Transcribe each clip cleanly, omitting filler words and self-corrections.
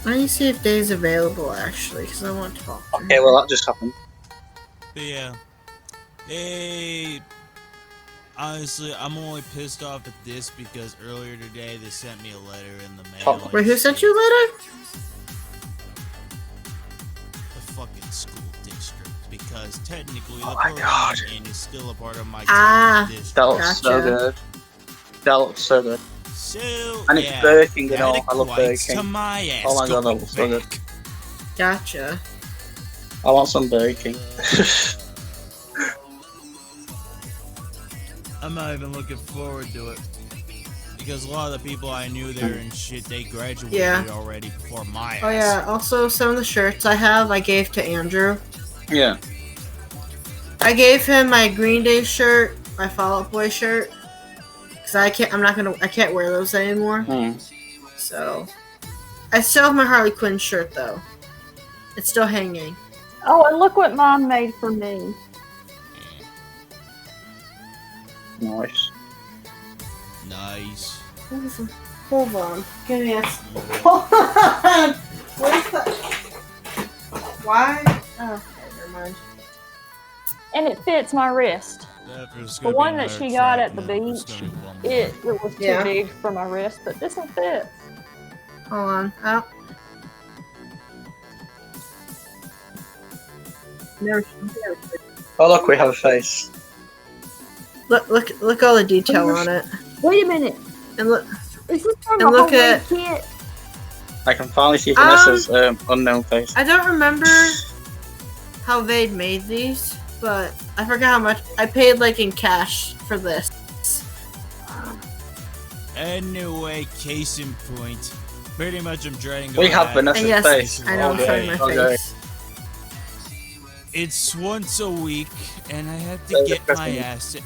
Let me see if Dave's available, actually, because I want to talk to him. Okay, well, that just happened. But yeah. Hey, honestly, I'm only pissed off at this because earlier today they sent me a letter in the mail. Wait, who sent you a letter? The fucking school district. Because technically the program is still a part of my district. That looks so good. That looks so good. So, and it's Burger King and all. I love Burger King. To my ass oh my god, that looks so good. Gotcha. I want some Burger King. I'm not even looking forward to it. Because a lot of the people I knew there and shit, they graduated already before my ass. Oh yeah, also some of the shirts I gave to Andrew. Yeah. I gave him my Green Day shirt, my Fall Out Boy shirt. Cause I can't wear those anymore. So, I still have my Harley Quinn shirt though. It's still hanging. Oh, and look what Mom made for me. Nice. Nice. Hold on. Give me a... Hold on! Where's that? Why? Oh, okay, never mind. And it fits my wrist. The one that she got at the beach, it was too big for my wrist, but this one fits. Hold on. Oh. Oh look, we have a face. Look all the detail on it. Wait a minute. And look. Is this from and the look homemade kit? I can finally see Vanessa's unknown face. I don't remember how they made these, but I forgot how much I paid, like in cash for this. Anyway, case in point, pretty much I'm dreading. We have Vanessa's face. I know, I'm showing my face. It's once a week, and I have to get my ass.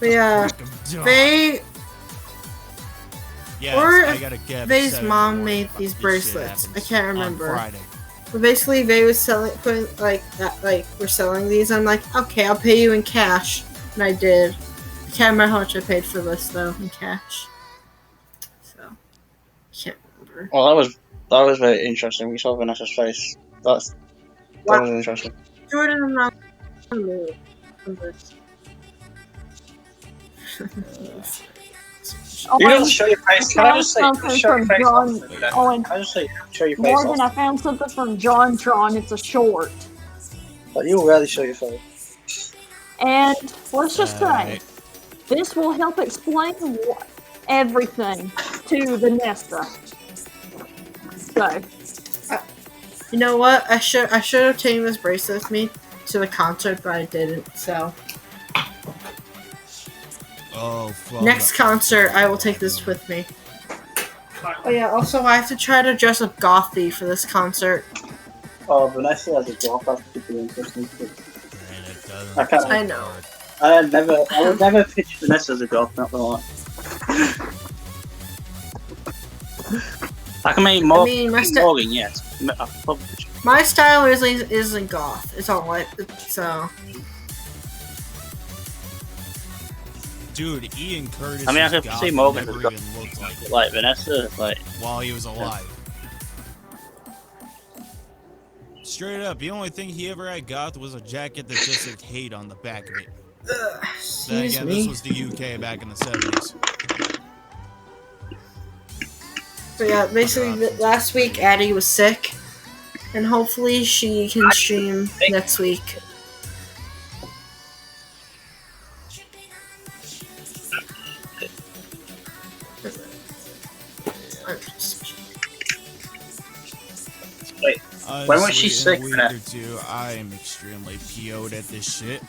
Yeah, they. Yeah, or I gotta get Vay's mom made these bracelets. I can't remember. But basically, Vay was selling, we're selling these. I'm like, okay, I'll pay you in cash, and I did. I can't remember how much I paid for this though in cash. So, can't remember. Well, that was very interesting. We saw Vanessa's face. That was interesting. Jordan, I'm not. You don't show your face. Can I just say, show your face? Can I just say, show your face. Morgan, I found something from JonTron. It's a short. But you rarely show your face. And let's just say, this will help explain everything to Vanessa. So, you know what? I should have taken this bracelet with me to the concert, but I didn't. So. Oh, fuck. Next concert, I will take this with me. Oh yeah, also I have to try to dress up gothy for this concert. Oh, Vanessa has a goth, that's super interesting too. I know. I would never pitch Vanessa as a goth, not gonna lie. I can make more Morgan, yes. My style isn't goth. It's all white, so... Dude, Ian Curtis. I mean, I can see Morgan never even looked like Vanessa, while he was alive. Straight up, the only thing he ever had goth was a jacket that just said hate on the back of it. Then again, this was the UK back in the 70s. So yeah, basically last week Addie was sick, and hopefully she can stream next week. Wait, when was she sick? I am extremely PO'd at this shit.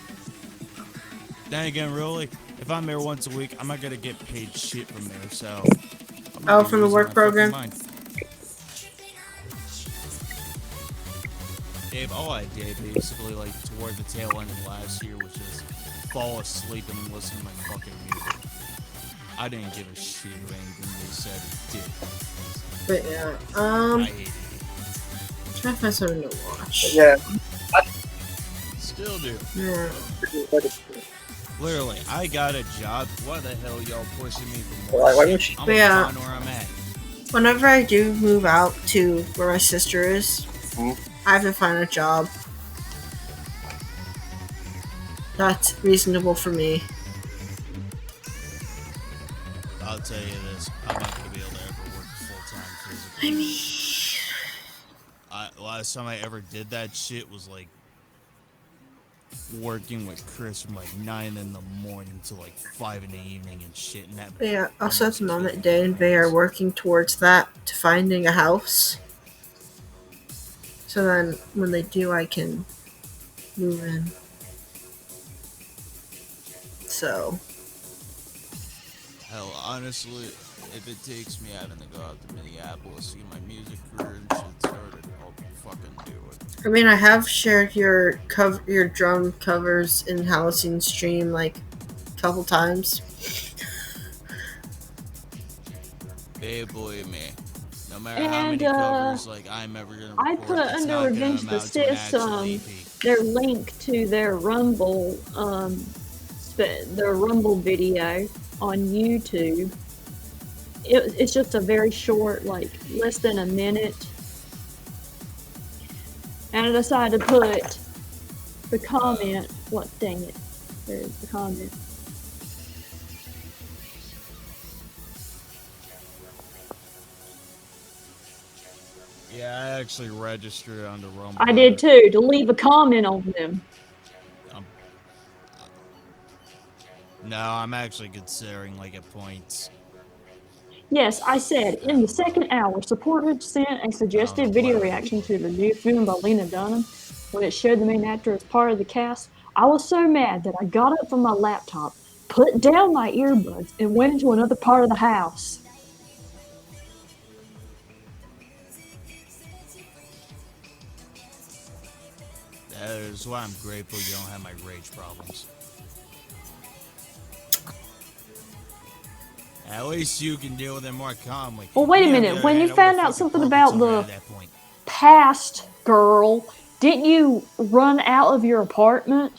Then again, really, if I'm there once a week, I'm not gonna get paid shit from there, so... Oh, from the work program? Dave, all I did basically, like, toward the tail end of last year was just fall asleep and listen to my fucking music. I didn't give a shit of anything they said or did. But yeah, I hated it. I'm trying to find something to watch. Yeah. Still do. Yeah. Literally, I got a job. Why the hell y'all pushing me for more? I'm fine where I'm Whenever I do move out to where my sister is, I have to find a job that's reasonable for me. I'll tell you this, I'm not gonna be able to ever work full-time physically. I mean... last time I ever did that shit was like working with Chris from like 9 in the morning to like 5 in the evening and shit. And that yeah, also at the moment, Day and Vay are working towards that, to finding a house. So then, when they do, I can move in. So... Hell, honestly, if it takes me having to go out to Minneapolis, see my music career and shit started, I'll fucking do it. I mean, I have shared your drum covers in Halcyon stream like a couple times. Hey, believe me, no matter how many covers like I'm ever gonna record, I put under Revenge the Sith their link to their Rumble their Rumble video on YouTube. It's just a very short, like less than a minute. And I decided to put the comment. What? Dang it! There's the comment. Yeah, I actually registered on the Rumble. I did too, to leave a comment on them. No, I'm actually considering like at points. Yes, I said, in the second hour, supporters sent a suggested video reaction to the new film by Lena Dunham. When it showed the main actor as part of the cast, I was so mad that I got up from my laptop, put down my earbuds, and went into another part of the house. That is why I'm grateful you don't have my rage problems. At least you can deal with it more calmly. Well, wait a minute. When you found out something about the past girl, didn't you run out of your apartment?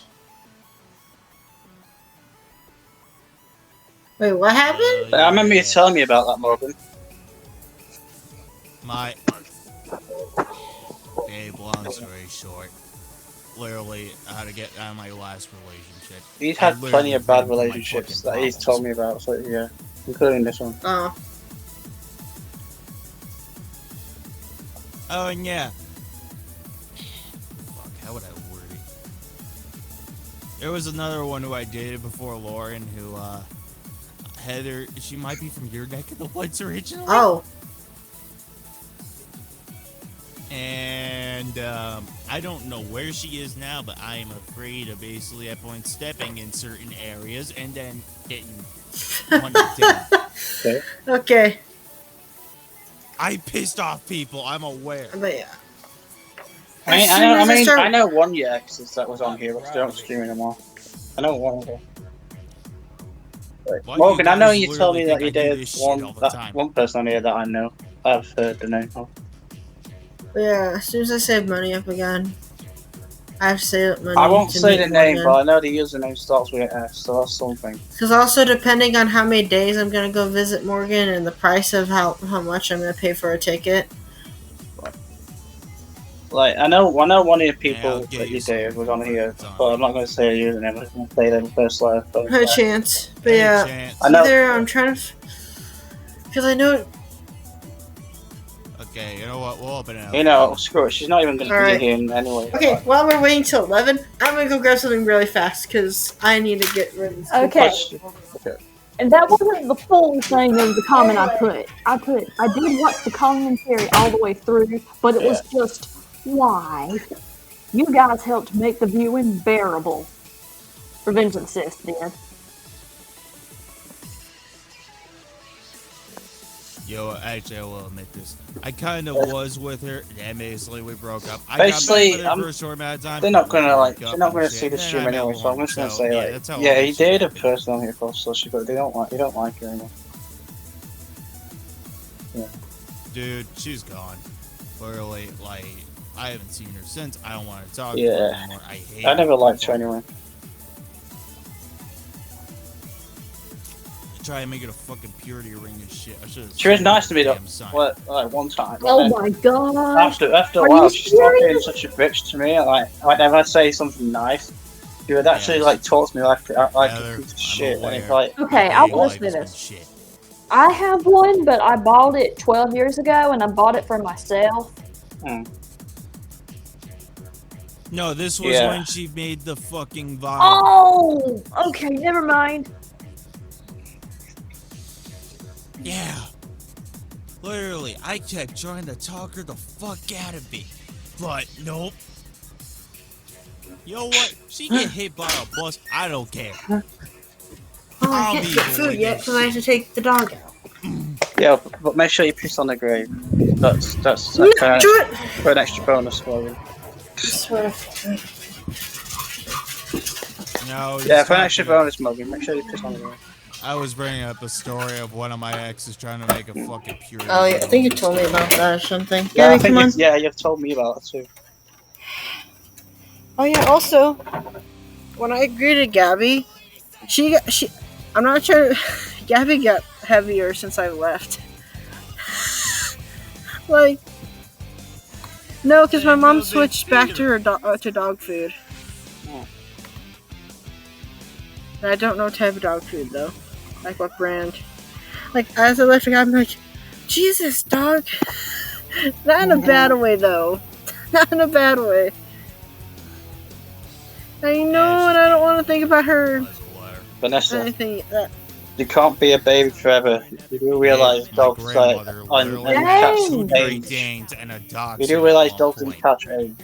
Wait, what happened? I remember you telling me about that, Morgan. Babe, long story short, literally how to get out of my last relationship. He's had plenty of bad relationships that he's told me about, so yeah, including this one. Oh. Oh, and yeah. Fuck, how would I word it? There was another one who I dated before Lauren who, Heather, she might be from your neck of the woods originally. Oh. And I don't know where she is now, but I am afraid of basically at points stepping in certain areas and then getting hunted down. Okay. I pissed off people, I'm aware. But yeah. I know one of your exes that was on here, but they don't stream anymore. I know one of them. Morgan, I know you told me that you dated one person on here that I know. I've heard the name of. Yeah, as soon as I save money up again, I have to save up money. I won't say the name, but I know the username starts with an S, so that's something. Because also, depending on how many days I'm going to go visit Morgan and the price of how much I'm going to pay for a ticket. Like, I know one of the people that you dated was on here, but I'm not going to say a username, I'm just going to say them first letter. No chance. But yeah, I know. Either I'm trying to... Because I know... Okay, you know what? We'll open it up. You know, screw it. She's not even going to be here anyway. Okay, while we're waiting till 11, I'm going to go grab something really fast because I need to get rid of this. Okay. And that wasn't the full thing of the comment I put. I did watch the commentary all the way through, but it was just, why? You guys helped make the viewing bearable. Revenge of the Sith did. Yo, actually, I will admit this. I kind of was with her, and basically we broke up. Basically, for a short amount of time. they're not gonna see the stream anyway, so I'm just gonna say yeah, he dated a person on here first, so they don't like her anymore. Yeah. Dude, she's gone. Literally, like, I haven't seen her since. I don't want to talk to her anymore. I never liked her anyway. try and make it a fucking purity ring and shit. She was nice to me though. Like one time. Oh my god. After a while, she stopped being such a bitch to me. Like whenever I say something nice, she would actually like talk to me like a piece of shit. And it's like, okay, I'll listen to this. I have one, but I bought it 12 years ago, and I bought it for myself. No, this was when she made the fucking vibe. Oh, okay, never mind. Yeah. Literally, I kept trying to talk her the fuck out of me. But, nope. You know what? She get hit by a bus, I don't care. Oh, I can't get food yet because I have to take the dog out. Yeah, but make sure you piss on the grave. That's for an extra bonus for you. No, yeah, for an extra bonus, Morgan, make sure you piss on the grave. I was bringing up a story of one of my exes trying to make a fucking pure. Oh, yeah, I think you told me about that or something. Yeah, Gabby, come on. Yeah, you've told me about it too. Oh yeah, also, when I greeted Gabby, I'm not sure, Gabby got heavier since I left. Like, no, because my mom switched back to her to dog food. And I don't know what type of dog food though, like what brand. Like as I left, I'm like, Jesus, dog. Not in a bad way though. Not in a bad way. I know, and I don't want to think about her. Vanessa, anything you can't be a baby forever. You do realize dogs like on cats age. You do realize dogs and cats age.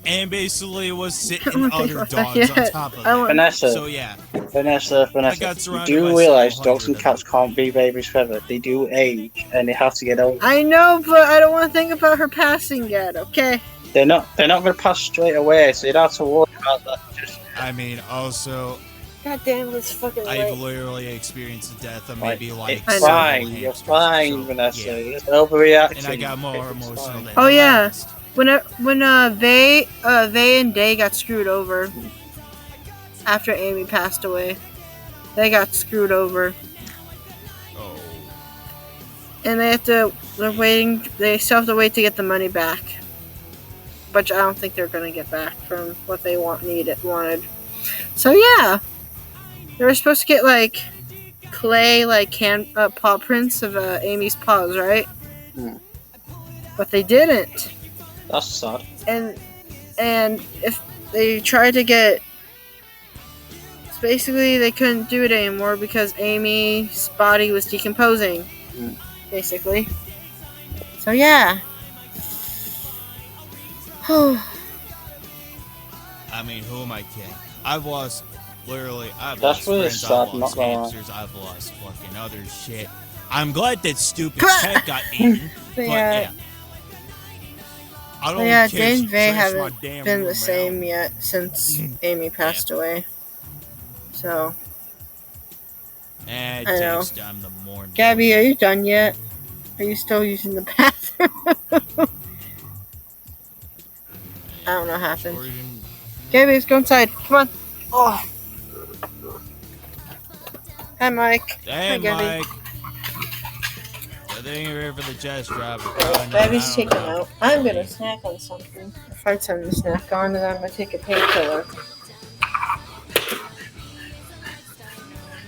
And basically was sitting other dogs on top of it. Vanessa, so yeah. Vanessa, you do realize dogs and cats can't be babies forever. They do age, and they have to get old. I know, but I don't want to think about her passing yet. Okay. They're not going to pass straight away, so you don't have to worry about that. I mean, also. God damn this fucking I've literally experienced the death of maybe like. It's fine. You're fine, Vanessa. You're overreacting. And I got more emotional than oh yeah. When Vay and Day got screwed over after Amy passed away, they got screwed over. Oh. And they still have to wait to get the money back, which I don't think they're gonna get back from what they wanted. So yeah, they were supposed to get like clay, like paw prints of Amy's paws, right? But they didn't. That's sad. And if they tried to get, basically they couldn't do it anymore because Amy's body was decomposing, basically. So yeah. I mean, who am I kidding? I've lost friends, I've lost hamsters, I've lost fucking other shit. I'm glad that stupid pet got eaten, but yeah. Day and Vay haven't been the same yet since Amy passed away. So, I know. Gabby, are you done yet? Are you still using the bathroom? I don't know what happened. Gabby, let's go inside. Come on. Oh. Hi, Mike. Hey, hi, Gabby. Mike. I think you're here for the chest drive. Gabby's taking out. I'm gonna snack on something. I'll find something to snack on, and I'm gonna take a painkiller.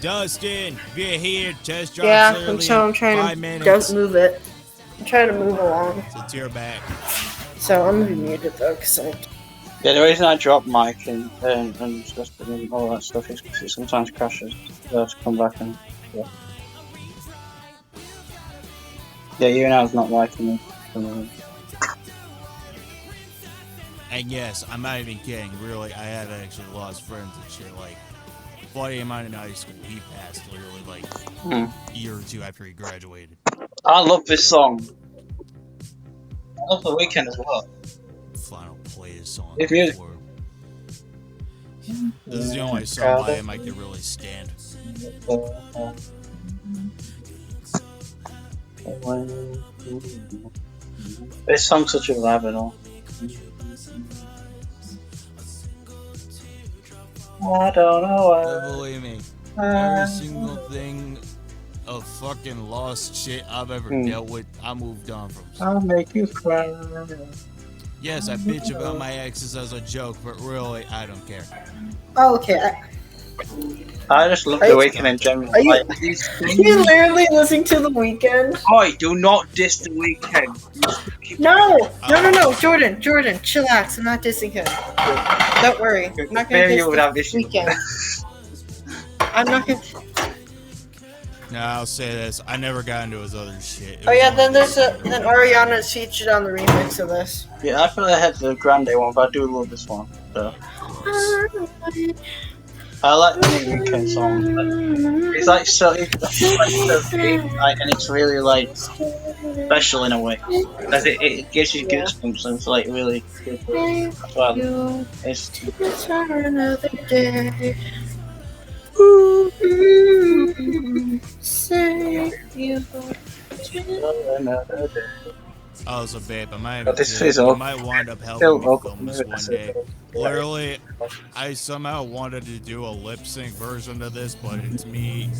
Dustin, we're here. Chest drive. Yeah, I'm trying to move it. I'm trying to move along. So you're back. So I'm gonna be muted though, cause yeah, the reason I drop Mike and stuff and all that stuff is because it sometimes crashes. So I have to come back and yeah, YouNow's not liking me. And yes, I'm not even kidding. Really, I have actually lost friends and shit. Like, a buddy of mine in high school, he passed literally like a year or two after he graduated. I love this song. I love The Weeknd as well. Final play this song. It's music. This is the only song by him I can really stand. This song's such a rabbit. I don't know why. Believe me. every single thing of fucking lost shit I've ever dealt with, I moved on from. I'll make you cry. Yes, I bitch about my exes as a joke, but really, I don't care. Oh, okay. I just love The Weeknd in general. Are you, like, are you literally listening to The Weeknd? Oi, do not diss The Weeknd. No, Jordan, chillax. I'm not dissing him. Don't worry. I'm not gonna diss The Weeknd. I'm not gonna. No, I'll say this. I never got into his other shit. Oh yeah, then there's then Ariana is featured on the remix of this. Yeah, I feel I had the Grande one, but I do love this one. So. I like the Weeknd song. Like, it's like so deep, and it's really like special in a way. Because it gives you goosebumps, and it's like really good. Well, it's another day. Say you another day. Oh, so babe, I might wind up helping you film this one day. Literally, I somehow wanted to do a lip sync version of this, but it's me.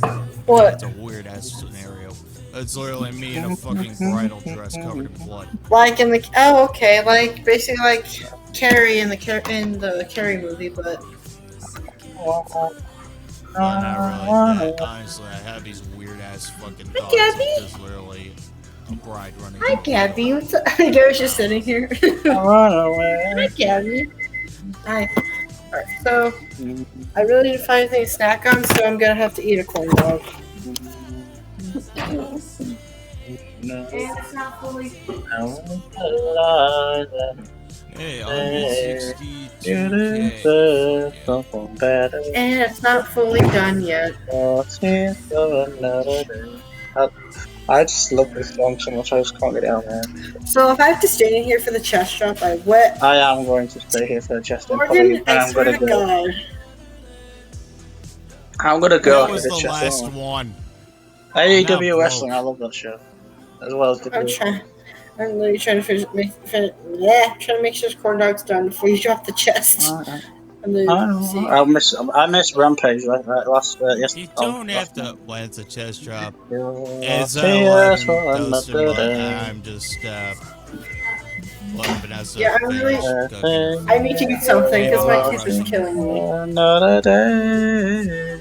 What? It's a weird ass scenario. It's literally me in a fucking bridal dress covered in blood. Like in the okay, like basically like Carrie in the Carrie movie, but. Not really. Honestly, I have these weird ass fucking thoughts. It's literally a bride running. Hi, Gabby. What's up? I was just sitting here. Run away. Hi, Gabby. Hi. Alright, so I really need to find anything to snack on, so I'm gonna have to eat a corn dog. No. And it's not fully. Hey, I'm 62. And it's not fully done yet. I just love this song so much, I just can't get it out, man. So if I have to stay in here for the chest drop, I am going to stay here for the chest drop. Morgan, I swear to God. I'm gonna go That was after the the chest last one. AEW Wrestling, I love that show. As well as the I'm literally trying to make sure this corn dog's done before you drop the chest. I missed Rampage last yesterday. You don't have to. When it's a chest drop, it's I'm just yeah, I need to eat something because my tooth is killing me. Another day.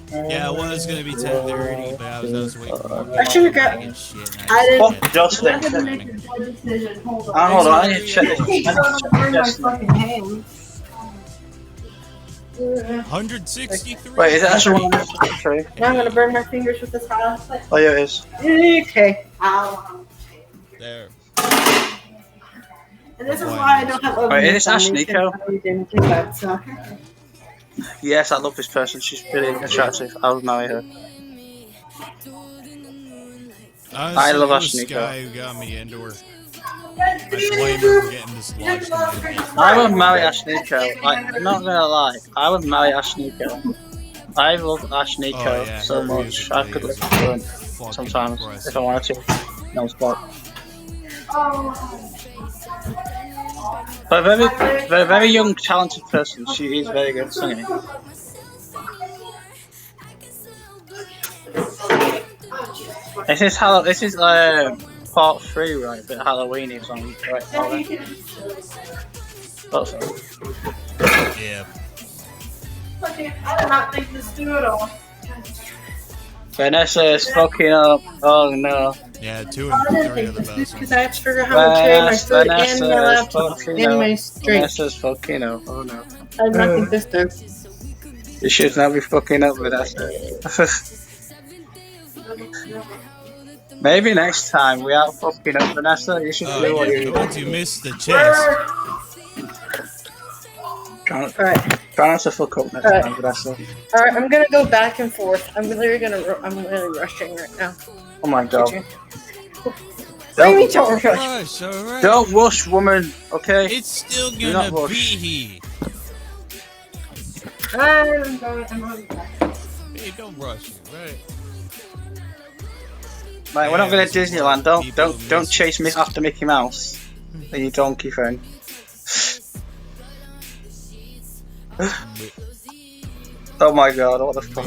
Yeah, it was gonna be 10:30, but I was waiting for I should have got. I didn't. Fuck Justin. I had to make a decision. Hold on. Hold on, I need to check this. My fucking hands. 163. Wait, is it actually 163? Now I'm gonna burn my fingers with this hot. Oh yeah, it is. Okay. There. And this is why I don't have. Wait, is this Ash Nico? Yes, I love this person. She's really attractive. I would marry her. I love Ash Nico. Guy who got me into her. I blame her for getting this lodged. I would marry Ash Nico. I'm not gonna lie. I would marry Ash Nico. I love Ash Nico so much. I could listen to him sometimes if I wanted to. No spot. But a very young, talented person. She is very good at singing. This is part 3, right? The Halloween song, right? Yeah. I did not think this through at all. Vanessa is fucking up. Oh no. Yeah, 2 and 3 are the best. Because I have to figure out how to trade my foot and my laptop and my strength. Vanessa's fucking up. Oh no. I did not think this through. You should not be fucking up, Vanessa. Maybe next time we are fucking up, Vanessa. You should do what you do. You missed the chest. Alright. Try not to fuck up next time, Vanessa. Alright, I'm gonna go back and forth. I'm really rushing right now. Oh my god. Don't rush. Right. Don't rush, woman. Okay. It's still gonna be here. I'm going back. Hey, don't rush it, right? Mate, we're not going to Disneyland. Don't chase me after Mickey Mouse. And you donkey friend. Oh my god, what the fuck?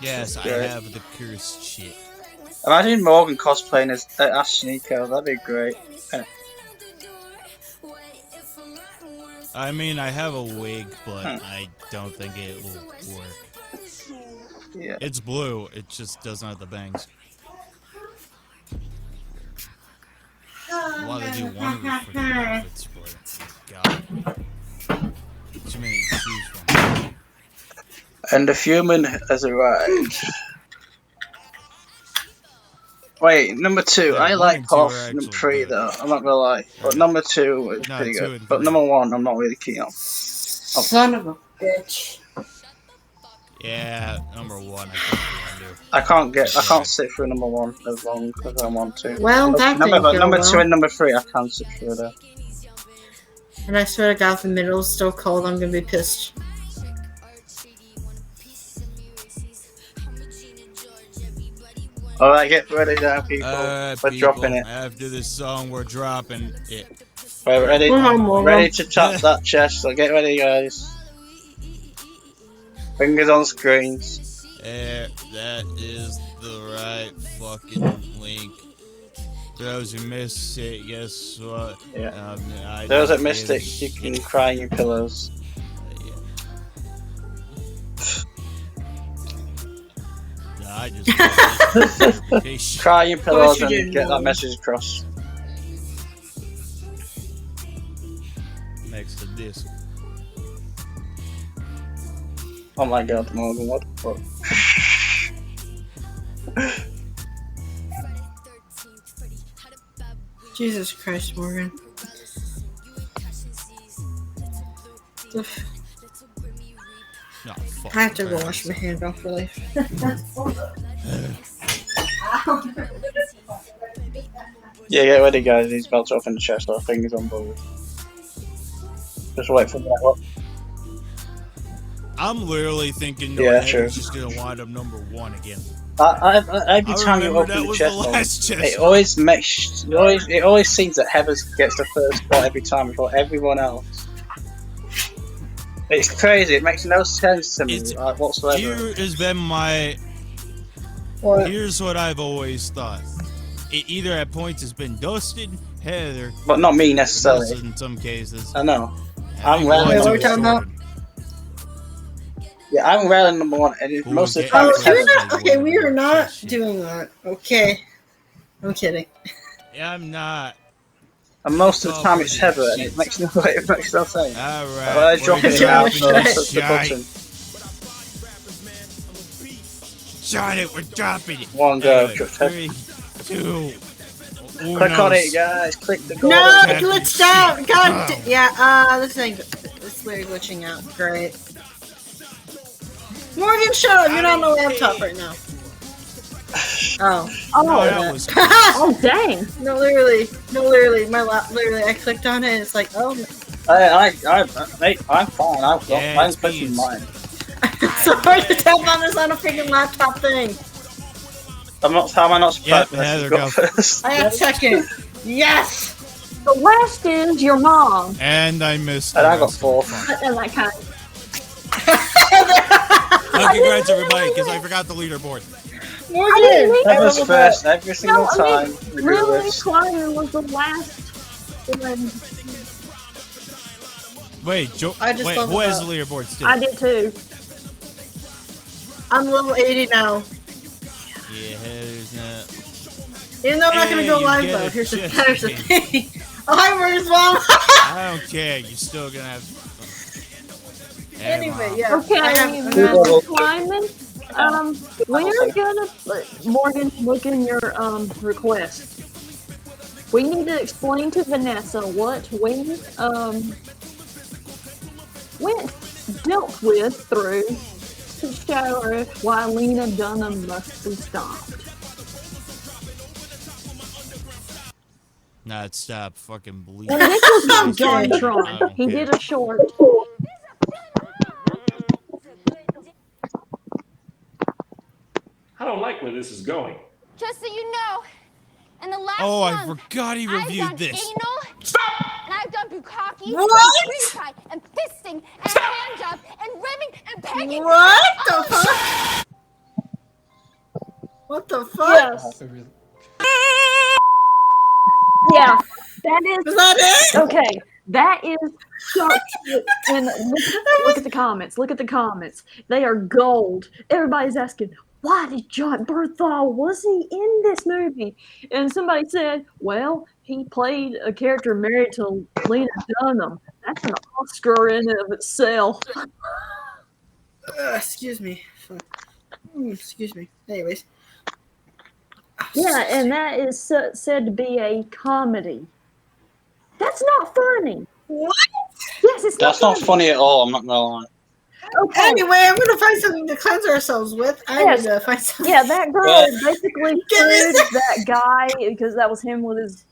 Yes, I have the cursed shit. Imagine Morgan cosplaying as Ash Nico, that'd be great. I mean, I have a wig, but I don't think it will work. Yeah. It's blue, it just doesn't have the bangs. Well, they do one of the freaking outfits, but God. Too many to choose from. And the human has arrived. Wait, number 2. Yeah, I one like and two off are number actually 3 good. though. I'm not gonna lie, but number 2 is No, pretty 2 good. and But 3. number 1, I'm not really keen on. Son of a bitch. Yeah, number 1, I think we do. I can't sit through number 1 as long as I want to. Well, that didn't go number well. 2 and number 3, I can sit through there. And I swear to God, if the middle is still cold, I'm gonna be pissed. Alright, get ready now, people. We're dropping it. After this song, we're dropping it. We're ready, We're ready to tap that chest, so get ready, guys. Fingers on screens. That is the right fucking link. Those who missed it, guess what? Yeah. Those that missed it, you can cry in your pillows. I just cry in your pillows you and didn't, get that Morgan. message across. next to this. Oh my god, Morgan, what the fuck? Jesus Christ, Morgan. No, fuck. I have to go wash my hands off really. Yeah, get ready, guys. He's about to open the chest. Our fingers on board. Just wait for that. I'm literally thinking Yeah, he's true. just gonna wind up number 1 again. Every time you remember open that the was chest, the last chest. it always makes it always seems that Heather gets the first spot every time before everyone else. It's crazy. It makes no sense to me whatsoever. Here has been my. What? Here's what I've always thought. It either at points has been Dustin, Heather, But not me necessarily. Dustin in some cases. I know. I think I'm one rarely Wait, what are to we talking about? Jordan. Yeah, I'm rarely number 1, and Who most of the would time Oh, it's get you're Heather. not. Okay, we are not doing that. Okay. I'm kidding. Yeah, I'm not. And most of the time it's Heather, and it makes no sense. Alright. But I drop it dropping now, it. so that's the Shite. button. Shot it, we're dropping it. One go, Anyway, just 3, 2. Click on it, guys. Click the goal. No, Okay. glitched out. God. Yeah. This thing. It's literally glitching out. Great. Morgan, shut up. You're not on the laptop right now. Oh. Oh, No, that was oh, dang. No, literally. Literally, I clicked on it and it's like, oh. I'm fine. Yeah, I'm it's clicking beans. mine. Sorry to tap on this on a freaking laptop thing. How am I not surprised? Yep, Heather, Go go. first. I have second. Yes. The last is your mom. And I missed. And the I got rest of 4. the fun. And that kind. Oh, congrats everybody, because I forgot the leaderboard. Morgan. Heather's first every single No, I time. mean, we do really, this. Climber was the last one. Wait, I just wait, leveled who has up. the leaderboard still? I did too. I'm level 80 now. Yeah, Heather's not. Even though I'm not gonna Hey, go you live get though. a Here's the chest thing. Oh, hi, Morgan's mom. I don't care. You're still gonna have. Hey, Anyway, Mom. yeah. Okay, I have, Mr. Kleiman, we're gonna Morgan, look in your request. We need to explain to Vanessa what we dealt with through to show her why Lena Dunham must be stopped. Nah, stop fucking bleeding. And this was from I John don't Tron. He care. did a short. I don't like where this is going. Just so you know, in the last Oh, I month, forgot he I've reviewed done this. anal, Stop! and I've done bukkake, What? and fisting and hand jobs and ribbing and pegging. What the fuck? What the fuck? Yes. Yeah, that is. Is that it? Okay, that is. And look at the comments. Look at the comments. They are gold. Everybody's asking, why did John Berthal, was he in this movie? And somebody said, well, he played a character married to Lena Dunham. That's an Oscar in and of itself. Excuse me. Excuse me. Anyways. Yeah, and that is said to be a comedy. That's not funny. What? Yes, it's That's not funny at all. I'm not gonna lie. Okay. Anyway, I'm gonna find something to cleanse ourselves with. I need to find something. Yeah, that girl basically sued that guy because that was him with his.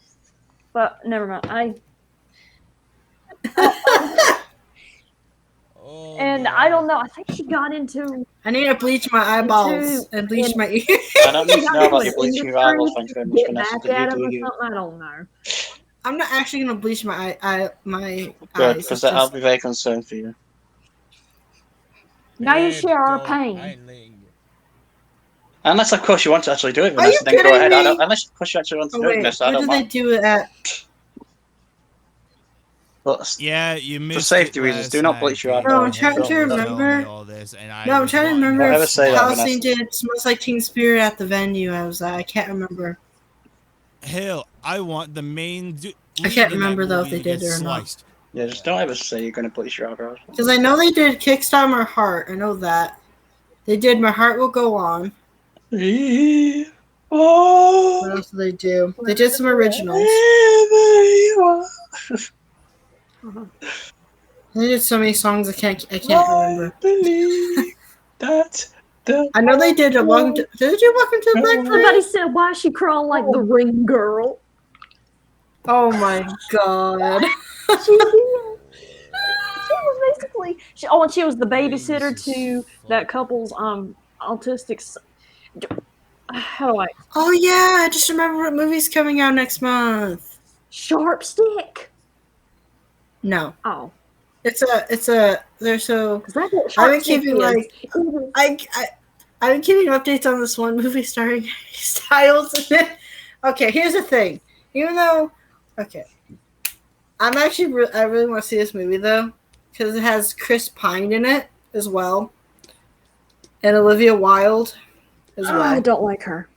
But never mind. And I don't know. I think she got into. I need to bleach my eyeballs and bleach my ears. I don't need to know about you bleaching your eyeballs. Thank you very much, Get Vanessa. back at him or You. something. I don't know. I'm not actually gonna bleach my my Good, eyes. because I'll be very concerned for you. Now you share our pain. Unless, of course, you want to actually do it, Are you Vanessa, then go kidding ahead. me? Unless, of course, you actually want to Oh, do it, wait, Vanessa, I where don't do they mind. do it at? But Yeah, you missed for safety it reasons, last do not night, bleach your Gabe. No, I'm eyeballs. trying to You told remember. me all this, and I No, I'm was trying to wanting remember Never if say that, Palestine Vanessa. did Smells Like Teen Spirit at the venue I was at. I can't remember. Hell, I want the main. I can't remember though if they did it or not. sliced. Yeah, just don't ever say you're going to bleach your eyebrows. Because I know they did Kickstart My Heart. I know that. They did My Heart Will Go On. What else did they do? They did some originals. They did so many songs I can't remember. I know they did a Welcome to. Did they do Welcome to the Black Somebody Parade? said, why is she crawling like the ring girl? Oh my god. She was basically and she was the babysitter to that couple's autistic. How do I? Oh yeah, I just remember what movie's coming out next month. Sharp Stick. No, Oh, they're so. is that what I've Sharp been Stick keeping is? like I've been keeping updates on this one movie starring Harry Styles in it. Okay, here's the thing. Even though, okay, I really want to see this movie though because it has Chris Pine in it as well, and Olivia Wilde as well. I don't like her.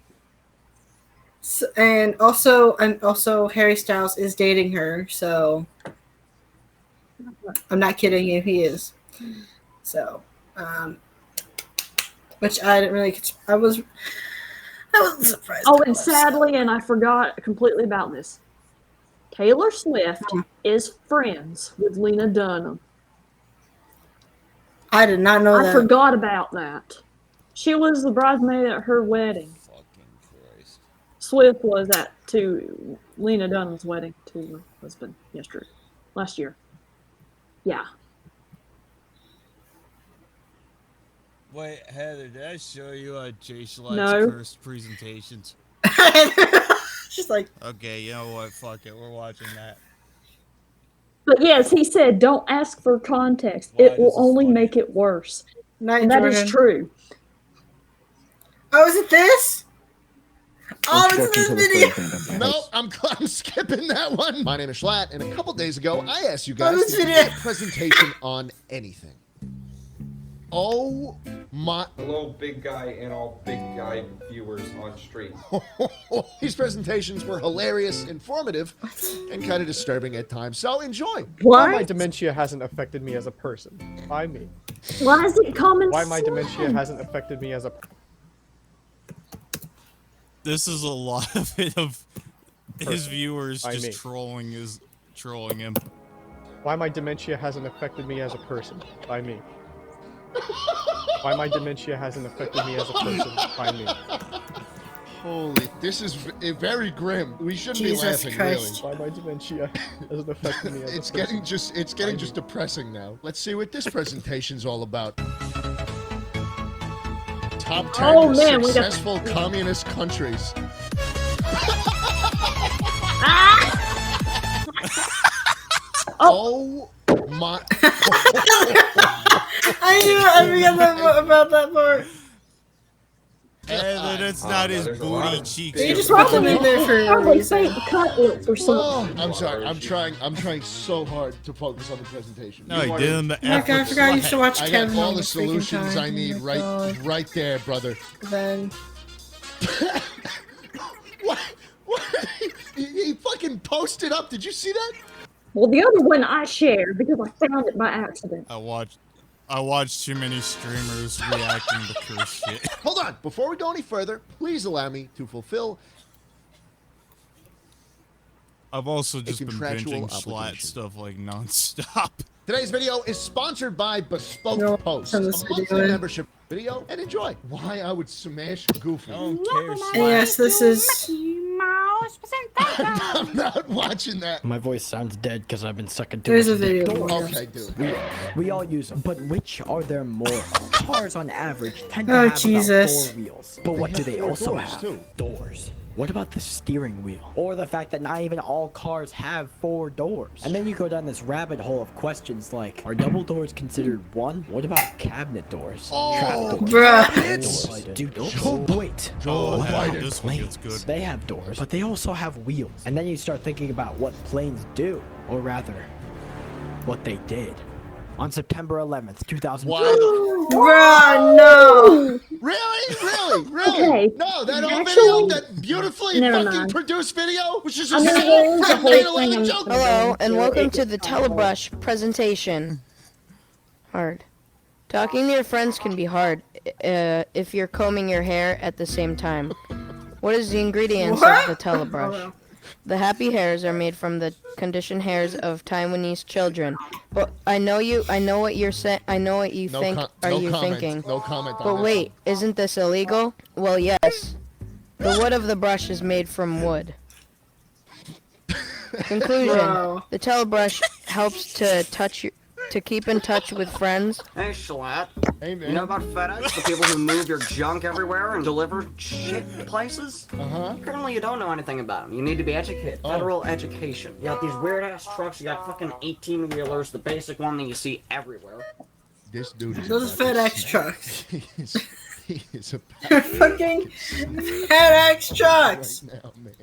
So, and also Harry Styles is dating her, so I'm not kidding you, he is. So, which I didn't really. I wasn't surprised. Oh, about, and sadly, and I forgot completely about this. Taylor Swift is friends with Lena Dunham. I did not know I that. forgot about that. She was the bridesmaid at her wedding. Fucking Christ. Swift was to Lena Dunham's wedding to her husband last year. Yeah. Wait, Heather, did I show you Jay Schlatt's No. first presentations? She's like, Okay, you know what? Fuck it, we're watching that. But yes, he said, don't ask for context. Why It will is this only funny? make it worse. night, And that Jordan. is true. Oh, is it this? Oh, it's this video. Nope, I'm skipping that one. My name is Schlatt, and a couple days ago, I asked you Oh, guys this to do video. a presentation on anything. Oh my! Hello, big guy and all big guy viewers on stream. These presentations were hilarious, informative, and kind of disturbing at times. So enjoy. Why my What? dementia hasn't affected me as a person. Why me? Why is it common Why my sense? dementia hasn't affected me as a This is a lot of it of his viewers By just me. trolling him. Why my dementia hasn't affected me as a person. By me. Why my dementia hasn't affected me as a person. By me. Holy, this is very grim. We shouldn't Jesus be laughing, Christ. Why my dementia hasn't affected me as really. a It's person. getting just depressing now. Let's see what this presentation's all about. Top 10 Oh, man, we got- successful communist countries. Oh my. I forgot about that part. And then it's not his booty cheeks. You just put them in there for a Probably reason. fake cutlets or something. I'm sorry. I'm trying so hard to focus on the presentation. No, he did in the Oh my god, I forgot you used to watch I Kevin got all all the solutions I need right there, brother. Then What? He fucking posted up. Did you see that? Well, the other one I shared because I found it by accident. I watched too many streamers reacting to curse shit. Hold on. Before we go any further, please allow me to fulfill. I've also just been contractual binging Schlatt obligation. stuff like non-stop. Today's video is sponsored by Bespoke No, Post, turn a this video monthly in. membership video, and enjoy. Why I would smash Goofy. No one cares. and yes, this is. I'm not watching that. My voice sounds dead because I've been sucking too There's a much dick. video. Okay, dude. We all use them, but which are there more? Cars on average tend to Oh, have Jesus. about 4 wheels. But what do they four also doors, have? too. Doors. What about the steering wheel? Or the fact that not even all cars have 4 doors? And then you go down this rabbit hole of questions like, are double doors considered one? What about cabinet doors? Trap doors? Bruh. Do doors? Wait. Oh, What hell, about this one gets planes? good. They have doors, but they also have wheels. And then you start thinking about what planes do, or rather, what they did. On September 11th, 2000. Why? Bruh, no. Really? Okay. No, that old Actually, video, that beautifully never fucking mind. produced video, which is I'm just gonna go into the whole thing 9/11 on joke. Hello, and welcome to the Telebrush presentation. Hard. Talking to your friends can be hard if you're combing your hair at the same time. What is the ingredients of the Telebrush? The happy hairs are made from the conditioned hairs of Taiwanese children. But I know what you're saying. I know what you think. Thinking? No comment on But this. wait, isn't this illegal? Well, yes. The wood of the brush is made from wood. Conclusion: Bro. the Telebrush helps to keep in touch with friends. Hey, Schlatt. Hey, man. You know about FedEx? The people who move your junk everywhere and deliver shit places? Uh-huh. Apparently you don't know anything about them. You need to be educated. Federal education. You got these weird-ass trucks. You got fucking 18-wheelers, the basic one that you see everywhere. This dude is Those are FedEx trucks. He is a Fucking FedEx trucks. right now, man.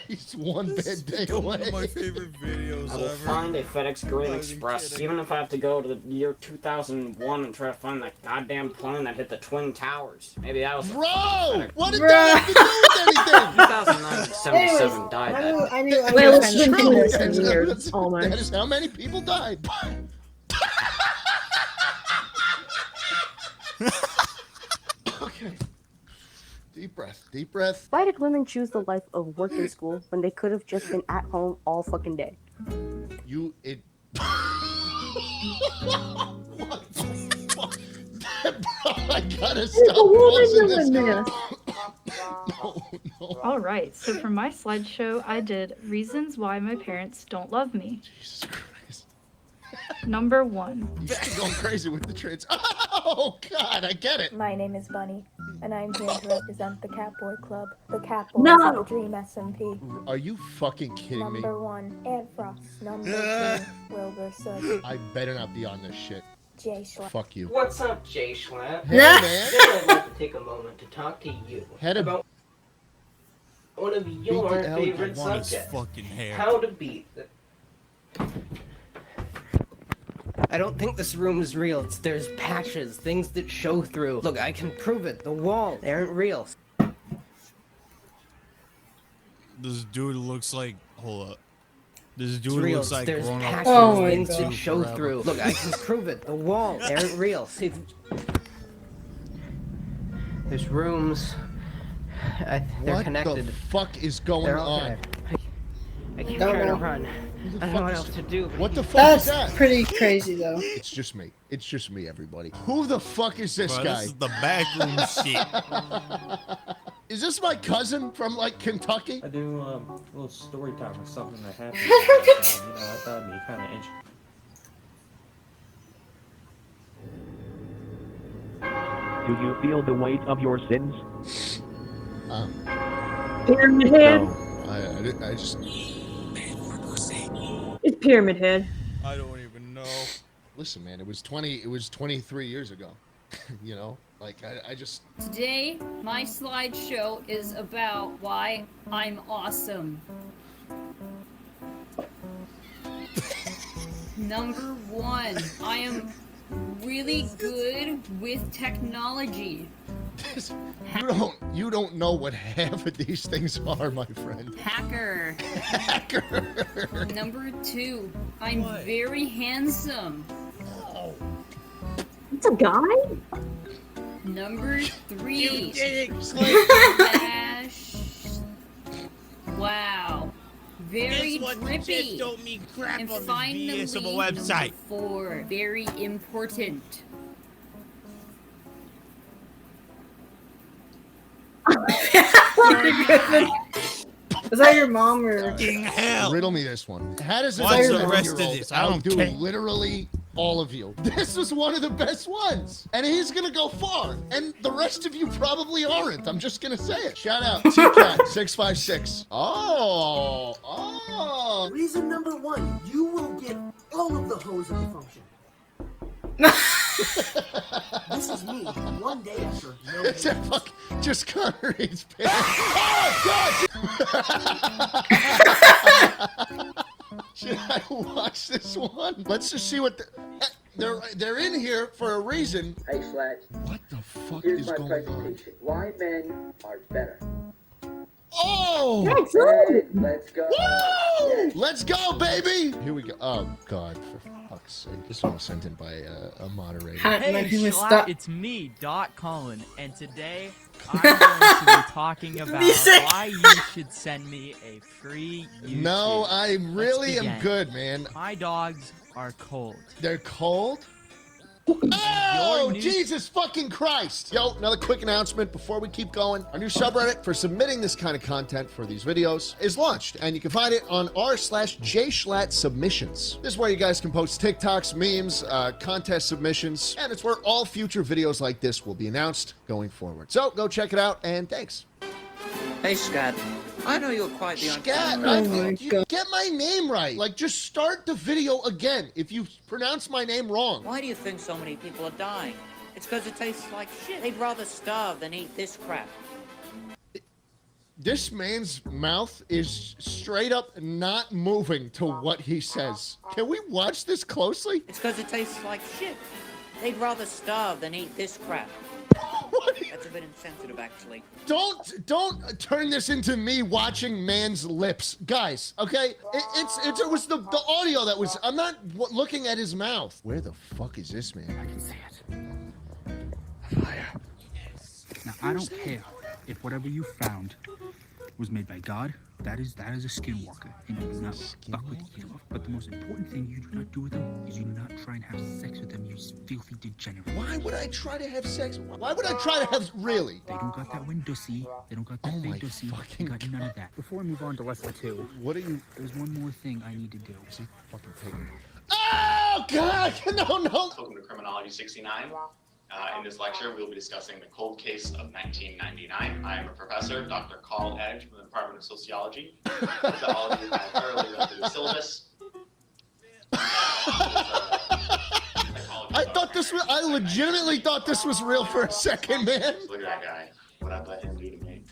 He's one bad day One away. of my favorite videos I will ever. find a FedEx Grain Not even Express, kidding. even if I have to go to the year 2001 and try to find that goddamn plane that hit the Twin Towers. Maybe that was... Bro! What did that have to do with anything? 2009 77 died that day. I knew Well, I it's knew been kind of 10 sense. years, almost. That is how many people died. Okay. Deep breath. Deep breath. Why did women choose the life of working school when they could have just been at home all fucking day? You it. What the fuck? Bro, I gotta stop pausing this. No. All right, so for my slideshow, I did reasons why my parents don't love me. Jesus Christ. Number 1. You're going crazy with the trades. Oh God, I get it. My name is Bunny, and I'm here to represent the Catboy Club. The Catboys No. are the Dream SMP. Are you fucking kidding me? Number 1, Ed Frost. Number 2, Wilbur Soot. I better not be on this shit. Jay Schlatt. Fuck you. What's up, Jay Schlatt? Hey, man. Today I'd like to take a moment to talk to you Had a about one of your Beat the L, favorite I want his subjects. fucking hair. How to beat the... I don't think this room is real. There's patches, things that show through. Look, I can prove it. The walls, they aren't real. This dude looks like. Hold up. This It's dude real. looks like There's grown patches, up. things that show through. Look, I can prove it. The walls, they aren't real. See, there's rooms. They're What connected. the fuck is going They're all on? I keep Don't trying to know. run. I don't know what else to do. What the fuck That's is that? pretty crazy, though. It's just me. It's just me, everybody. Who the fuck is this Bro, guy? this is the backroom shit. Is this my cousin from like Kentucky? I do a little story time or something that happened. You know, I thought it'd be kind of interesting. Do you feel the weight of your sins? Pyramid head. I just. It's Pyramid Head. I don't even know. Listen, man, it was 23 years ago. You know, like I just. Today, my slideshow is about why I'm awesome. Number 1, I am really good with technology. You don't know what half of these things are, my friend. Hacker. Number 2, I'm very handsome. It's a guy? Number 3. You did it, Wow. Very Guess what? drippy. Just don't mean crap And on the finally, BS of a website. Number 4. Very important. Is that your mom or? Hell. Riddle me this one. How does What's this the rest of this? I don't outdo care. literally all of you? This is one of the best ones, and he's gonna go far. And the rest of you probably aren't. I'm just gonna say it. Shout out TCat656. Oh. Reason number 1: you will get all of the hose of the function. This is me. One day after. No It's a fuck. Just Conrad's pants. Oh God! Should I watch this one? Let's just see what they're in here for a reason. Hey, Sledge. What the fuck Here's is my going presentation. Why men are better. Oh! That's it. Let's go. Woo! Let's go, baby! Here we go. Oh God, for fuck's sake! This one was sent in by a moderator. Hey, Schlatt, it's me, Colin, and today I'm going to be talking about why you should send me a free YouTube. No, I really am good, man. My dogs are cold. They're cold? Oh, Jesus fucking Christ! Yo, another quick announcement before we keep going. Our new subreddit for submitting this kind of content for these videos is launched, and you can find it on r/JSchlatt submissions. This is where you guys can post TikToks, memes, contest submissions, and it's where all future videos like this will be announced going forward. So go check it out, and thanks. Hey, Scott. I know you're quite the Scat, get my name right. Like, just start the video again if you pronounce my name wrong. Why do you think so many people are dying? It's because it tastes like shit. They'd rather starve than eat this crap. This man's mouth is straight up not moving to what he says. Can we watch this closely? It's because it tastes like shit. They'd rather starve than eat this crap. That's a bit insensitive, actually. Don't turn this into me watching man's lips, guys. Okay, it was the audio that was. I'm not looking at his mouth. Where the fuck is this man? I can see it. Fire. Now I don't care if whatever you found was made by God. That is a skinwalker, and you do not fuck with either. But the most important thing you do not do with them is you do not try and have sex with them, you filthy degenerate. Why would I try to have sex? Why would I try to have really? They don't got that windussy. They don't got that windussy. They got none of that. Before I move on to lesson 2, what are you? There's one more thing I need to do. Is he fucking taking? Oh God! No! Welcome to Criminology 69. In this lecture, we'll be discussing the cold case of 1999. I am a professor, Dr. Carl Edge from the Department of Sociology. So all of you have thoroughly read through the syllabus. I legitimately thought this was real for a second, man. Look at that guy. What I'd let him do to me.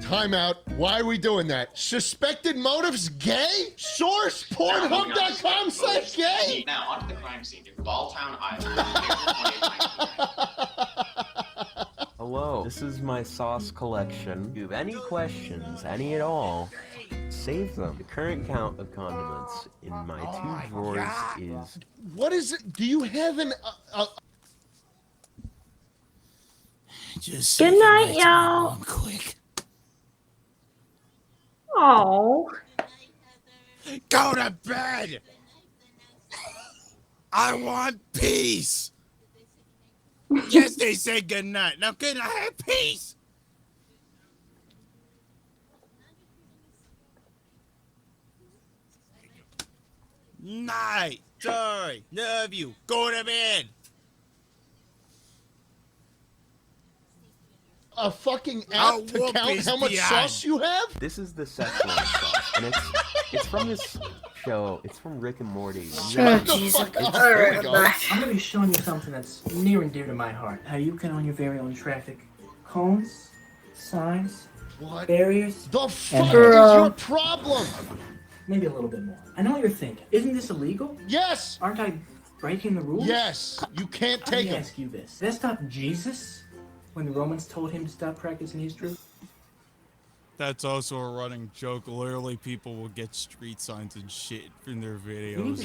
Timeout. Why are we doing that? Suspected motives gay? Source Pornhub.com/gay? Now, onto the crime scene in Balltown, Iowa. Hello, this is my sauce collection. If you have any questions, any at all, save them. The current count of condiments in my 2 drawers is... What is it? Do you have an... Just Good night, y'all. Quick. Oh. Go to bed. I want peace. Yes, they say good night. Now, can I have peace? Night. Sorry. Love you. Go to bed. A fucking app to count how much sauce you have? This is the Szechuan sauce. And it's from this show. It's from Rick and Morty. Oh, Jesus. Alright, I'm back. I'm gonna be showing you something that's near and dear to my heart. How you can own your very own traffic cones, signs, barriers. The fuck is your problem? Maybe a little bit more. I know what you're thinking. Isn't this illegal? Yes. Aren't I breaking the rules? Yes. You can't take Let me it. ask you this. Did that stop Jesus when the Romans told him to stop practicing his truth? That's also a running joke. Literally, people will get street signs and shit in their videos.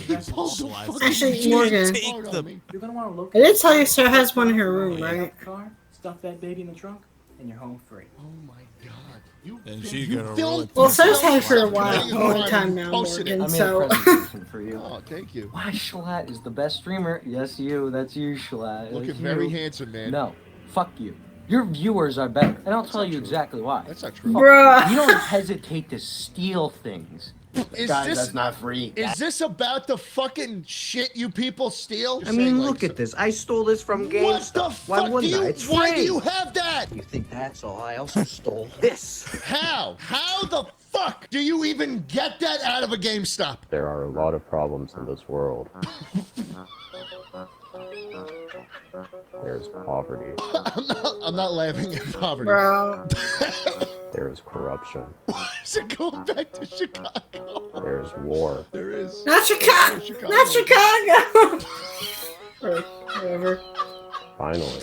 Actually, Morgan, Take them. You're gonna want to look. I did tell you Sarah has one in her room, right? Car, stuff that baby in the trunk, and you're home free. Oh my God. And she got a really. Well, Sarah's had it for a long time now, Morgan, so. For you. Oh, thank you. Why Schlatt is the best streamer? Yes, you. That's you, Schlatt. Looking That's very you. handsome, man. No, fuck you. Your viewers are better, and I'll tell you exactly why. That's not true. Bruh. You don't hesitate to steal things. Guys, that's not free. Is this about the fucking shit you people steal? I mean, look at this. I stole this from GameStop. What the fuck Why wouldn't I? It's free. Why do you have that? You think that's all? I also stole this. How? How the fuck do you even get that out of a GameStop? There are a lot of problems in this world. There's poverty. I'm not laughing at poverty. Bro. There's corruption. Why is it going back to Chicago? There's war. There is. Not Chicago! Not Chicago! Or whatever. Finally.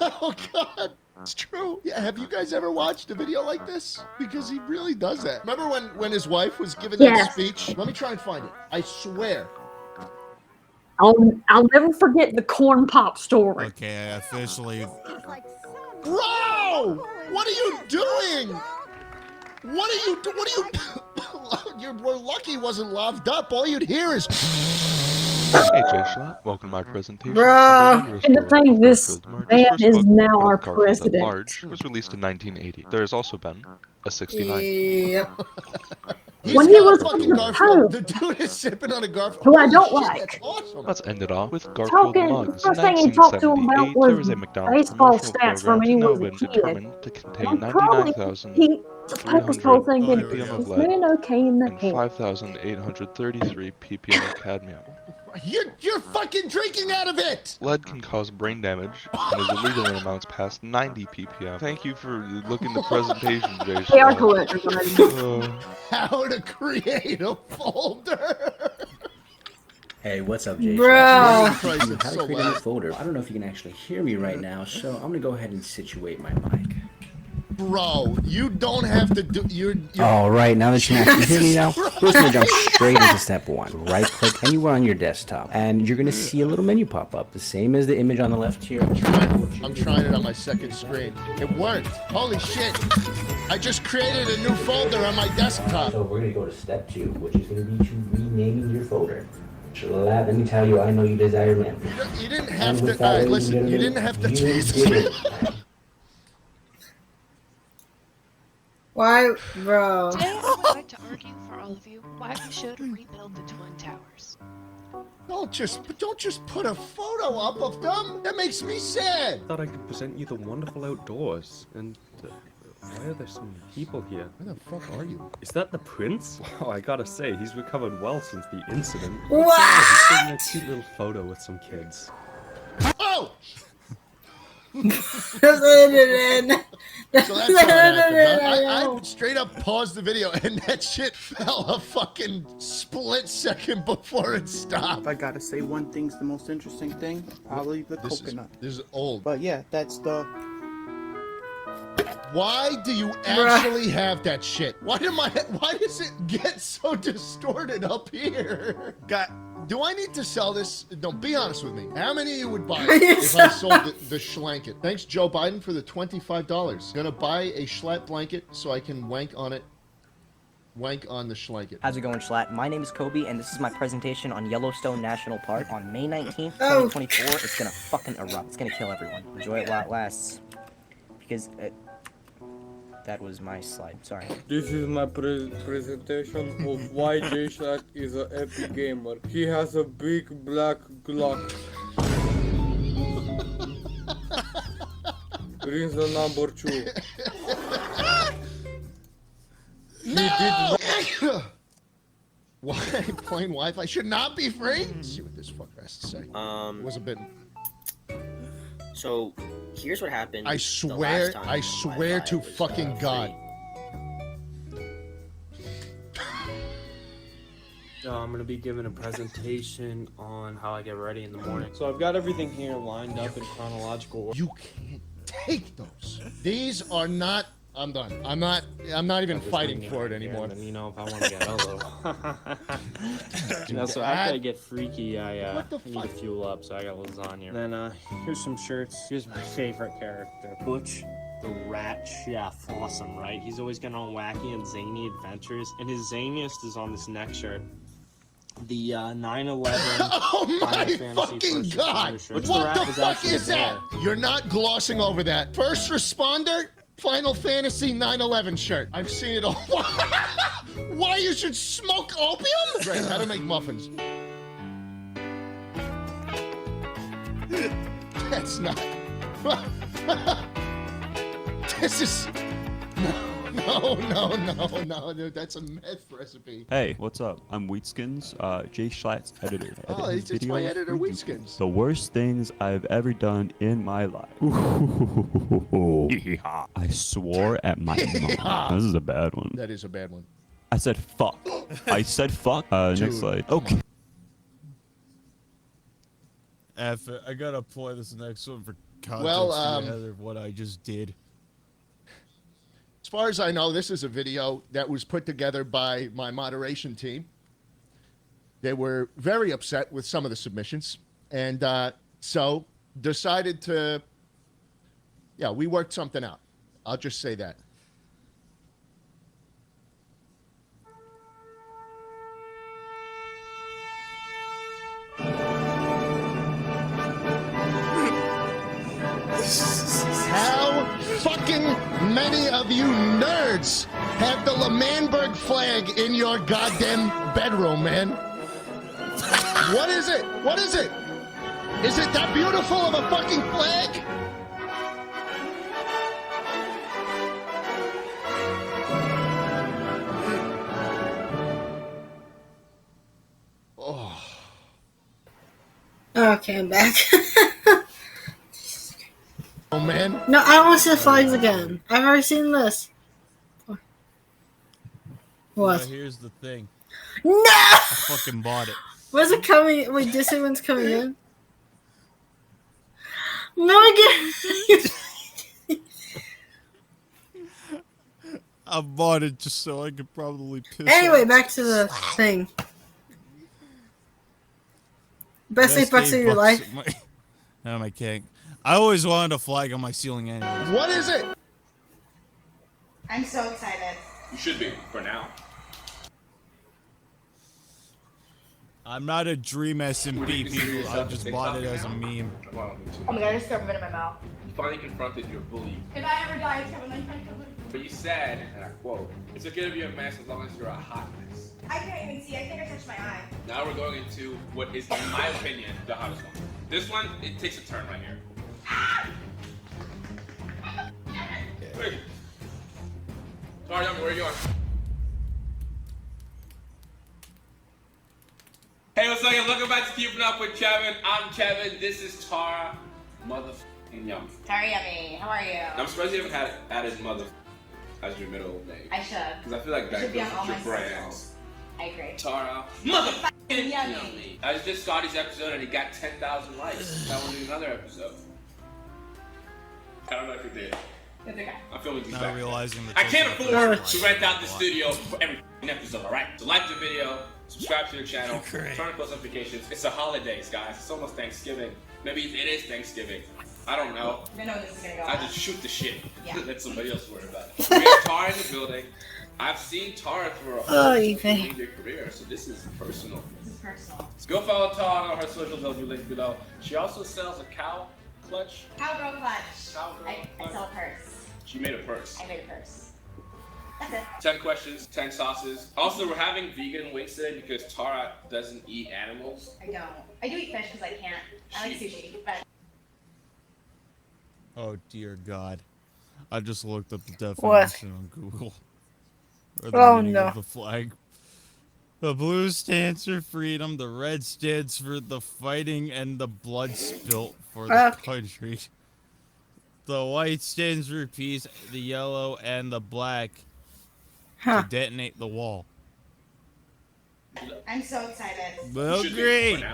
Oh God. It's true. Yeah, have you guys ever watched a video like this? Because he really does that. Remember when his wife was giving that speech? Let me try and find it. I swear. I'll never forget the corn pop story. Okay, I officially. Bro! What are you doing? What are you We're lucky he wasn't loved up. All you'd hear is. Hey, Jay Schlatt. Welcome to my presentation. Bruh. And the thing, this man is now our president. Large was released in 1980. There has also been a 69. Yep. When he was on the Pope, the dude is sipping on a Garfield. who I don't like. Awesome. Let's end it off with Garfield mugs. First In thing he talked to him about 1978, there was was a McDonald's baseball promotional stats from when he program was a kid. determined to contain And probably 99,000 he the Pope was probably thinking, ppm of is lead man okay in the and head? 5,833 ppm of cadmium. You're fucking drinking out of it! Lead can cause brain damage and is illegal in amounts past 90 ppm. Thank you for looking at the presentation, Jay. They are correct, everybody. How to create a folder. Hey, what's up, Jay? Bruh. How to create a new folder. I don't know if you can actually hear me right now, so I'm gonna go ahead and situate my mic. Bro, you don't have to do. You're All right, now that you can actually hear me now, we're just gonna jump straight into step one. Right-click anywhere on your desktop, and you're gonna see a little menu pop up, the same as the image on the left here. I'm trying it on my second screen. It worked. Holy shit! I just created a new folder on my desktop. So we're gonna go to step two, which is gonna be to renaming your folder. Let me tell you, I know you desire man. You didn't have to. Alright, listen. You didn't have to. Jesus. Why, bro? Today I would like to argue for all of you why we should rebuild the Twin Towers. Don't just put a photo up of them. That makes me sad. I thought I could present you the wonderful outdoors, and why are there so many people here? Where the fuck are you? Is that the prince? Wow, I gotta say, he's recovered well since the incident. What? He's taking a cute little photo with some kids. Oh! Just edit it in. So that's how it happened, huh? I straight up paused the video and that shit fell a fucking split second before it stopped. I gotta say one thing's the most interesting thing, probably the coconut. This is old. But yeah, that's the... Why do you actually have that shit? Why does it get so distorted up here? God, do I need to sell this? No, be honest with me. How many of you would buy it if I sold the Schlanket? Thanks, Joe Biden, for the $25. Gonna buy a Schlatt blanket so I can wank on it. Wank on the Schlanket. How's it going, Schlatt? My name is Kobe, and this is my presentation on Yellowstone National Park on May 19th, 2024. It's gonna fucking erupt. It's gonna kill everyone. Enjoy it while it lasts. Because that was my slide. Sorry. This is my presentation of why Jay Schlatt is an epic gamer. He has a big black Glock. Reason number 2. Now Why plain Wi-Fi should not be free? Let's see what this fucker has to say. It was a bit. So, here's what happened. I swear to fucking God. I'm gonna be giving a presentation on how I get ready in the morning. So I've got everything here lined up in chronological order. You can't take those. These are not. I'm done. I'm not even fighting for it anymore. And, you know, if I want to get mellow. You know, so after I get freaky, I need to fuel up. So I got lasagna. Then here's some shirts. Here's my favorite character, Butch the Rat Chef. Awesome, right? He's always getting on wacky and zany adventures, and his zaniest is on this next shirt. The 9/11. Oh my fucking God! What the fuck is that? You're not glossing over that. First responder, Final Fantasy 9/11 shirt. I've seen it all. Why you should smoke opium? Great, how to make muffins. That's not. This is. No, dude, that's a meth recipe. Hey, what's up? I'm Wheatskins, Jay Schlatt's editor. Oh, it's my editor, Wheatskins. The worst things I've ever done in my life. I swore at my mom. This is a bad one. That is a bad one. I said fuck. I said fuck. Next slide. Okay. I gotta play this next one for context of what I just did. As far as I know, this is a video that was put together by my moderation team. They were very upset with some of the submissions, and so decided to, we worked something out. I'll just say that. How fucking many of you nerds have the L'Manberg flag in your goddamn bedroom, man? What is it? What is it? Is it that beautiful of a fucking flag? Oh. Okay, I'm back. Oh man. No, I don't want to see the flags again. I've already seen this. What? Now, here's the thing. No! I fucking bought it. Where's it coming? Wait, Disney one's coming in? Morgan! I bought it just so I could probably piss Anyway, off. back to the thing. Best 8 bucks of your life. No, my king. I always wanted a flag on my ceiling anyway. What is it? I'm so excited. You should be, for now. I'm not a dream SMP people. I just bought it as a meme. Oh my god, I just threw it in my mouth. You finally confronted your bully. If I ever die, it's Kevin Lynch. But you said, and I quote, "It's okay to be a mess as long as you're a hot mess." I can't even see. I think I touched my eye. Now we're going into what is, in my opinion, the hottest one. This one, it takes a turn right here. Hey. Sorry, where are you going? Hey, what's up? Welcome back to Keeping Up with Kevin. I'm Kevin. This is Tara. Motherfucking yummy. Tara Yummy. How are you? I'm surprised you haven't added mother as your middle name. I should. Because I feel like that goes with your brand. I agree. Tara. Motherfucking yummy. I just did Scotty's episode and he got 10,000 likes. I want to do another episode. I don't know if you did. It's okay. I'm filming these Not back. realizing I can't afford to rent out the studio for every episode, alright? So like the video, subscribe to the channel, turn on post notifications. It's the holidays, guys. It's almost Thanksgiving. Maybe it is Thanksgiving. I don't know. I know this is gonna go I on. just shoot the shit. Yeah. Let somebody else worry about it. We have Tara in the building. I've seen Tara through a whole social media career, so this is personal. This is personal. Go follow Tara on her socials, they'll be linked below. She also sells a cow clutch. Cowgirl clutch. I sell a purse. She made a purse. I made a purse. That's it. 10 questions, 10 sauces. Also, we're having vegan wings today because Tara doesn't eat animals. I don't. I do eat fish because I can't. I like sushi, but. Oh dear God. I just looked up the definition on Google. Or the Oh, meaning no. of the flag. The blue stands for freedom, the red stands for the fighting and the blood spilt for the country. The white stands for peace, the yellow and the black to detonate the wall. I'm so excited. Well, great. I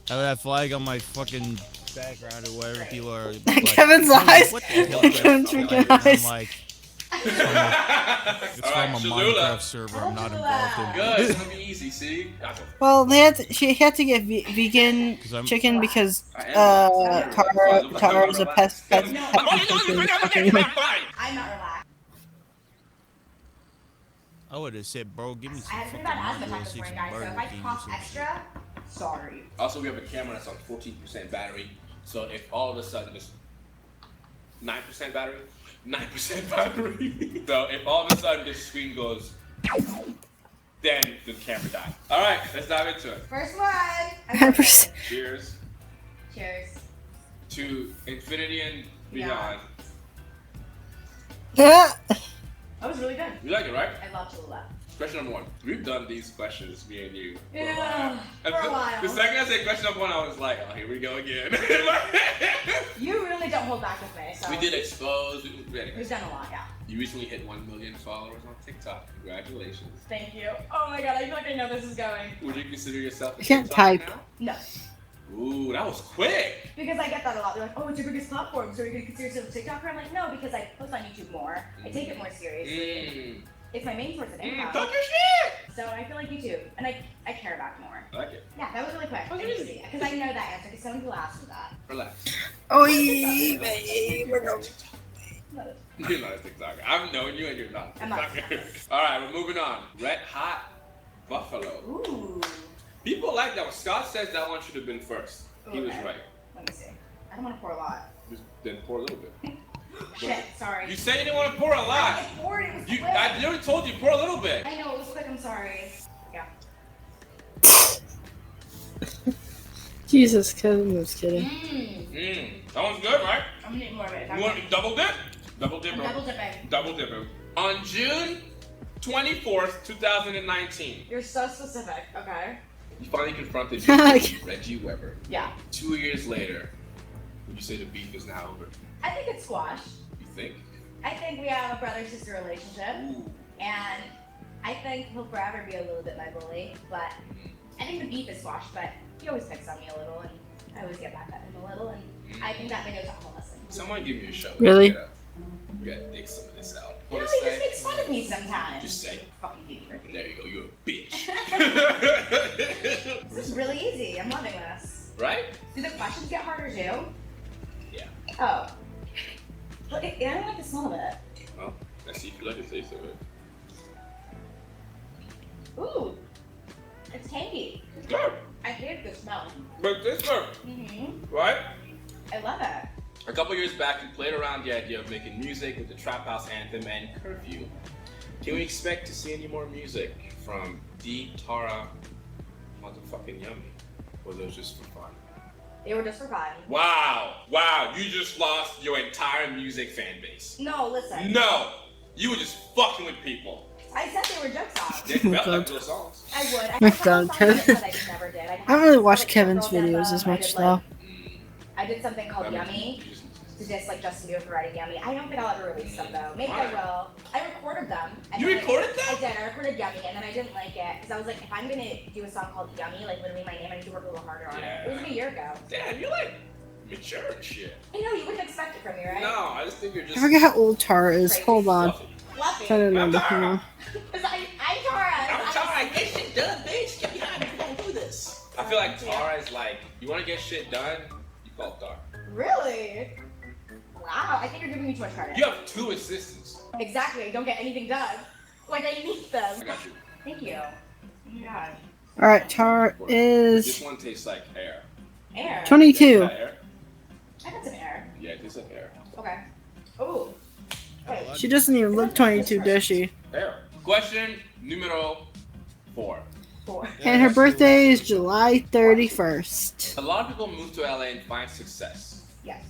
have that flag on my fucking background or whatever people are like, Kevin's eyes. what the hell is that Kevin's flag? freaking And I'm eyes. like, it's from a Minecraft server I'm not involved in. Good, it's gonna be easy, see? Well, she had to get vegan chicken because Tara's a pest. I'm not relaxed. I would have said, bro, give me some I had a fucking pretty bad asthma Mountain attack this Dew, morning, some guys, so Burger if I King or cough some extra, sorry. Also, we have a camera that's on 14% battery, so if all of a sudden it's 9% battery, 9% battery. So if all of a sudden this screen goes, then the camera died. All right, let's dive into it. First one. 100%. Cheers Cheers. to infinity and beyond. That was really good. You like it, right? I love Cholula. Question number one. We've done these questions, me and you. Yeah, And for a while. The second I said question number one, I was like, oh, here we go again. You really don't hold back with me, so. We did expose. We've done a lot, yeah. You recently hit 1 million followers on TikTok. Congratulations. Thank you. Oh my god, I feel like I know this is going. Would you consider yourself a I can't TikTok type. now? No. Ooh, that was quick. Because I get that a lot. They're like, oh, it's your biggest platform, so are you going to consider yourself a TikToker? I'm like, no, because I post on YouTube more. I take it more seriously. It's my main source of income. Talk your shit! So I feel like YouTube, and I care about it more. I like it. Yeah, that was really quick. and easy. Because I know that answer, because so many people ask me that. Relax. Oh, babe. You're not a TikToker. I've known you and you're not a I'm not. TikToker. Alright, we're moving on. Red Hot Buffalo. Ooh. People like that one. Scott says that one should have been first. He was Okay. right. Let me see. I don't want to pour a lot. Just then pour a little bit. Shit, sorry. You said you didn't want to pour a lot. I poured it. Was quick. I already told you, pour a little bit. I know, it was quick. I'm sorry. Yeah. Jesus, Kevin was kidding. That one's good, right? I'm gonna eat more of it. You want to double dip? Double dip, I'm bro. double dipping. Double dipping. On June 24th, 2019, You're so specific. Okay. you finally confronted Reggie Weber. Yeah. 2 years later, would you say the beef is now over? I think it's squashed. You think? I think we have a brother-sister relationship. And I think he'll forever be a little bit my bully. But I think the beef is squashed, but he always picks on me a little, and I always get back at him a little, and I think that video taught him a lesson. Someone give me a show. Really? We gotta dig some of this out. No, Wanna he say? just makes fun of me sometimes. Just say. Fucking beef jerky. There you go, you're a bitch. This is really easy. I'm loving this. Right? Do the questions get harder too? Yeah. Oh. But I don't like the smell of it. Well, let's see if you like the taste of it. Ooh. It's tangy. It's good. I hate the smell. But it's good. Right? I love it. A couple years back, we played around the idea of making music with the Trap House Anthem and Curfew. Can we expect to see any more music from D, Tara, motherfucking Yummy? Or those just for fun? They were just for fun. Wow! Wow, you just lost your entire music fan base. No, listen. No! You were just fucking with people. I said they were joke songs. They felt like real songs. I would. I My had God, songs Kevin. that I just never did. I don't really watch Kevin's videos as much though. I did something called Yummy to diss like Justin Bieber for writing Yummy. I don't think I'll ever release them though. Maybe I will. I recorded them. And You then recorded them? I did. I recorded Yummy, and then I didn't like it because I was like, if I'm gonna do a song called Yummy, like literally my name, I need to work a little harder on it. It was like a year ago. Damn, you're like mature and shit. I know you wouldn't expect it from me, right? No, I just think you're just. I forget how old Tara is. Hold on. Fluffy. Trying to remember. Hang on. I'm Tara. I'm Tara. Get shit done, bitch. Get behind me. We don't do this. I feel like Tara is like, you want to get shit done, you call Tara. Really? Wow, I think you're giving me too much credit. You have 2 assistants. Exactly, I don't get anything done. Like, I need them. I got you. Thank you. Oh my god. Alright, Tara This is one tastes like air. Air? 22. Is that air? I got some air. Yeah, it tastes like air. Okay. Ooh. Wait. She doesn't even look 22, does she? Air. Question numero 4. And her birthday is July 31st. A lot of people move to LA and find success. Yes.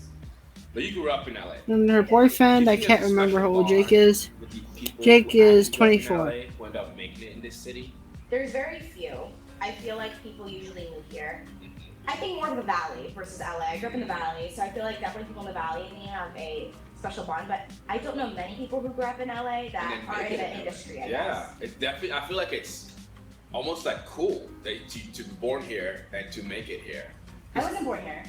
But you grew up in LA. And her boyfriend, I can't remember how old Jake is. Jake is 24. Who end up making it in this city? There's very few. I feel like people usually move here. I think more of the Valley versus LA. I grew up in the Valley, so I feel like definitely people in the Valley and me have a special bond. But I don't know many people who grew up in LA that are in the industry, I guess. Yeah, it's definitely, I feel like it's almost like cool that to be born here and to make it here. I wasn't born here.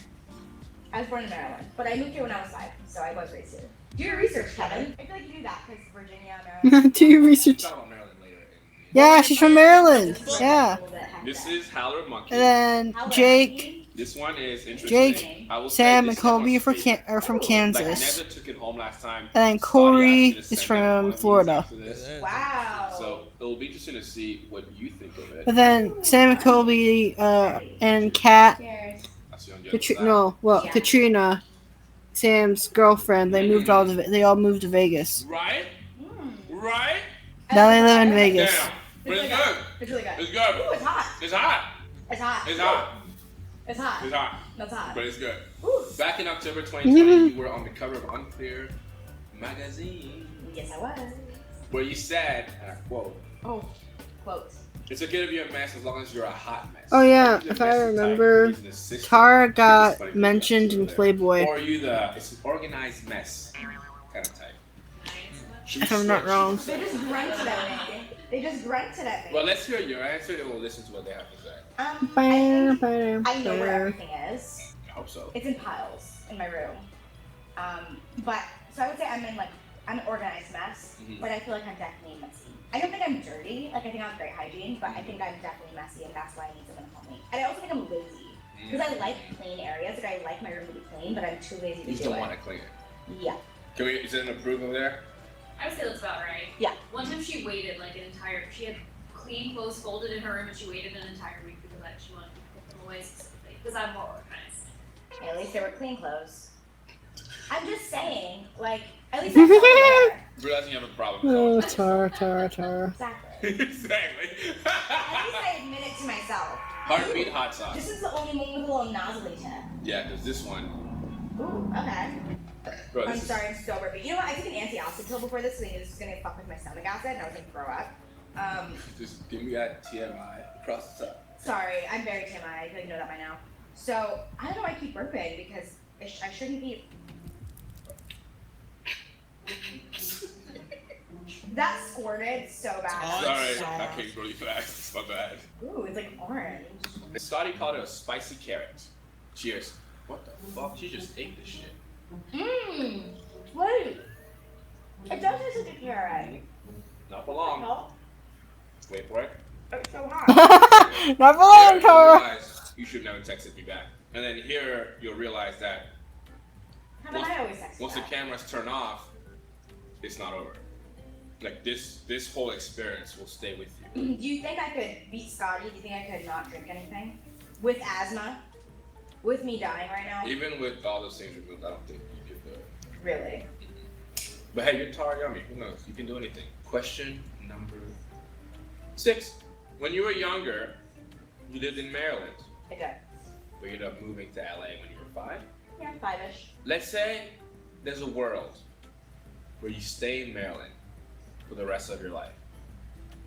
I was born in Maryland, but I moved here when I was 5, so I was raised here. Do your research, Kevin. I feel like you do that because Virginia, Maryland. Do your research. Yeah, she's from Maryland. Yeah. This is Howler Monkey. And then Jake. This one is interesting. Jake, I will Sam, say and this Kobe are from Like, I Kansas. never took it home last time. And then Corey is from Florida. Wow. So it'll be interesting to see what you think of it. But then Sam and Kobe and Kat, Katrina, Sam's girlfriend, they all moved to Vegas. Right? Right? Now they live in Vegas. Damn. But it's good. It's really good. It's good. Ooh, it's hot. It's hot. It's hot. It's hot. It's hot. It's hot. That's hot. But it's good. Ooh. Back in October 2020, you were on the cover of Unclear magazine. Yes, I was. Where you said, and I quote, Oh, quote. "It's okay to be a mess as long as you're a hot mess." Oh yeah, if I remember, Tara got mentioned in Playboy. Or are you it's an organized mess kind of type? If I'm not wrong. They just grunted at me. They just grunted at me. Well, let's hear your answer and we'll listen to what they have to say. I know where everything is. I hope so. It's in piles in my room. So I would say I'm an organized mess, but I feel like I'm definitely messy. I don't think I'm dirty. Like, I think I have great hygiene, but I think I'm definitely messy, and that's why I need someone to help me. And I also think I'm lazy. Because I like clean areas. Like, I like my room to be clean, but I'm too lazy to do it. You don't want to clean it. Yeah. Is it an approval there? I would say that's about right. Yeah. One time she waited like she had clean clothes folded in her room and she waited an entire week because she wanted to put them away specifically because I'm more organized. At least they were clean clothes. I'm just saying, like, at least I'm there. Realizing you have a problem. Oh, Tara. Exactly. Exactly. At least I admit it to myself. Heartbeat hot sauce. This is the only one with a little nozzly tip. Yeah, because this one. Ooh, okay. Bro, I'm sorry, I'm so burpy. You know what? I took an anti-acid pill before this because I knew this was going to fuck with my stomach acid and I was going to throw up. Just give me that TMI across the top. Sorry, I'm very TMI. I feel like you know that by now. So, I don't know why I keep burping because I shouldn't be. That squirted so bad. Sorry, that came really fast. It's my bad. Ooh, it's like orange. Scotty called it a spicy carrot. Cheers. What the fuck? She just ate this shit. Mmm. Wait. It does taste like a carrot. Not for long. No. Wait for it. It's so hot. Not for long, Tara. You should never texted me back. And then here you'll realize that once the cameras turn off, it's not over. Like this whole experience will stay with you. Do you think I could beat Scotty? Do you think I could not drink anything? With asthma? With me dying right now? Even with all those things removed, I don't think you could do it. Really? But hey, you're Tara Yummy. Who knows? You can do anything. Question number 6. When you were younger, you lived in Maryland. I did. But you ended up moving to LA when you were 5? Yeah, 5-ish. Let's say there's a world where you stay in Maryland for the rest of your life.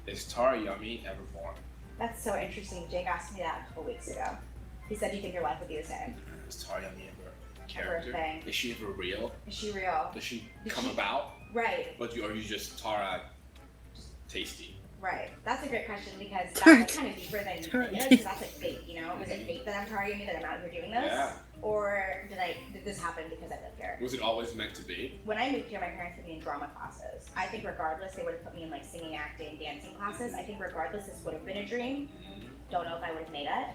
Is Tara Yummy ever born? That's so interesting. Jake asked me that a couple weeks ago. He said, "Do you think your life would be the same?" Is Tara Yummy ever a Ever character? a thing. Is she ever real? Is she real? Does she come about? Right. But are you just Tara tasty? Right. That's a great question because that's like kind of deeper than you think it is, because that's like fate, you know? Was it fate that I'm Tara Yummy, that I'm out here doing this? Yeah. Or did this happen because I live here? Was it always meant to be? When I moved here, my parents put me in drama classes. I think regardless, they would have put me in like singing, acting, dancing classes. I think regardless, this would have been a dream. Don't know if I would have made it,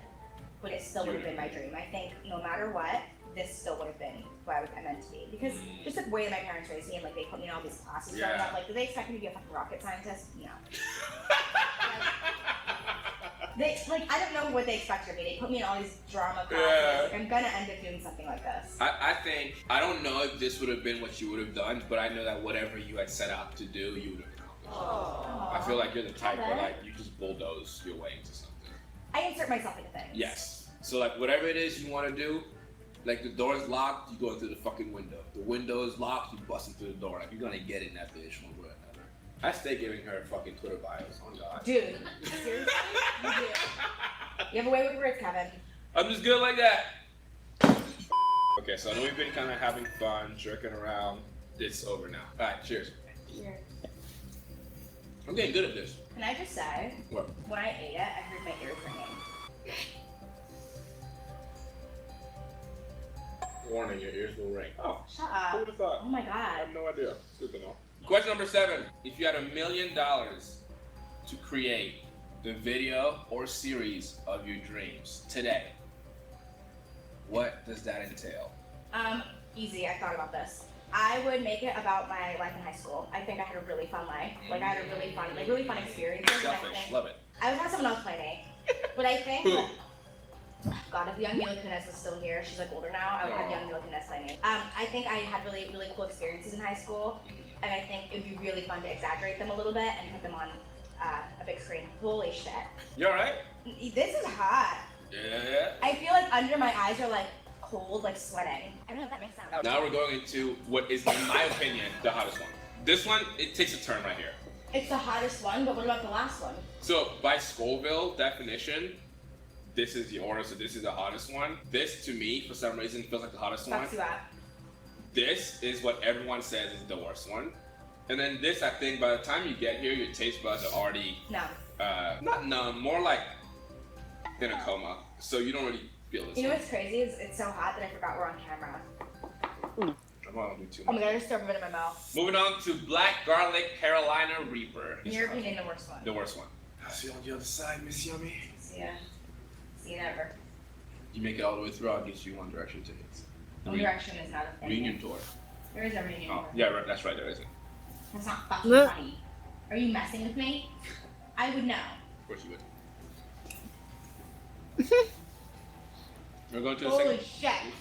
but it still would have been my dream. I think no matter what, this still would have been who I meant to be. Because just the way that my parents raised me and like they put me in all these classes growing up, like did they expect me to be a fucking rocket scientist? No. I don't know what they expect of me. They put me in all these drama classes. Yeah. Like I'm gonna end up doing something like this. I don't know if this would have been what you would have done, but I know that whatever you had set out to do, you would have accomplished. Oh. I feel like you're the type where like you just bulldoze your way into something. I insert myself into things. Yes. So like whatever it is you want to do, Like the door is locked, you go through the fucking window. The window is locked, you busting through the door. Like you're gonna get in that bitch one way or another. I stay giving her fucking Twitter bios. Oh God. Dude, seriously? You do. You have a way with words, Kevin. I'm just good like that. Okay, so I know we've been kind of having fun, jerking around. It's over now. All right, cheers. Cheers. I'm getting good at this. Can I just say, What? when I ate it, I heard my ears ringing. Warning, your ears will ring. Oh, Shut up. who would have thought? Oh my God. I have no idea. It's good to know. Question number 7. If you had $1 million to create the video or series of your dreams today, what does that entail? Easy. I thought about this. I would make it about my life in high school. I think I had a really fun life. Like I had a really fun experience. Selfish. Love it. I would have someone else play me. But I think that, God, if young Mila Kunis was still here, she's like older now, I would have young Mila Kunis play me. I think I had really cool experiences in high school, and I think it would be really fun to exaggerate them a little bit and put them on a big screen. Holy shit. You alright? This is hot. Yeah. I feel like under my eyes are like cold, like sweating. I don't know if that makes sense. Now we're going into what is, in my opinion, the hottest one. This one, it takes a turn right here. It's the hottest one, but what about the last one? So by Scoville definition, this is the order, so this is the hottest one. This, to me, for some reason, feels like the hottest one. Fucks you up. This is what everyone says is the worst one. And then this, I think, by the time you get here, your taste buds are already... Numb. Not numb, more like in a coma. So you don't really feel this. You know what's crazy is it's so hot that I forgot we're on camera. I'm not gonna do too Oh much. my God, I just threw a bit in my mouth. Moving on to Black Garlic Carolina Reaper. In your opinion, the worst one. The worst one. I'll see you on the other side, Miss Yummy. See ya. See you never. You make it all the way through, I'll get you One Direction tickets. One Direction is not a thing. Reunion tour. There is a reunion tour. Yeah, right, that's right, there isn't. That's not fucking Look. funny. Are you messing with me? I would know. Of course you would. We're going to a Holy segment. shit.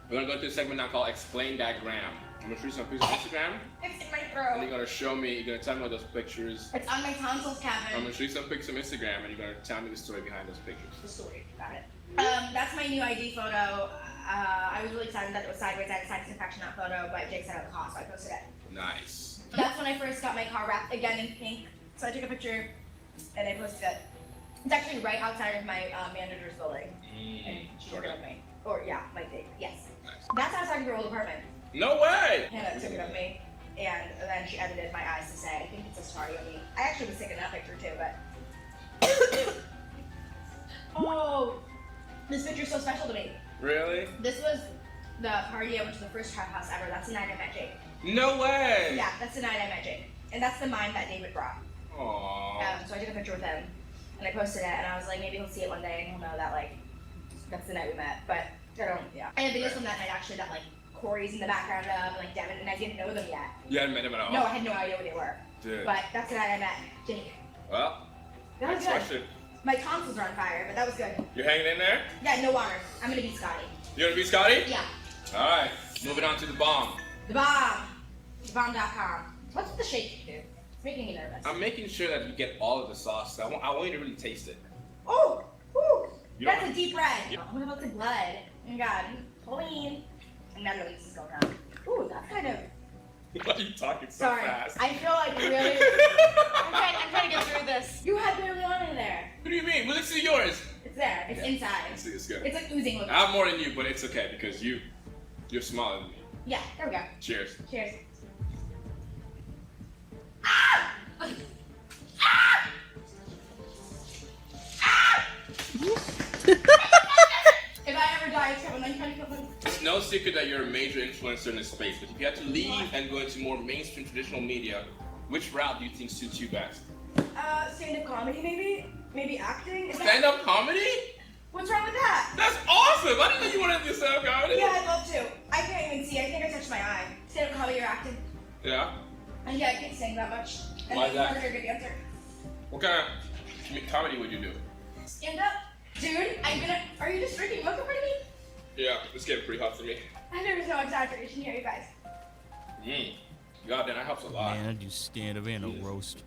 We're gonna go to a segment now called Explain That Gram. I'm gonna show you some pictures on Instagram, It's in my and throat. you're gonna show me, you're gonna tell me what those pictures. It's on my tonsils, I'm Kevin. gonna show you some pictures on Instagram, and you're gonna tell me the story behind those pictures. The story. Got it. That's my new ID photo. I was really excited that it was sideways. I had a sinus infection that photo, but Jake sent out the cost, so I posted it. Nice. That's when I first got my car wrapped again in pink. So I took a picture and I posted it. It's actually right outside of my manager's building. And she took it of me. Or yeah, my date. Yes. That's outside of your old apartment. No way! Hannah took it of me. And then she edited my eyes to say, I think it's a story of me. I actually was sick in that picture too, but oh, this picture's so special to me. Really? This was the party I went to, the first trap house ever. That's the night I met Jake. No way! Yeah, that's the night I met Jake. And that's the mime that David brought. Aww. So I took a picture with him, and I posted it, and I was like, maybe he'll see it one day, and he'll know that, like, that's the night we met. But I don't, yeah. I have videos from that night, actually, that, like, Corey's in the background of, like, Devin, and I didn't know them yet. You hadn't met him at all? No, I had no idea what they were. Dude. But that's the night I met Jake. Well, That was next good. question. My tonsils are on fire, but that was good. You're hanging in there? Yeah, no water. I'm gonna be Scotty. You gonna be Scotty? Yeah. Alright, moving on to the bomb. The bomb. TheBomb.com. What's with the shake, dude? It's making me nervous. I'm making sure that you get all of the sauce. I want you to really taste it. Oh! Ooh! You That's don't- a deep red. Yeah. What about the blood? Oh my god. Pauline. And now this is going on. Ooh, that's kind of... Why are you talking so Sorry. fast? I feel like really... I'm trying to get through this. You had barely on in there. What do you mean? Well, let's see yours. It's there. It's inside. Let's see, it's good. It's like oozing. Look. I have more than you, but it's okay because you're smaller than me. Yeah, there we go. Cheers. Cheers. If I ever die, it's coming. It's no secret that you're a major influencer in this space, but if you had to leave and go into more mainstream traditional media, which route do you think suits you best? Stand-up comedy, maybe? Maybe acting? Is that- Stand-up comedy? What's wrong with that? That's awesome! I didn't know you wanted to do stand-up comedy. Yeah, I'd love to. I can't even see. I think I touched my eye. Stand-up comedy or acting? Yeah? And yeah, I can't sing that much. And Why is that? I'm not a good dancer. What kind of comedy would you do? Stand-up? Dude, are you just drinking milk in front of me? Yeah, it's getting pretty hot for me. There was no exaggeration here, you guys. God, that helps a lot. Man, I do stand-up and a roast.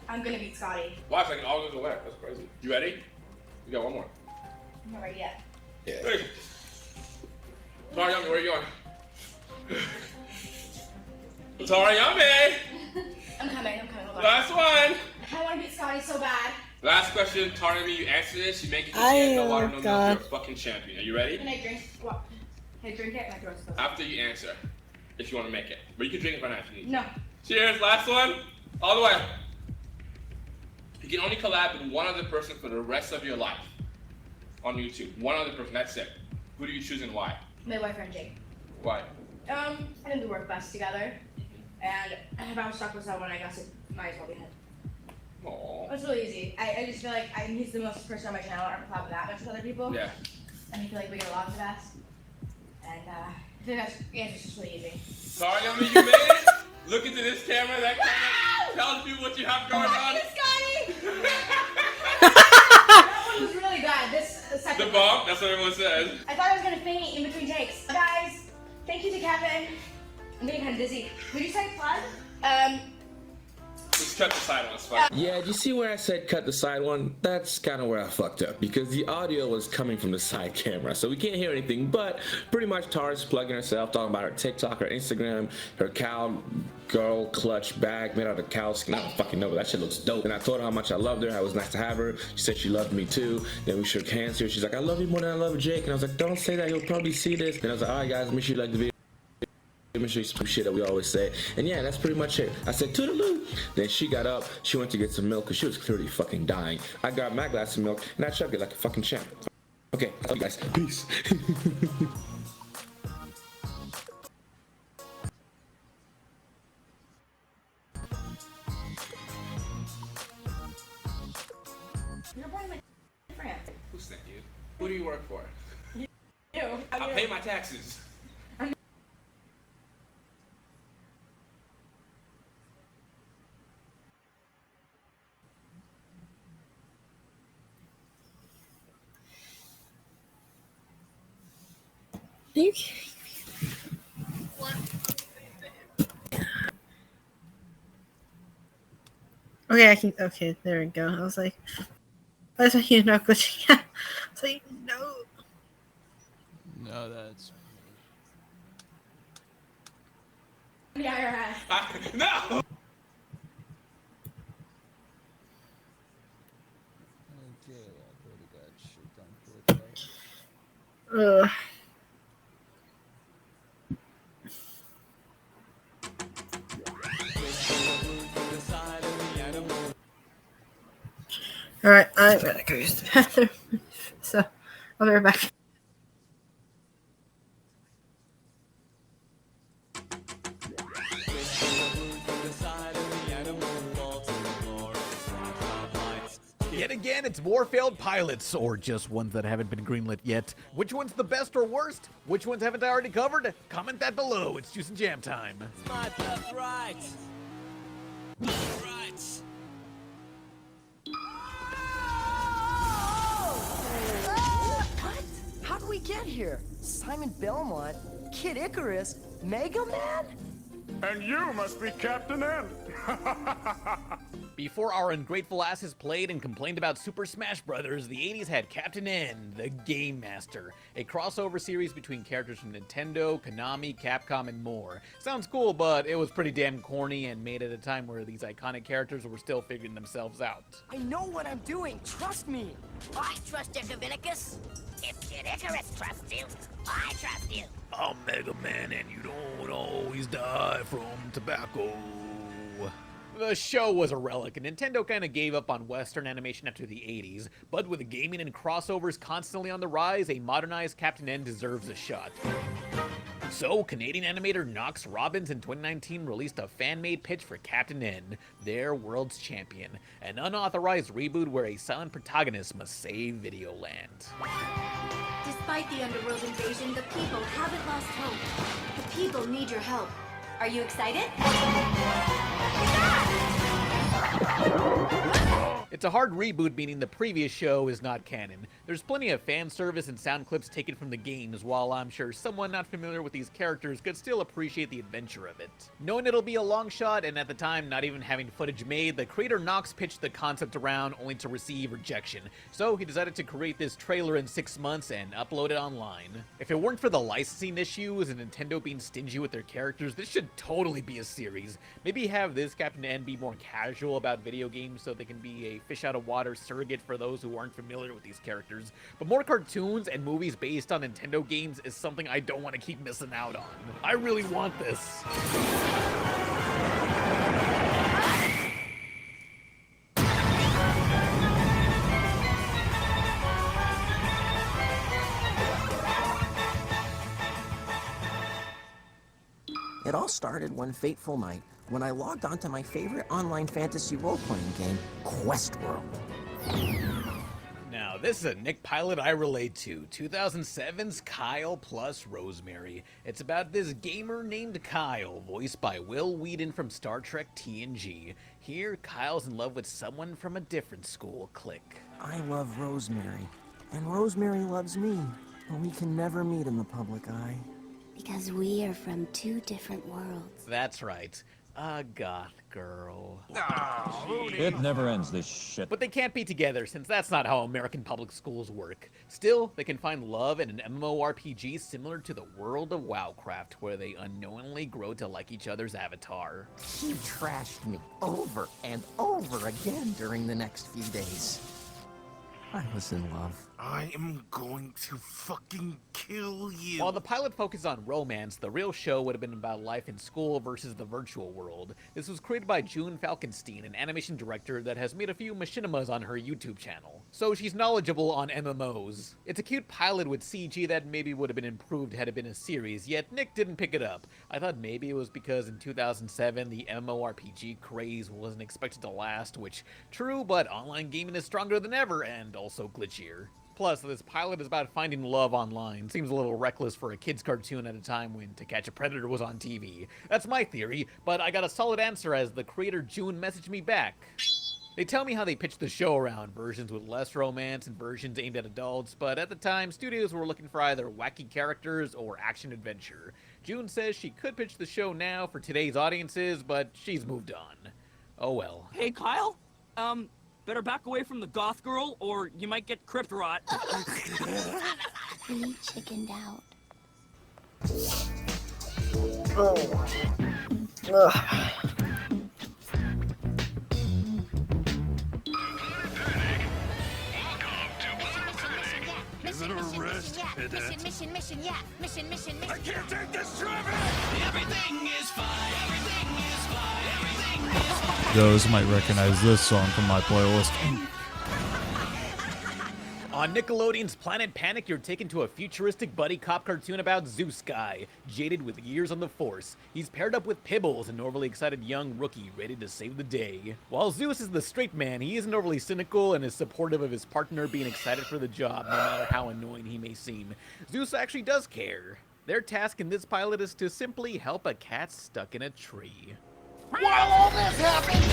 I'm gonna beat Scotty. Wow, it's like all goes away. That's crazy. You ready? You got one more. not ready yet. Hey. Taryami, where are you going? Taryami! I'm coming, hold on. Last one! I want to beat Scotty so bad. Last question, Taryami, you answer this, you make it to the end, no water, no milk, you're a fucking champion. Are you ready? Can I drink? What? Can I drink it? My throat's closed. After you answer, if you want to make it. But you can drink it right now if you need. No. Cheers, last one. All the way. You can only collab with one other person for the rest of your life on YouTube. One other person, that's it. Who do you choose and why? My boyfriend Jake. Why? I think we work best together. And if I was stuck with someone, I guess it might as well be him. Aww. It's really easy. I just feel like he's the most person on my channel. I don't collab that much with other people. Yeah. And I feel like we get along the best. And I think that's, yeah, it's just really easy. Sorry, I mean, you made it. Look into this camera. That camera tells people what you have going on. Scotty! That one was really bad. This second The bomb? That's what everyone says. I thought I was gonna faint in between takes. Guys, thank you to Kevin. I'm getting kind of dizzy. Would you say plug? Just cut the side one, it's fine. Yeah, do you see where I said cut the side one? That's kind of where I fucked up because the audio was coming from the side camera, so we can't hear anything. But pretty much Tara's plugging herself, talking about her TikTok, her Instagram, her cow girl clutch bag made out of cow skin. I don't fucking know, but that shit looks dope. And I told her how much I loved her, how it was nice to have her. She said she loved me too. Then we shook hands here. She's like, I love you more than I love Jake. And I was like, don't say that. He'll probably see this. And I was like, all right, guys, make sure you like the video. Make sure you some shit that we always say. And yeah, that's pretty much it. I said toodaloo. Then she got up, she went to get some milk because she was clearly fucking dying. I grabbed my glass of milk and I chugged it like a fucking champ. Okay, I love you guys. Peace. You're part of my friend. Who sent you? Who do you work for? You. I pay my taxes. Okay, I can. Okay, there we go. I was like, that's why you're not glitching out. I was like, no. No, that's. Yeah, No! Ugh. Alright, I'm gonna go use the bathroom. So, I'll be right back. Yet again, it's more failed pilots, or just ones that haven't been greenlit yet. Which one's the best or worst? Which ones haven't I already covered? Comment that below. It's Juice and Jam time. It's my birthright. Birthright. What? How did we get here? Simon Belmont, Kid Icarus, Mega Man? And you must be Captain N. Before our ungrateful asses played and complained about Super Smash Bros., the 80s had Captain N, the Game Master, a crossover series between characters from Nintendo, Konami, Capcom, and more. Sounds cool, but it was pretty damn corny and made at a time where these iconic characters were still figuring themselves out. I know what I'm doing, trust me! I trust you, Leviticus. If Kid Icarus trusts you, I trust you. I'm Mega Man and you don't always die from tobacco. The show was a relic, and Nintendo kind of gave up on Western animation after the 80s, but with gaming and crossovers constantly on the rise, a modernized Captain N deserves a shot. So, Canadian animator Knox Robbins in 2019 released a fan-made pitch for Captain N, their world's champion, an unauthorized reboot where a silent protagonist must save Videoland. Despite the underworld invasion, the people haven't lost hope. The people need your help. Are you excited? It's a hard reboot, meaning the previous show is not canon. There's plenty of fan service and sound clips taken from the games, while I'm sure someone not familiar with these characters could still appreciate the adventure of it. Knowing it'll be a long shot, and at the time not even having footage made, the creator Knox pitched the concept around only to receive rejection. So he decided to create this trailer in 6 months and upload it online. If it weren't for the licensing issues and Nintendo being stingy with their characters, this should totally be a series. Maybe have this Captain N be more casual about video games so they can be a fish out of water surrogate for those who aren't familiar with these characters. But more cartoons and movies based on Nintendo games is something I don't want to keep missing out on. I really want this. It all started one fateful night when I logged onto my favorite online fantasy role-playing game, Questworld. Now, this is a Nick pilot I relate to, 2007's Kyle plus Rosemary. It's about this gamer named Kyle, voiced by Will Wheaton from Star Trek TNG. Here, Kyle's in love with someone from a different school. Click. I love Rosemary, and Rosemary loves me, but we can never meet in the public eye. Because we are from two different worlds. That's right. A goth girl. It never ends, this shit. But they can't be together, since that's not how American public schools work. Still, they can find love in an MMORPG similar to the world of WoWcraft, where they unknowingly grow to like each other's avatar. She trashed me over and over again during the next few days. I was in love. I am going to fucking kill you. While the pilot focused on romance, the real show would have been about life in school versus the virtual world. This was created by June Falkenstein, an animation director that has made a few machinimas on her YouTube channel. So she's knowledgeable on MMOs. It's a cute pilot with CG that maybe would have been improved had it been a series, yet Nick didn't pick it up. I thought maybe it was because in 2007 the MMORPG craze wasn't expected to last, which true, but online gaming is stronger than ever and also glitchier. Plus, this pilot is about finding love online. Seems a little reckless for a kid's cartoon at a time when To Catch a Predator was on TV. That's my theory, but I got a solid answer as the creator June messaged me back. They tell me how they pitched the show around, versions with less romance and versions aimed at adults, but at the time, studios were looking for either wacky characters or action-adventure. June says she could pitch the show now for today's audiences, but she's moved on. Oh well. Hey, Kyle? Better back away from the goth girl, or you might get crypt rot. We chickened out. Is it a rest? Mission, yeah. Mission. I can't take this traffic! Everything is fine, everything is fine, everything is fine. Those might recognize this song from my playlist. On Nickelodeon's Planet Panic, you're taken to a futuristic buddy cop cartoon about Zeus Guy, jaded with years on the force. He's paired up with Pibbles, an overly excited young rookie ready to save the day. While Zeus is the straight man, he isn't overly cynical and is supportive of his partner being excited for the job, no matter how annoying he may seem. Zeus actually does care. Their task in this pilot is to simply help a cat stuck in a tree. While all this happened!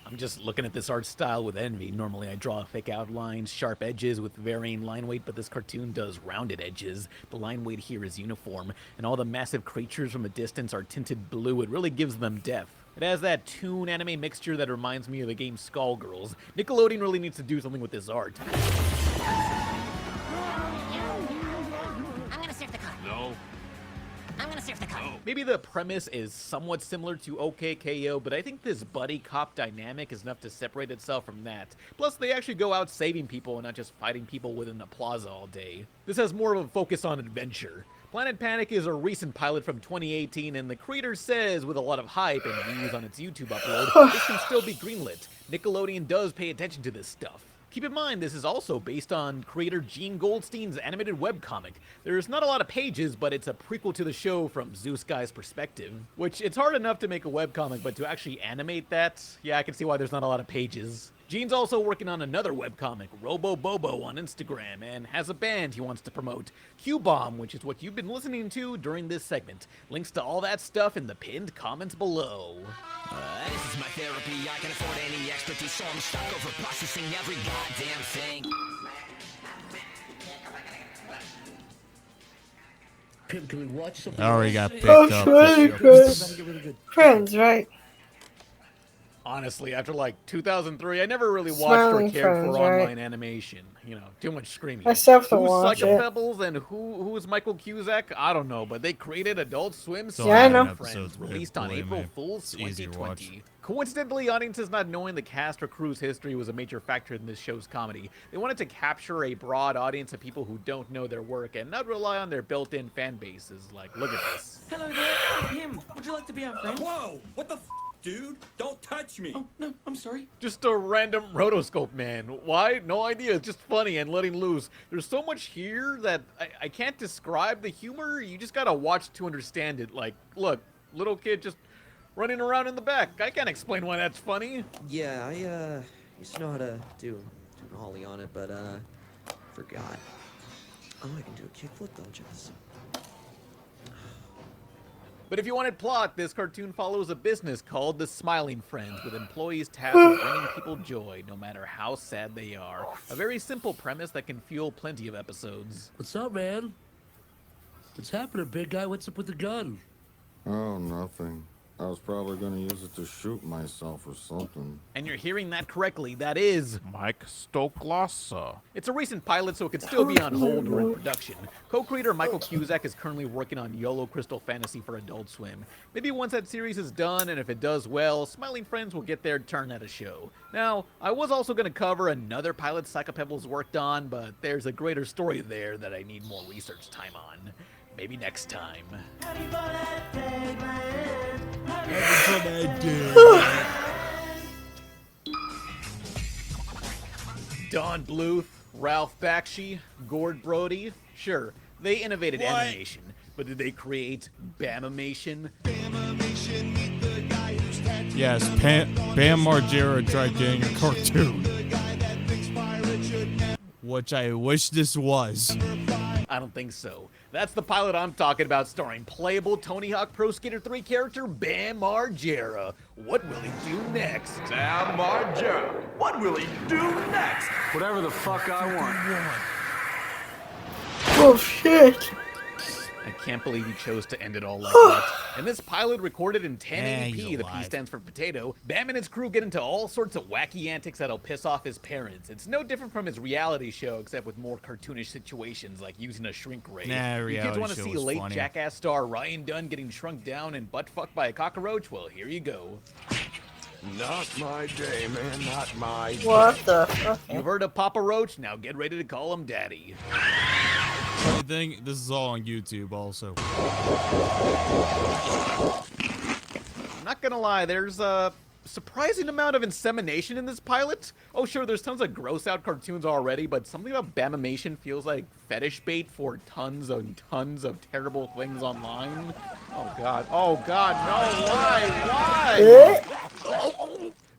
I'm just looking at this art style with envy. Normally I draw thick outlines, sharp edges with varying line weight, but this cartoon does rounded edges. The line weight here is uniform, and all the massive creatures from a distance are tinted blue. It really gives them depth. It has that toon anime mixture that reminds me of the game Skullgirls. Nickelodeon really needs to do something with this art. I'm gonna surf the car. No. I'm gonna surf the car. Maybe the premise is somewhat similar to OKKO, but I think this buddy cop dynamic is enough to separate itself from that. Plus, they actually go out saving people and not just fighting people within a plaza all day. This has more of a focus on adventure. Planet Panic is a recent pilot from 2018, and the creator says, with a lot of hype and views on its YouTube upload, this can still be greenlit. Nickelodeon does pay attention to this stuff. Keep in mind, this is also based on creator Gene Goldstein's animated webcomic. There's not a lot of pages, but it's a prequel to the show from Zeus Guy's perspective, which it's hard enough to make a webcomic, but to actually animate that, yeah, I can see why there's not a lot of pages. Gene's also working on another webcomic, Robo Bobo, on Instagram, and has a band he wants to promote, Q-Bomb, which is what you've been listening to during this segment. Links to all that stuff in the pinned comments below. This is my therapy. I can afford any expertise, so I'm stuck over processing every goddamn thing. Can we watch something? Already got picked Oh, up. Friends, right? Honestly, after like 2003, I never really watched Smiling or cared Friends, for right? online animation. You know, too much screaming. I still have to Who's watch Psycho it. Pebbles and who's Michael Cusack? I don't know, but they created Adult Swim. Yeah, I know. Friends, released on April Fool's It's easy to watch. 2020. Coincidentally, audiences not knowing the cast or crew's history was a major factor in this show's comedy. They wanted to capture a broad audience of people who don't know their work and not rely on their built-in fan bases. Like, look at this. Hello there, I'm him. Would you like to be our friend? Whoa! What the f, dude? Don't touch me! Oh, no, I'm sorry. Just a random rotoscope man. Why? No idea. It's just funny and letting loose. There's so much here that I can't describe the humor. You just gotta watch to understand it. Like, look, little kid just running around in the back. I can't explain why that's funny. Yeah, I used to know how to do an ollie on it, but forgot. Oh, I can do a kickflip though, just. But if you wanted plot, this cartoon follows a business called the Smiling Friends, with employees tasked with bringing people joy, no matter how sad they are. A very simple premise that can fuel plenty of episodes. What's up, man? What's happening, big guy? What's up with the gun? Oh, nothing. I was probably gonna use it to shoot myself or something. And you're hearing that correctly, that is Mike Stoklasa. It's a recent pilot, so it could still be on hold or in production. Co-creator Michael Cusack is currently working on YOLO Crystal Fantasy for Adult Swim. Maybe once that series is done, and if it does well, Smiling Friends will get their turn at a show. Now, I was also going to cover another pilot Psycho Pebbles worked on, but there's a greater story there that I need more research time on. Maybe next time. Don Bluth, Ralph Bakshi, Gord Brody. Sure, they innovated animation, but did they create Bamimation? Yes, Bam Margera tried getting a cartoon. Which I wish this was. I don't think so. That's the pilot I'm talking about, starring playable Tony Hawk Pro Skater 3 character Bam Margera. What will he do next? Bam Margera. What will he do next? Whatever the fuck I want. Oh shit! I can't believe he chose to end it all like that. And this pilot recorded in 1080p, the P stands for potato. Bam and his crew get into all sorts of wacky antics that'll piss off his parents. It's no different from his reality show, except with more cartoonish situations, like using a shrink ray. You kids want to see late funny. Jackass star Ryan Dunn getting shrunk down and butt fucked by a cockroach? Well, here you go. Not my day, man. Not my day. What the fuck? You've heard of Papa Roach? Now get ready to call him Daddy. I think this is all on YouTube also. I'm not gonna lie, there's a surprising amount of insemination in this pilot. Oh sure, there's tons of gross out cartoons already, but something about Bamimation feels like fetish bait for tons and tons of terrible things online. Oh god, no, why?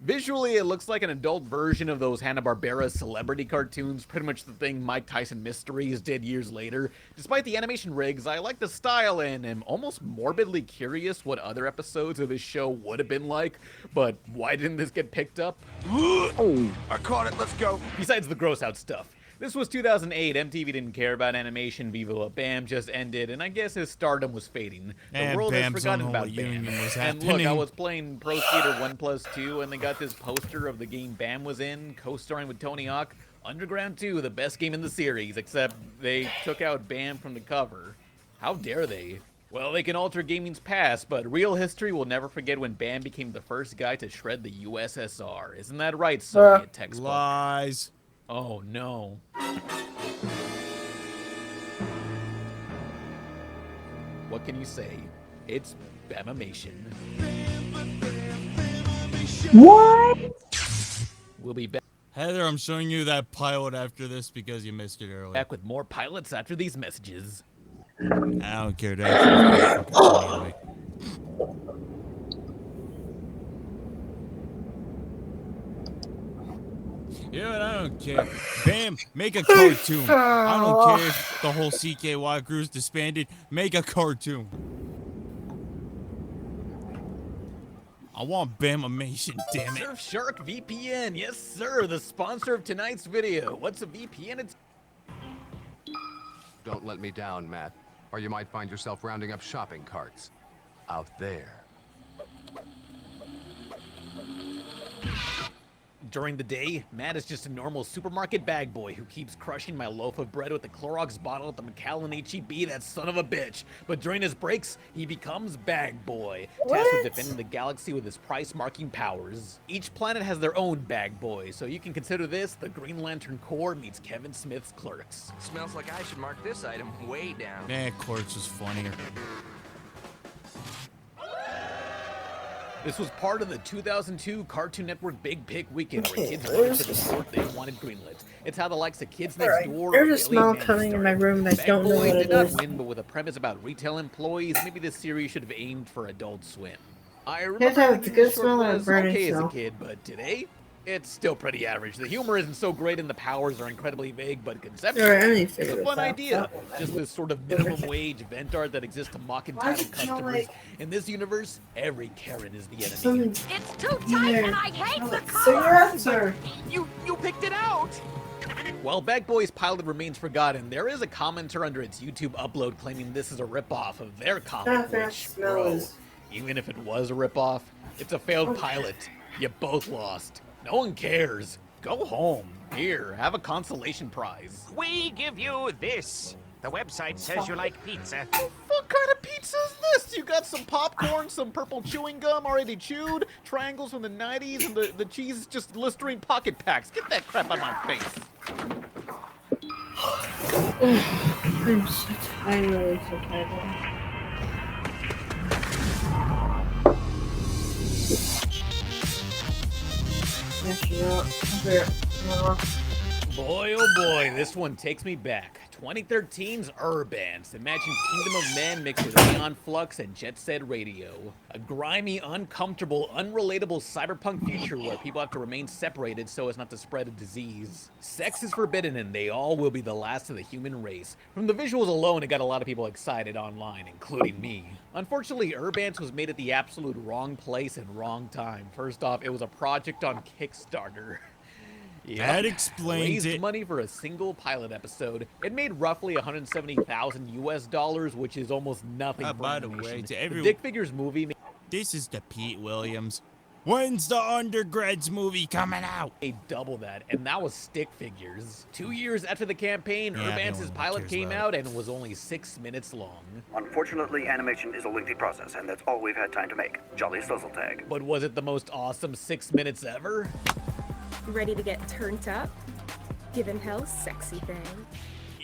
Visually, it looks like an adult version of those Hanna-Barbera celebrity cartoons, pretty much the thing Mike Tyson Mysteries did years later. Despite the animation rigs, I like the style and am almost morbidly curious what other episodes of this show would have been like, but why didn't this get picked up? Oh, I caught it, let's go. Besides the gross out stuff. This was 2008, MTV didn't care about animation, Viva La Bam just ended, and I guess his stardom was fading. The And world has Bam's forgotten own about little Bam. union was And look, I happening. was playing Pro Skater 1+2, and they got this poster of the game Bam was in, co-starring with Tony Hawk. Underground 2, the best game in the series, except they took out Bam from the cover. How dare they? Well, they can alter gaming's past, but real history will never forget when Bam became the first guy to shred the USSR. Isn't that right, Soviet textbook? Lies. Oh, no. What can you say? It's Bamimation. What? We'll be back. Heather, I'm showing you that pilot after this because you missed it earlier. Back with more pilots after these messages. I don't care. That's fucking funny. You know what? I don't care. Bam, make a cartoon. I don't care if the whole CKY crew's disbanded. Make a cartoon. I want Bamimation, damn it. Surfshark VPN, yes sir, the sponsor of tonight's video. What's a VPN? It's Don't let me down, Matt, or you might find yourself rounding up shopping carts out there. During the day, Matt is just a normal supermarket bag boy who keeps crushing my loaf of bread with the Clorox bottle at the McAllen HEB, that son of a bitch. But during his breaks, he becomes bag boy, tasked with defending the galaxy with his price-marking powers. Each planet has their own bag boy, so you can consider this the Green Lantern Corps meets Kevin Smith's Clerks. Smells like I should mark this item way down. Man, Clerks was funnier. This was part of the 2002 Cartoon Network Big Pick Weekend, where kids voted for the sport they wanted greenlit. It's how the likes of Kids Next Door. There's a smell coming in my room and I don't know what it did not is. win, but with a premise about retail employees, maybe this series should have aimed for Adult Swim. I You have remember to have thinking a good the short smell or a was burning okay as smell. a kid, but today, it's still pretty average. The humor isn't so great and the powers are incredibly vague, but conceptually, There are any it's a favorites fun out. idea. Just this sort of minimum wage vent art that exists to mock Why entitled does it smell customers. like- In this universe, every Karen is the enemy. Something It's too tight and I hate the cigarettes or You picked it out! While Bag Boy's pilot remains forgotten, there is a commenter under its YouTube upload claiming this is a ripoff of their comic, that which, smell bro, is- even if it was a ripoff, it's a failed pilot. You both lost. No one cares. Go home. Here, have a consolation prize. We give you this. The website says you like pizza. What kind of pizza is this? You got some popcorn, some purple chewing gum already chewed, triangles from the 90s, and the cheese is just Listerine pocket packs. Get that crap out of my face. I'm so tired. I'm really so tired. Boy, oh boy, this one takes me back. 2013's Urbans. Imagine Kingdom of Men mixed with Neon Flux and Jet Set Radio. A grimy, uncomfortable, unrelatable cyberpunk future where people have to remain separated so as not to spread a disease. Sex is forbidden and they all will be the last of the human race. From the visuals alone, it got a lot of people excited online, including me. Unfortunately, Urbans was made at the absolute wrong place and wrong time. First off, it was a project on Kickstarter. That explains Raised it. money for a single pilot episode. It made roughly $170,000 US, which is almost nothing. For By the way, animation. to The everyone, Dick Figures movie this is the Pete Williams. When's the Undergrads movie coming out? made double that, and that was Stick Figures. 2 years after the campaign, Yeah, Urbance's everyone pilot cares came about out and was only 6 minutes long. Unfortunately, animation is a lengthy process, and that's all we've had time to make. Jolly Sizzle Tag. But was it the most awesome 6 minutes ever? Ready to get turned up? Given hell, sexy thing.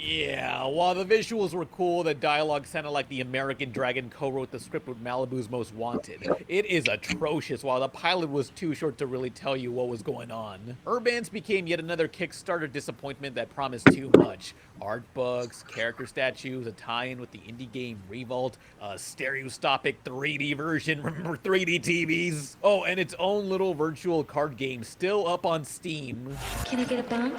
Yeah, while the visuals were cool, the dialogue sounded like the American Dragon co-wrote the script with Malibu's Most Wanted. It is atrocious, while the pilot was too short to really tell you what was going on. Urbans became yet another Kickstarter disappointment that promised too much. Art books, character statues, a tie-in with the indie game Revolt, a stereoscopic 3D version, remember 3D TVs? Oh, and its own little virtual card game still up on Steam. Can I get a bump?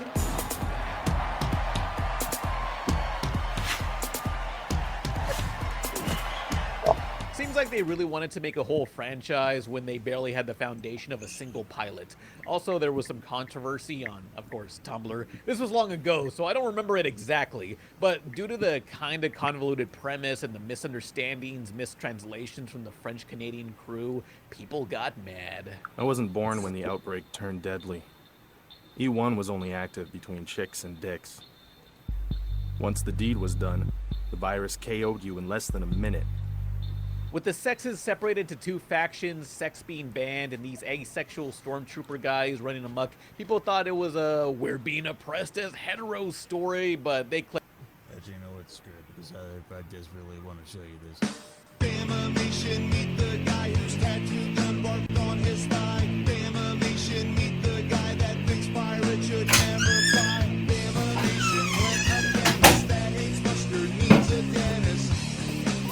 Seems like they really wanted to make a whole franchise when they barely had the foundation of a single pilot. Also, there was some controversy on, of course, Tumblr. This was long ago, so I don't remember it exactly, but due to the kinda convoluted premise and the misunderstandings, mistranslations from the French-Canadian crew, people got mad. I wasn't born when the outbreak turned deadly. E1 was only active between chicks and dicks. Once the deed was done, the virus KO'd you in less than a minute. With the sexes separated to two factions, sex being banned, and these asexual stormtrooper guys running amok, people thought it was a we're being oppressed as heteros story, but they claimed. Actually, you know what's good because I just really want to show you this. Bamimation, meet the guy whose tattoo gun barked on his thigh. Bamimation, meet the guy that thinks pirates should never fly. Bamimation, when a dentist that hates mustard needs a dentist.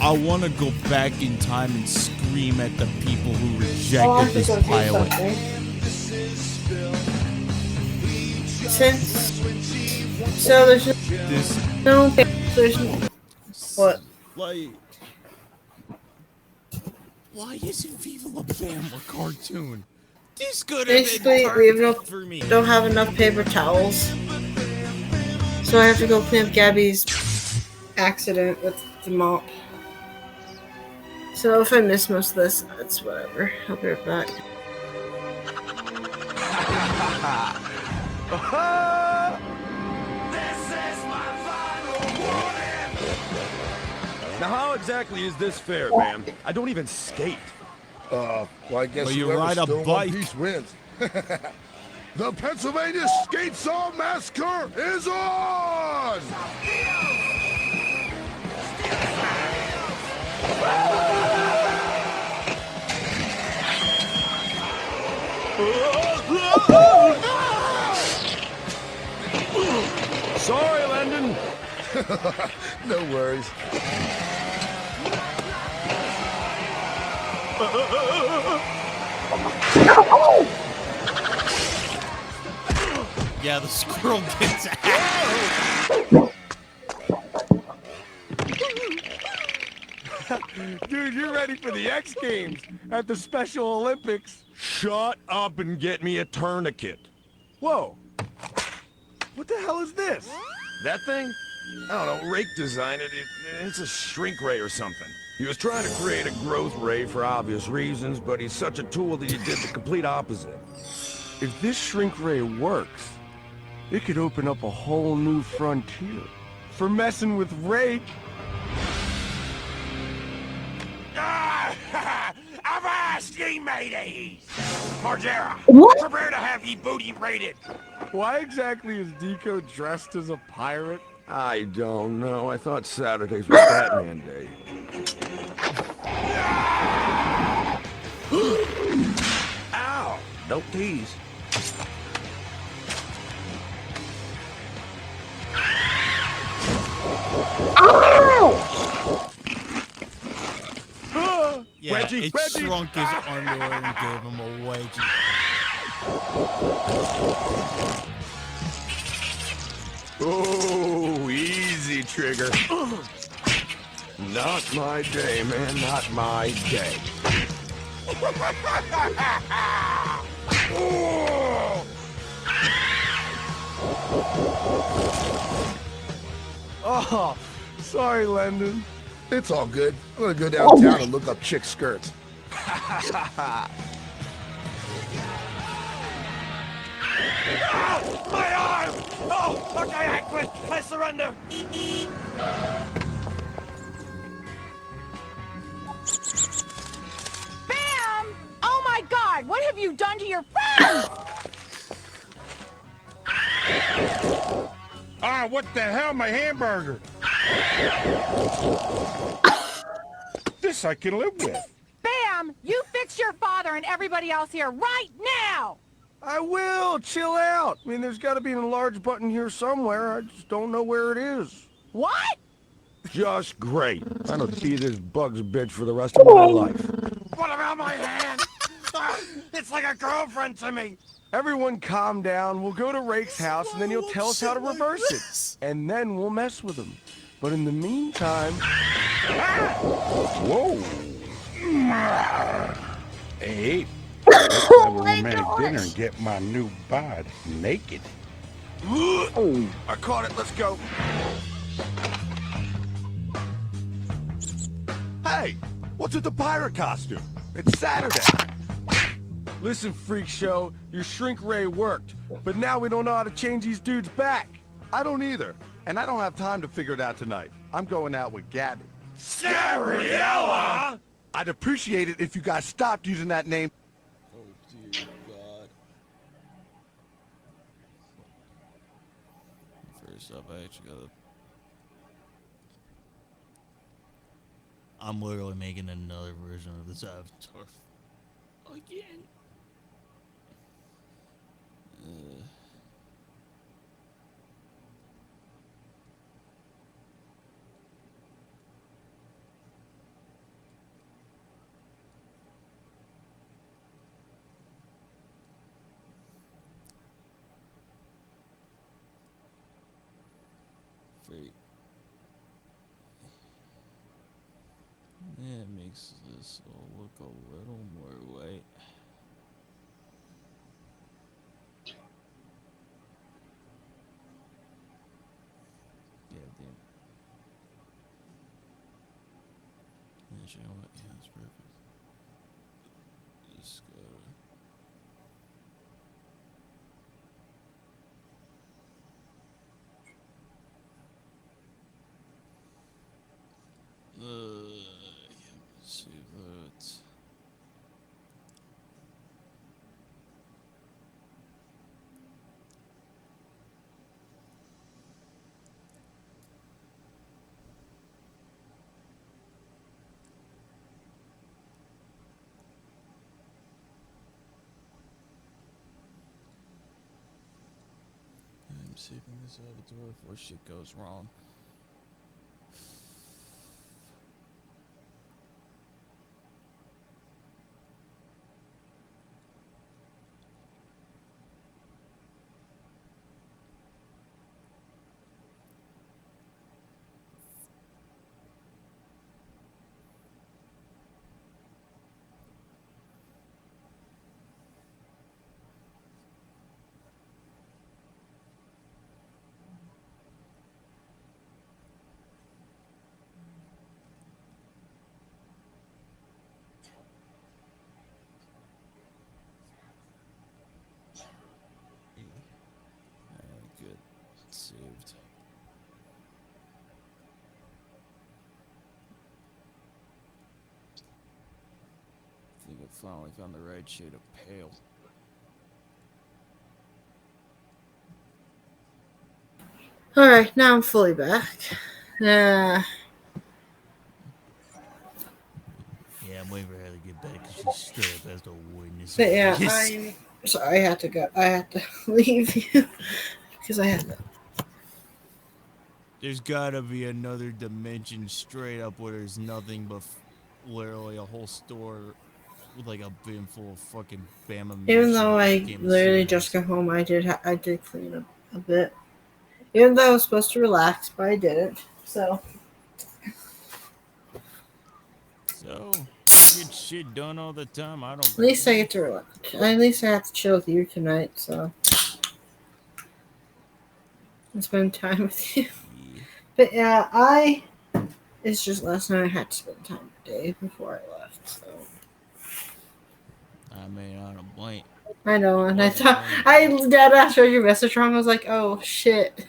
I want to go back in time and scream at the people who rejected this pilot. This is Phil. We since so there's no what? Like, why isn't Viva La Bam a cartoon? This could have Basically, been we have perfect for me. don't have enough paper towels, so I have to go clean up Gabby's accident with the mop. So if I miss most of this, it's whatever. I'll be right back. Now, how exactly is this fair, ma'am? I don't even skate. Well, I guess But you whoever ride a still in bike. one piece wins. The Pennsylvania Skate Saw Massacre is on! Sorry, Landon. No worries. Yeah, the squirrel gets out. Dude, you're ready for the X Games at the Special Olympics. Shut up and get me a tourniquet. Whoa. What the hell is this? That thing? I don't know, Rake designed it. It's a shrink ray or something. He was trying to create a growth ray for obvious reasons, but he's such a tool that he did the complete opposite. If this shrink ray works, it could open up a whole new frontier for messing with Rake. I've asked ye, mateys! Margera, prepare to have ye booty raided! Why exactly is Deco dressed as a pirate? I don't know. I thought Saturdays was Batman Day. Ow! Don't tease. Yeah, Reggie, it Reggie. shrunk his underwear and gave him a wedgie. Oh, easy, Trigger. Not my day, man. Not my day. Oh, sorry, Landon. It's all good. I'm gonna go downtown and look up chick skirts. Ow! My arm! Oh, okay, I quit. I surrender. Bam! Oh my God! What have you done to your friends? Ah, what the hell? My hamburger. This I can live with. Bam! You fix your father and everybody else here right now! I will. Chill out. I mean, there's got to be an enlarge button here somewhere. I just don't know where it is. What? Just great. I'm gonna be this Bugs bitch for the rest of my life. What about my hand? It's like a girlfriend to me. Everyone calm down. We'll go to Rake's house, and then he'll tell us how to reverse it. And then we'll mess with him. But in the meantime... Whoa. Hey, let's have a romantic dinner and get my new bod naked. Oh, I caught it. Let's go. Hey, what's with the pirate costume? It's Saturday. Listen, Freak Show, your shrink ray worked, but now we don't know how to change these dudes back. I don't either, and I don't have time to figure it out tonight. I'm going out with Gabby. Gabriella! I'd appreciate it if you guys stopped using that name. Oh, dear God. First up, I actually gotta... I'm literally making another version of this avatar. Again. fake. Yeah, it makes this all look a little more white. Yeah, damn. Yeah, you know what? Yeah, that's perfect. Just go. Let's see that. I'm saving this out the door before shit goes wrong. Good. Saved. I think I finally found the right shade of pale. Alright, now I'm fully back. Yeah, I'm waiting for her to get back because she's straight up as the witness. But yeah, I'm sorry, I had to go. I had to leave you because I had to. There's gotta be another dimension straight up where there's nothing but literally a whole store with like a bin full of fucking Bama. Even though I literally just got home, I did clean up a bit. Even though I was supposed to relax, but I didn't. So. So, you get shit done all the time. I don't. At least I get to relax. At least I have to chill with you tonight, so. And spend time with you. Yeah. But yeah, it's just last night I had to spend time with Dave before I left, so. I mean, I don't blame. I know, and I thought, Dad after your message wrong, I was like, oh shit.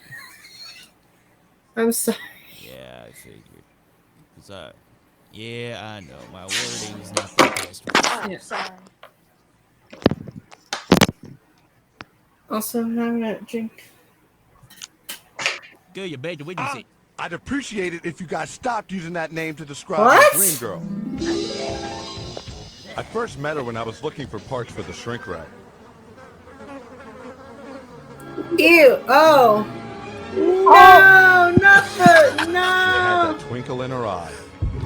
I'm sorry. Yeah, I figured. Yeah, I know. My wording is not the best. Yeah. Sorry. Also, I'm gonna drink. Go, you bad to witness it. I'd appreciate it if you guys stopped using that name to describe What? the Dream Girl. I first met her when I was looking for parts for the shrink wrap. Ew! Oh! No! Not the She no! had that twinkle in her eye.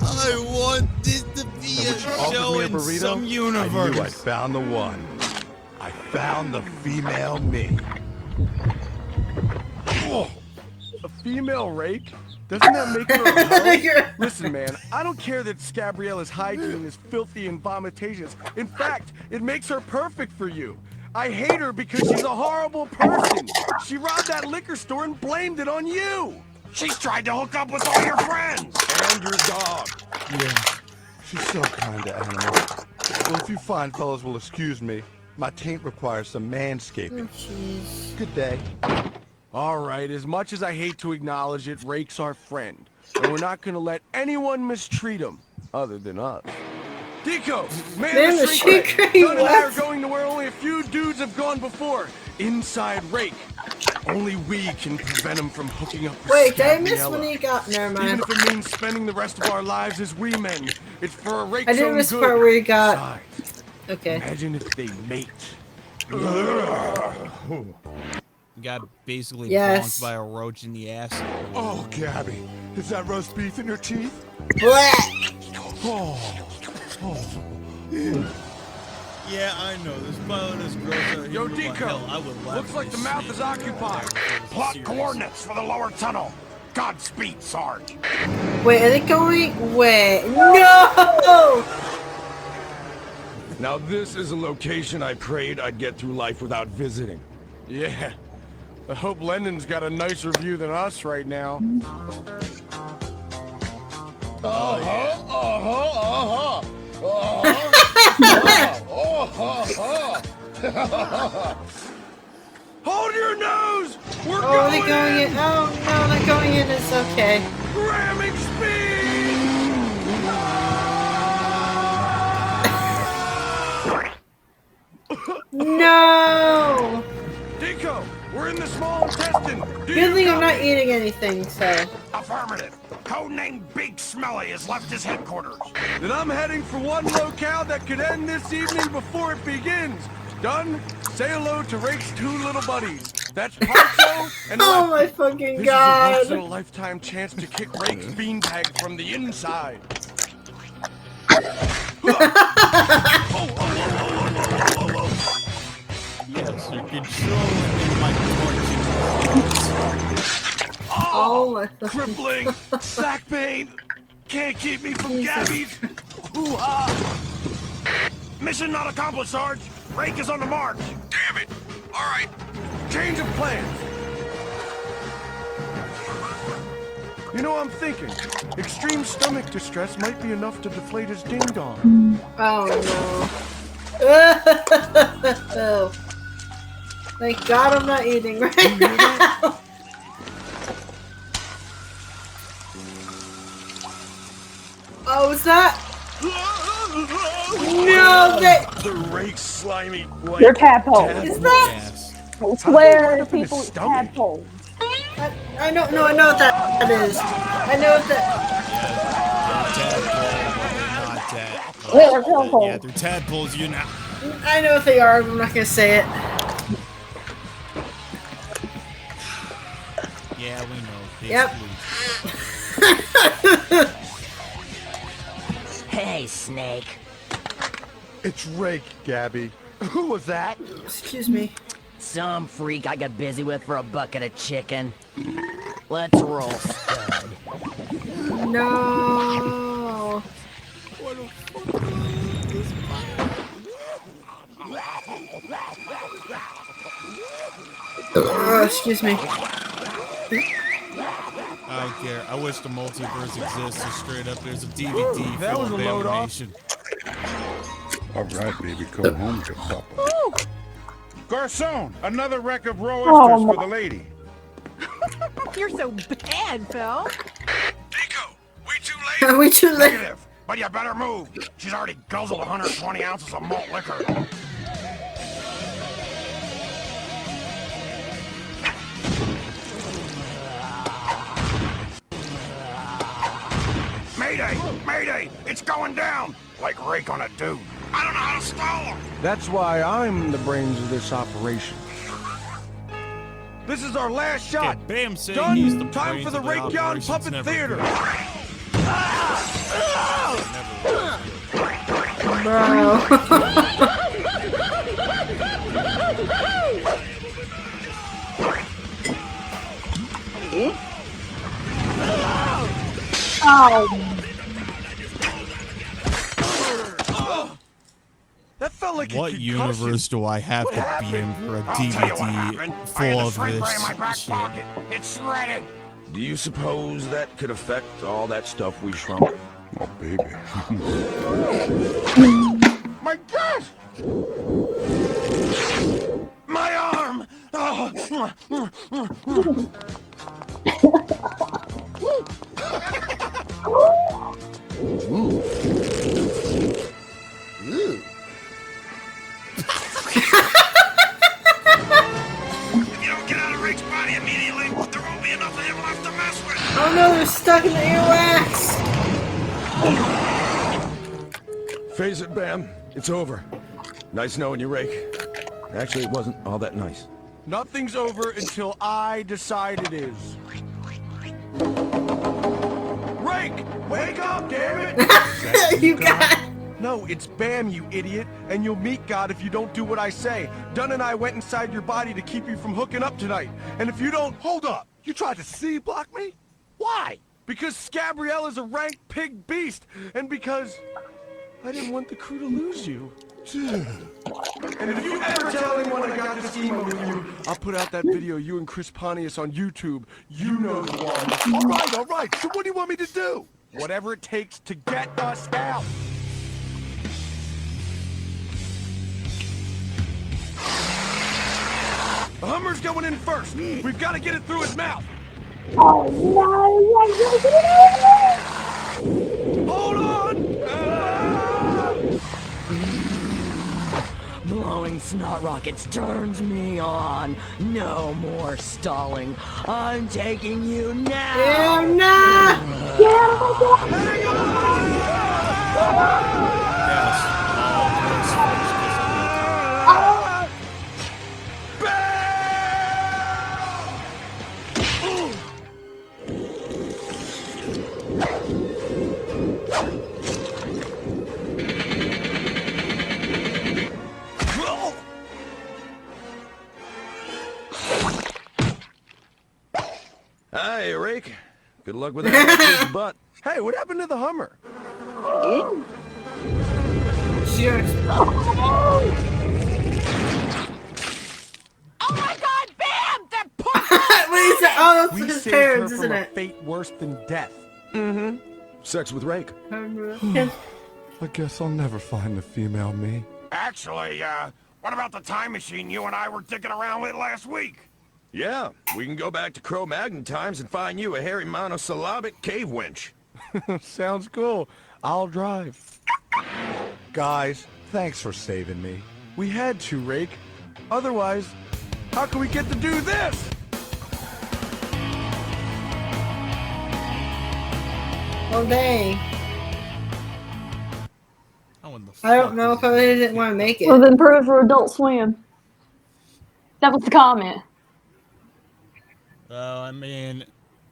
I want this to be And when she offered me a burrito, I knew I'd found the one. I found the female me. Oh, a female rake? Doesn't that make her a hoe? Listen, man, I don't care that Scabriella's hygiene is filthy and vomitations. In fact, it makes her perfect for you. I hate her because she's a horrible person. She robbed that liquor store and blamed it on you. She's tried to hook up with all your friends. And your dog. Yeah, she's so kind to animals. Well, if you fine fellows will excuse me, my taint requires some manscaping. Oh, good day. All right, as much as I hate to acknowledge it, Rake's our friend. And we're not gonna let anyone mistreat him, other than us. Deco, man the shrink ray. Doug and I are going to where only a few dudes have gone before. Inside Rake. Only we can prevent him from hooking up with Wait, did I miss Scabriella. when he got? Never mind. Even if it means spending the rest of our lives as wee men, it's for a Rake's I didn't own miss the good. part where he got. Besides, Okay. imagine if they mate. Got basically Yes. bonked by a roach in the ass. Oh, Gabby, is that roast beef in your teeth? Yeah, I know. This pilot is gross out here. Yo, but Deco, hell, I would laugh looks at like the this mouth shit. is occupied. Plot coordinates for the lower tunnel. Godspeed, Sarge. Wait, are they going? Wait, no! Now this is a location I prayed I'd get through life without visiting. Yeah. I hope London's got a nicer view than us right now. Hold your nose! We're Oh, they're going in. Oh, no, they're going in. It's okay. Ramming speed! No! Deco, we're in the small intestine. Good thing I'm not eating anything, so. Affirmative. Codename Big Smelly has left his headquarters. Then I'm heading for one locale that could end this evening before it begins. Done? Say hello to Rake's two little buddies. That's Poncho and Oh Lefty. my fucking This god! is a once-in-a-lifetime chance to kick Rake's beanbag from the inside. Yes, you're controlling my torture. Oh my crippling back pain. Can't keep me from Gabby's. Hoo-ha. Mission not accomplished, Sarge. Rake is on the march. Damn it. All right. Change of plans. You know, I'm thinking, extreme stomach distress might be enough to deflate his ding-dong. Oh no. Oh. Thank God I'm not eating right now. Oh, is that? No, that. The Rake slimy white. They're tadpoles. Is that? I swear, people tadpoles. I know. No, I know what that is. I know what that. Yeah, they're tadpoles. Yeah, they're tadpoles, you know. I know what they are. But I'm not gonna say it. Yeah, we know. Yep. Hey, Snake. It's Rake, Gabby. Who was that? Excuse me. Some freak I got busy with for a bucket of chicken. Let's roll, stud. No. What the fuck is this? Excuse me. I don't care. I wish the multiverse existed. Straight up, there's a DVD That was for a load off. Nation. All right, baby, come home to Papa. Garçon, another wreck of raw Oh, oysters for my- the lady. You're so bad, Phil. Are we too late? Negative, but you better move. She's already guzzled 120 ounces of malt liquor. Mayday! Mayday! It's going down! Like Rake on a dude. I don't know how to stall him. That's why I'm the brains of this operation. This is our last shot. Okay, Bam said Done. he's the Time brains for the of Rake Yon operations, Puppet never Theater. good. That felt like What a universe do I have to be in for a I'll tell you what happened. DVD I had full the of shred ray in my back this pocket. It's shredded. Do you suppose that could affect all that stuff we shrunk? Oh, baby. My gosh! My arm! Oh. If you don't get out of Rake's body immediately, there won't be enough of him left to mess with. Oh no, they're stuck in the earwax. Face it, Bam. It's over. Nice knowing you, Rake. Actually, it wasn't all that nice. Nothing's over until I decide it is. Rake! Wake up, damn it! You got. No, it's Bam, you idiot, and you'll meet God if you don't do what I say. Dunn and I went inside your body to keep you from hooking up tonight, and if you don't... Hold up. You tried to C-block me? Why? Because Scabriella's a rank pig beast, and because I didn't want the crew to lose you. Dude. And if you ever tell anyone I got this emo with you, I'll put out that video you and Chris Pontius on YouTube. You know the one. All right. So what do you want me to do? Whatever it takes to get us out. The Hummer's going in first. We've got to get it through his mouth. Oh no! Hold on! Blowing snot rockets turns me on. No more stalling. I'm taking you now. Damn, nah. Hey, Rake. Good luck with that butt. Hey, what happened to the Hummer? Cheers. Oh my God, Bam! That poor Oh, that's We his saved parents, her isn't from it? a fate worse than death. Mm-hmm. Sex with Rake. I guess I'll never find the female me. Actually, what about the time machine you and I were dicking around with last week? Yeah, we can go back to Cro-Magnon times and find you a hairy monosyllabic cave wench. Sounds cool. I'll drive. Guys, thanks for saving me. We had to, Rake. Otherwise, how can we get to do this? Oh, dang. I don't know if I didn't want to make it. Well, then prove for Adult Swim. That was the comment. Well, I mean,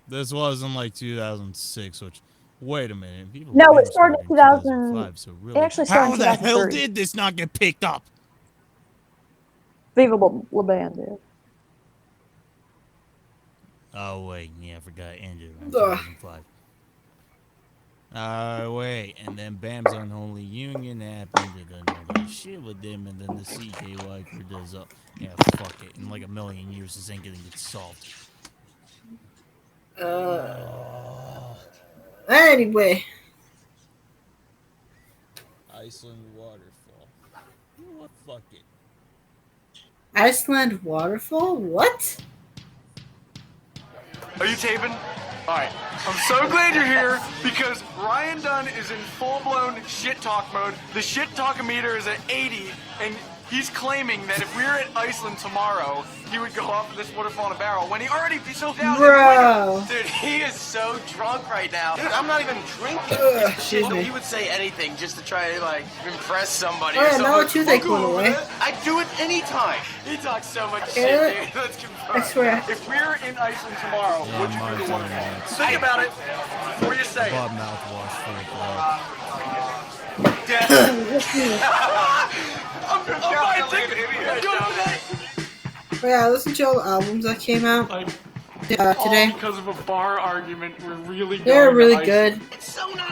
this was in like 2006, which, wait a minute. People No, were it started in 2005, so it really, actually started in how the hell 2003. did this not get picked up? Viva La Band did. Oh, wait, yeah, I forgot. Ended in Ugh. 2005. Wait, and then Bam's Unholy Union happened, and then all that shit with them, and then the CKY crew does up. Yeah, fuck it. In like a million years, this ain't gonna get solved. Anyway. Iceland waterfall. You know what? Fuck it. Iceland waterfall? What? Are you taping? Alright, I'm so glad you're here because Ryan Dunn is in full-blown shit talk mode. The shit talk meter is at 80, and he's claiming that if we were at Iceland tomorrow, he would go off this waterfall in a barrel when he already be so down in the winter. Dude, he is so drunk right now. Dude, I'm not even drinking. Excuse me. He would say anything just to try to, like, impress somebody. Oh, or yeah, something. now a toothache went away. I do it anytime. He talks so much Yeah. shit, dude. Let's confirm. I swear. If we're in Iceland tomorrow, Yeah, would you do mine's the on waterfall? that. Think about it before you say it. Bob mouthwash for I'm buying tickets. But yeah, I listened to all the albums that came out today. All because of a bar argument. We're really They're going really to good.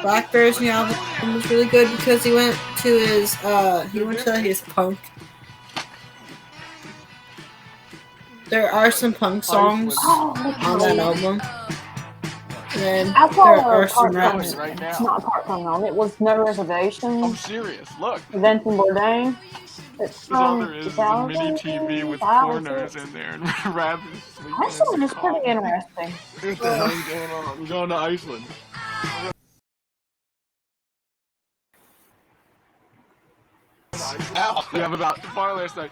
Black Bear's new album was really good because he went to his punk. There are some punk songs on that album. And I there saw are a some part raps. right now. It's not a part song on it. Was No Reservation. I'm serious. Look. Vincent Bourdain. It's Because all from there is a mini TV with pornos in there and rappers sleeping. That song is pretty interesting. What the hell is going on? We're going to Iceland. We have about the bar last night.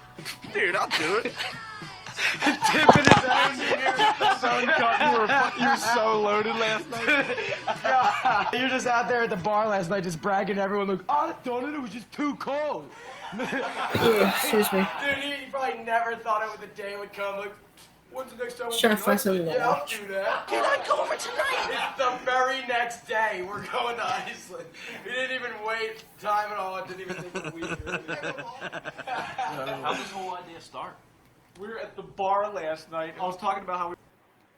Dude, I'll do it. Tipping his own you were so loaded last night. Yeah, you're just out there at the bar last night just bragging to everyone, look, I done it, it was just too cold. Excuse me. Dude, he probably never thought the day would come. Like, when's the next time? Just trying to find something to Yeah, I'll watch. do that. Dude, I'm going for tonight. It's the very next day. We're going to Iceland. We didn't even wait time at all. I didn't even think of a week. How did this whole idea start? We were at the bar last night. I was talking about how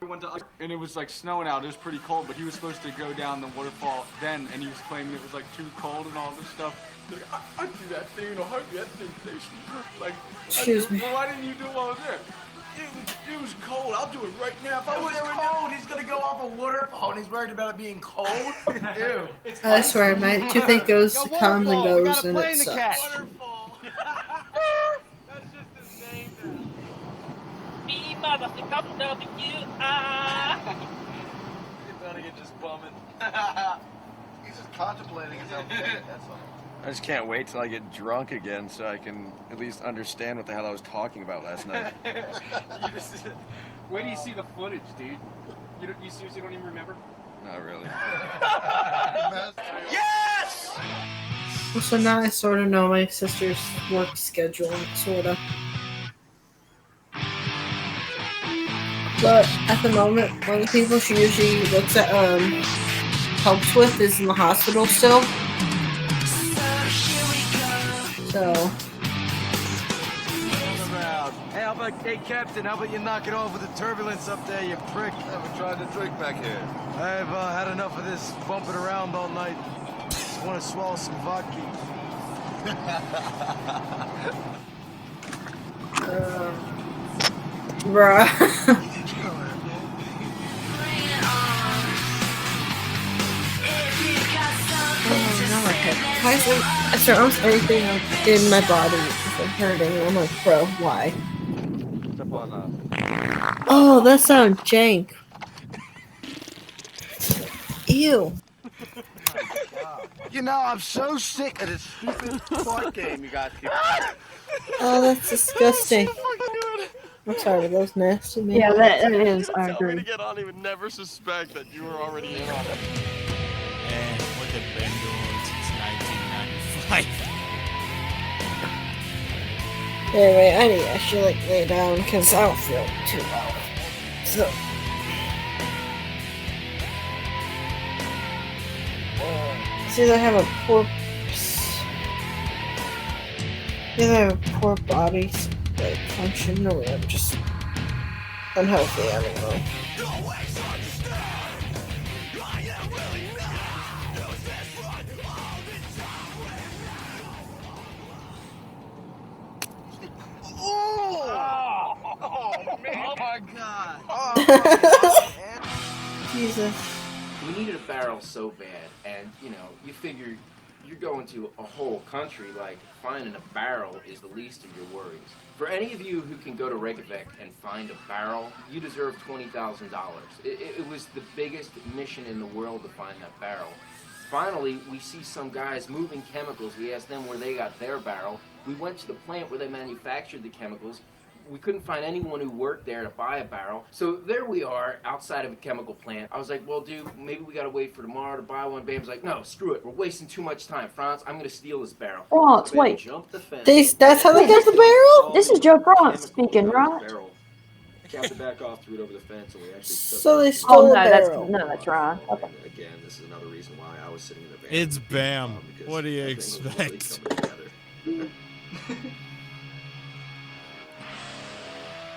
we went to and it was like snowing out. It was pretty cold, but he was supposed to go down the waterfall then, and he was claiming it was like too cold and all this stuff. Like, I do that thing in a heartbeat. That thing tastes like. Excuse me. Well, why didn't you do it while I was there? It was cold. I'll do it right now. If I was cold, He's gonna go off a waterfall and he's worried about it being cold. Ew. I swear, my toothpick goes, comes and goes, and it sucks. Me, motherfucker, W, You're just bumming. He's just contemplating his own fate, that's all. I just can't wait till I get drunk again so I can at least understand what the hell I was talking about last night. Wait till you see the footage, dude. You seriously don't even remember? Not really. Yes! Well, so now I sort of know my sister's work schedule, sort of. But at the moment, one of the people she usually looks at, helps with is in the hospital still. So. Hey, how about, hey, Captain, how about you knock it off with the turbulence up there, you prick? I've been trying to drink back here. I've had enough of this bumping around all night. Just want to swallow some vodka. Bruh. I start almost everything in my body is like hurting. I'm like, bro, why? Oh, that sounds jank. Ew. You know, I'm so sick of this stupid fart game you guys keep. Oh, that's disgusting. I'm sorry, that was nasty, man. Yeah, that is. I Tell me agree. to get on, he would never suspect that you were already in on it. And look at Ben doing since 1995. Anyway, I need to actually like lay down because I don't feel too well. So. It's either I have a poor. Either I have a poor body like function or I'm just unhealthy. I don't know. Oh my god. Jesus. We needed a barrel so bad, and you know, you figure you're going to a whole country, like finding a barrel is the least of your worries. For any of you who can go to Reykjavik and find a barrel, you deserve $20,000. It was the biggest mission in the world to find that barrel. Finally, we see some guys moving chemicals. We asked them where they got their barrel. We went to the plant where they manufactured the chemicals. We couldn't find anyone who worked there to buy a barrel. So there we are, outside of a chemical plant. I was like, well, dude, maybe we gotta wait for tomorrow to buy one. Bam's like, no, screw it. We're wasting too much time. Franz, I'm gonna steal this barrel. Oh, So Bam wait. jumped the fence. That's how they got the barrel? This is Joe Franz speaking, right? Captain back off, threw it over the fence, and we actually took So it. they stole Oh, the no, that's barrel. no, that's wrong. Okay. And again, this is another reason why I was sitting in the van. It's Bam. because What do you that thing was really expect? coming together.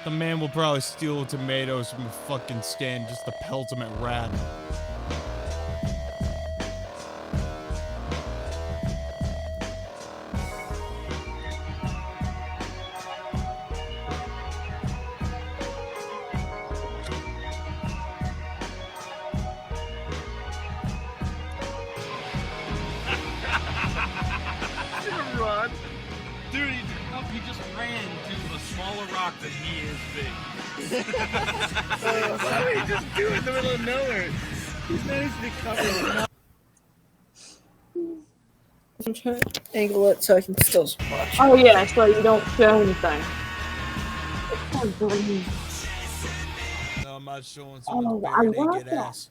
The man will probably steal tomatoes from a fucking stand just to pelt him at rat. Run. Dude, he just ran to a smaller rock than he is big. Why would he just do it in the middle of nowhere? He's not even covered. I'm trying to angle it so I can still watch. Oh yeah, so you don't show anything. Oh, green. No, I'm not showing Oh, someone's I bare love naked that. ass.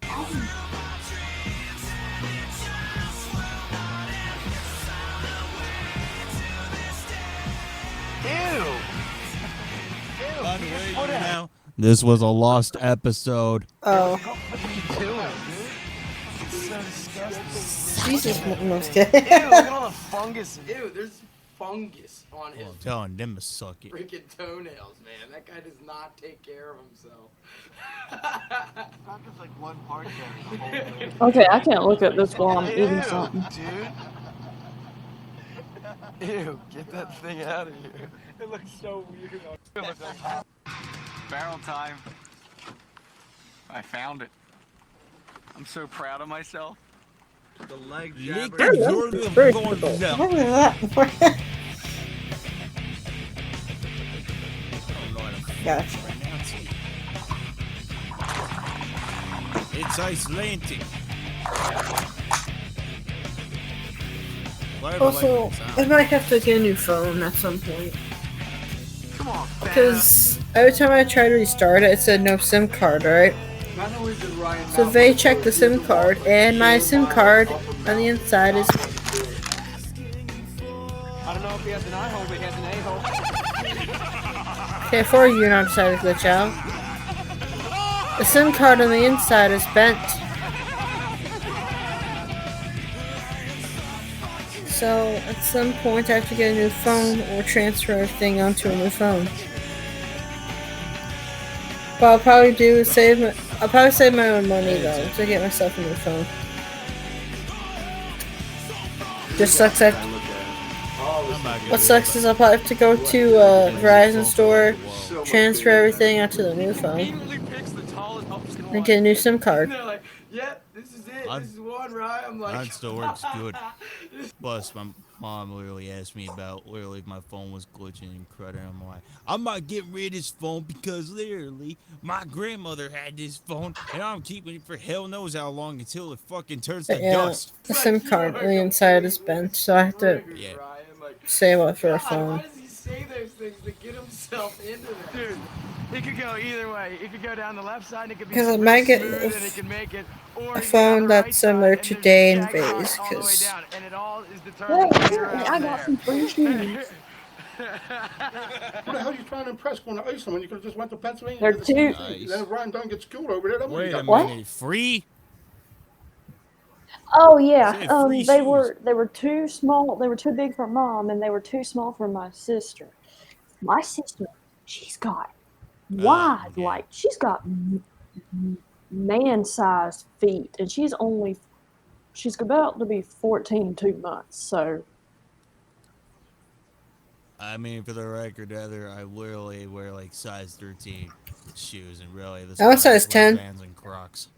By the way, you know, this was a lost episode. Oh. What are you doing, dude? It's so disgusting. Jesus, no, I'm just Ew, kidding. look at all the fungus. Ew, there's fungus on his I'm telling them to suck it. freaking toenails, man. That guy does not take care of himself. Not just like one part there. Okay, I can't look at this while I'm eating something. Dude. Ew, get that thing out of here. It looks so weird. Barrel time. I found it. I'm so proud of myself. The leg Lick jabber. Jordan Very going difficult. down. What was that? Gotcha. It's Icelandic. Whatever Also, language it I sounds. might have to get a new phone at some point. Because every time I try to restart it, it said no SIM card, right? Not only did Ryan So they checked the SIM card, and my SIM card on the inside is. I don't know if he has an eye hole, but he has an a-hole. Okay, before YouNow decided to glitch out. The SIM card on the inside is bent. So at some point I have to get a new phone or transfer everything onto a new phone. What I'll probably do is I'll probably save my own money though to get myself a new phone. Just sucks that. What sucks is I'll probably have to go to Verizon store, transfer everything onto the new phone, and get a new SIM card. They're like, yep, this is it. This is one, right? I'm like, Mine still works good. Plus, my mom literally asked me about literally if my phone was glitching and crud, and I'm like, I'm not getting rid of this phone because literally my grandmother had this phone, and I'm keeping it for hell knows how long until it fucking turns to But yeah, dust. the SIM card on the inside is bent, so I have to Yeah. save up for a God, phone. why does he say those things to get himself into that? Dude, it could go either way. It could go down the left side, and it could be Because I smooth, might get and it can make it, or a phone that's similar to Day and Vay's, all the way because down, and it all is determined Hey, here I out got there. some free shoes. What the hell are you trying to impress going to Iceland when you could have just went to Pennsylvania? They're to the too- CDC? Then if Ryan Dunn gets schooled over there, that would Wait be a What? minute, free? Oh yeah, Said free they shoes. were too small. They were too big for mom, and they were too small for my sister. My sister, she's got wide, yeah. like she's got man-sized feet, and she's about to be 14 in 2 months. So I mean, for the record, Heather, I literally wear like size 13 shoes, and really this I was size is wear 10. Vans and Crocs.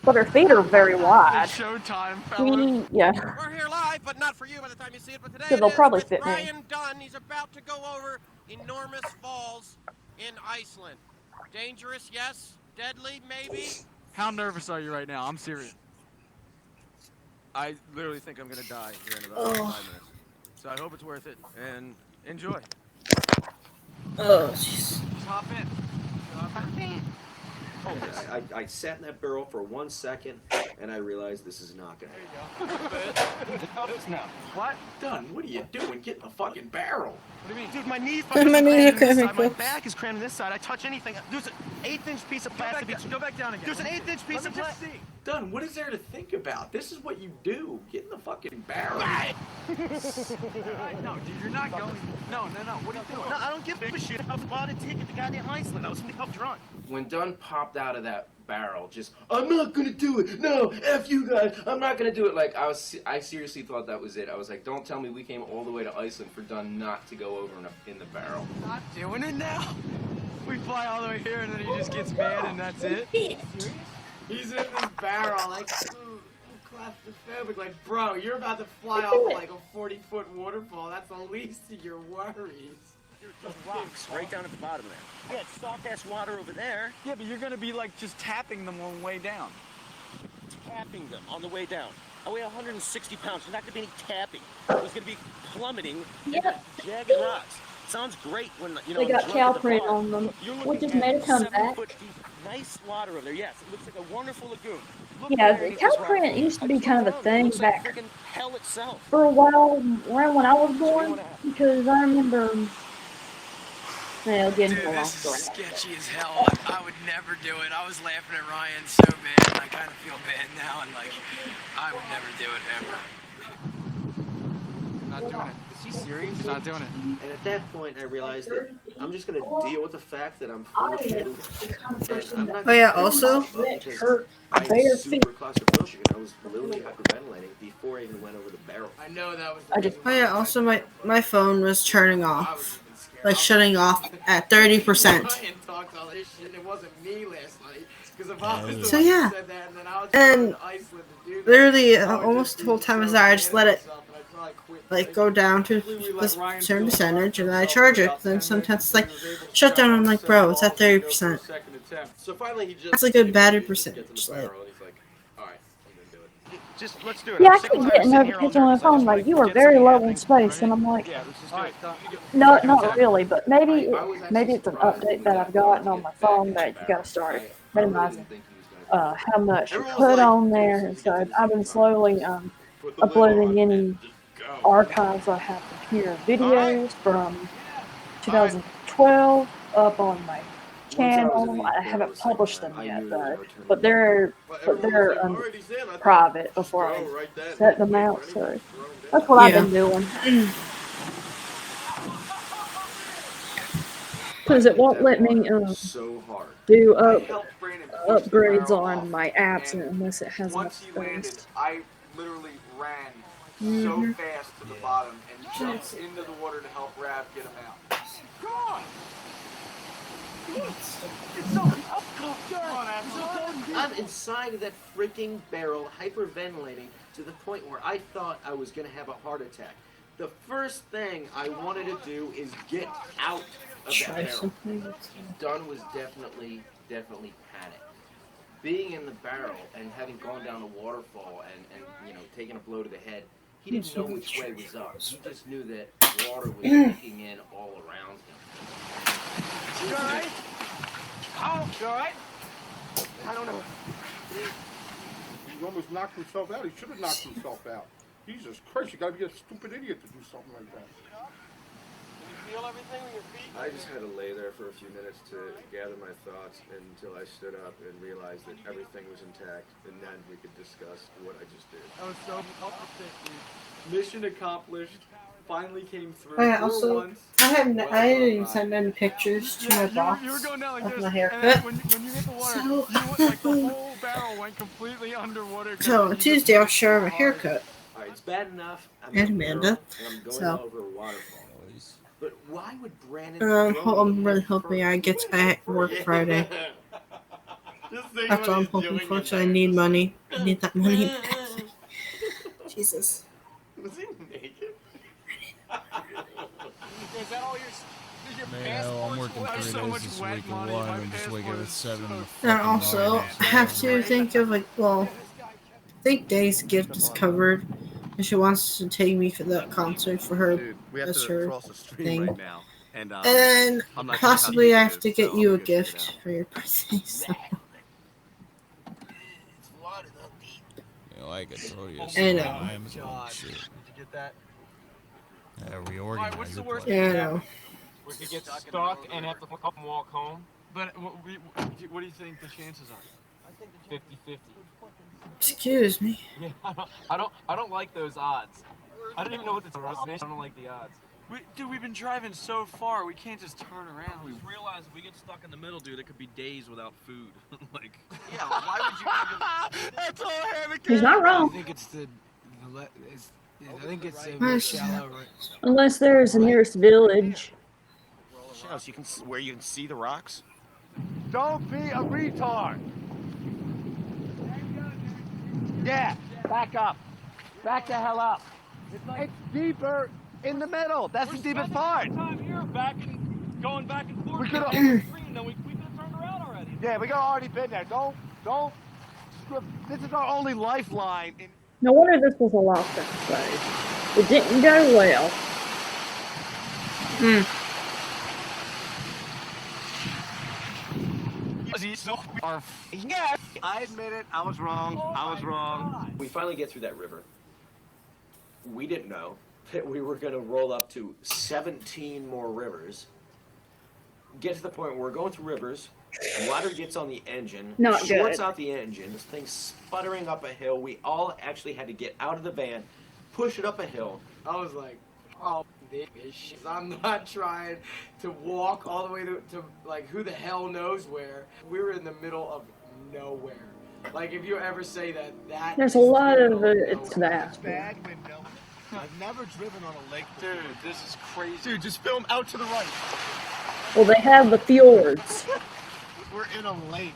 but her feet are very wide. It's showtime, fella. Yeah. We're here live, but not for you by the time you see it. But today So they'll it is probably with fit me. Ryan Dunn. He's about to go over enormous falls in Iceland. Dangerous, yes. Deadly, maybe. How nervous are you right now? I'm serious. I literally think I'm gonna die here in about 5 minutes. So I hope it's worth it, and enjoy. Oh, jeez. Hop in. Hop in. I sat in that barrel for 1 second, and I realized this is not gonna What? Dunn, what are you doing? Get in the fucking barrel. What do you mean? Dude, my knee My knees are this cramping, side. My folks. back is cramping this side. I touch anything. There's an 1/8-inch piece of plastic. Go back down again. There's an 1/8-inch piece of plastic. Dunn, what is there to think about? This is what you do. Get in the fucking barrel. No, dude, you're not going. No. What are you doing? No, I don't give a shit. I bought a ticket to goddamn Iceland. I was gonna be drunk. When Dunn popped out of that barrel, I'm not gonna do it. No, F you guys. I'm not gonna do it. Like I seriously thought that was it. I was like, don't tell me we came all the way to Iceland for Dunn not to go over in the barrel. Not doing it now. We fly all the way here and then he just gets mad and that's it. He's in this barrel, like, claustrophobic. Like, bro, you're about to fly off like a 40-foot waterfall. That's the least of your worries. Those rocks right down at the bottom there. Yeah, it's soft-ass water over there. Yeah, but you're gonna be like just tapping them on the way down. Tapping them on the way down. I weigh 160 pounds. There's not gonna be any tapping. There's gonna be plummeting. Yep. Jagged rocks. Sounds great when They got cow print on them, which is made to come back. Nice water over there. Yes, it looks like a wonderful lagoon. Yeah, the cow print used to be kind of a thing back Freaking hell itself. for a while, around when I was born, because I remember. Well, getting Dude, a long this story. is sketchy as hell. I would never do it. I was laughing at Ryan so bad, and I kind of feel bad now, and like, I would never do it ever. Not doing it. Is he serious? He's not doing it. And at that point, I realized that I'm just gonna deal with the fact that I'm full of shit. And I'm not Oh yeah, gonna also, because I was super claustrophobic and I was literally hyperventilating before I even went over the barrel. I know that was. oh yeah, also my phone was turning off, like shutting off at 30%. Ryan talked all this shit. It wasn't me last night. Because if I was the So one yeah, who said that, and then I was and going to Iceland to do that, literally I would almost just the whole be time so as I just let it mad at myself, and I'd probably quit. like go down to this certain percentage, and then I charge it. Then sometimes it's like shut down. I'm like, bro, it's at 30%. So finally, he just That's a good battery percentage. Like, Just let's do it. Yeah, I'm I sick keep and tired of getting sitting here all notifications on my nervous. I phone just like wanna you are get very something low happening. in space, and I'm like, Yeah, let's just do it. no, not really, but maybe it's an update that I've gotten on my phone that you gotta start minimizing how much you put on there, and so I've been slowly uploading any archives I have from here, videos from 2012 up on my channel. I haven't published them yet though, but they're private before I set them out. So that's what I've been doing. Because it won't let me do upgrades on my apps unless it has enough Once he landed, space. I literally ran so fast to the bottom and jumped into the water to help Rav get him out. Come on! It's so I'm inside of that freaking barrel, hyperventilating to the point where I thought I was gonna have a heart attack. The first thing I wanted to do is get out of that barrel. Dunn was definitely panicked. Being in the barrel and having gone down a waterfall and you know taking a blow to the head, he didn't know which way was up. He just knew that water was leaking in all around him. You alright? Oh, you alright? I don't know. He almost knocked himself out. He should have knocked himself out. Jesus Christ, you gotta be a stupid idiot to do something like that. Feel everything with your feet? I just had to lay there for a few minutes to gather my thoughts until I stood up and realized that everything was intact, and then we could discuss what I just did. I was so dude. Mission accomplished. Finally came through. oh yeah, also, I didn't even send any pictures to my box You were going down like of this, my and haircut. then when you hit the water, you went, like the whole barrel went completely underwater. So on Tuesday I'll share my haircut. Alright, it's bad enough. I'm And in a Amanda. barrel and I'm going So. over a waterfall. But why would Brandon I'm really hoping I get to work Friday. That's all I'm hoping for. So I need money. I need that money. Jesus. Was he naked? Is that all your Man, I'm working 3 days this week and one. I'm just waking up at 7 in the And also, I have to think of I think Day's gift is covered. And she wants to take me for that concert for her. Dude, we have That's to her cross the stream thing. right now. And I'm not sure how possibly deep I it have is, to get so you I'll a go check it gift out. for your birthday. So. I could throw you I some know. on Amazon shit. Did you get that? Reorganize what's the it, worst but- Yeah, I know. We could get stuck and have to up and walk home. But what do you think the chances are? 50-50. Excuse me. Yeah, I don't like those odds. I don't even know what the odds are. I don't like the odds. Dude, we've been driving so far. We can't just turn around. We realize if we get stuck in the middle, dude, it could be days without food. Like, yeah, why would you even... That's all I have. He's not wrong. I think it's I think it's more shallow. Unless there's the nearest village. Shells, where you can see the rocks? Don't be a retard. Yeah, back up. Back the hell up. It's deeper in the middle. That's the deepest part. Time here, going back and forth. We could have. Then we could have turned around already. Yeah, we could have already been there. Don't. This is our only lifeline. No wonder this was a lost episode. It didn't go well. Yeah, I admit it. I was wrong. I was wrong. We finally get through that river. We didn't know that we were going to roll up to 17 more rivers. Get to the point where we're going through rivers. Water gets on the engine. Not shorts good. out the engine. This thing's sputtering up a hill. We all actually had to get out of the van, push it up a hill. I was like, oh, this shit. I'm not trying to walk all the way to like, who the hell knows where. We were in the middle of nowhere. Like, if you ever say that, There's a lot of it's that. Bad window. I've never driven on a lake. Dude, this is crazy. Dude, just film out to the right. Well, they have the fjords. We're in a lake.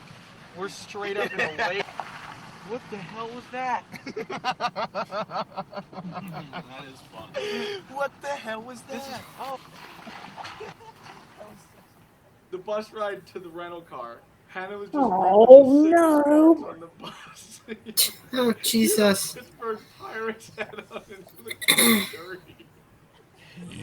We're straight up in a lake. What the hell was that? That is fun. What the hell was that? Oh. The bus ride to the rental car. Hannah was just Oh no! on the bus. Oh Jesus! Pittsburgh Pirates head up into the dirty.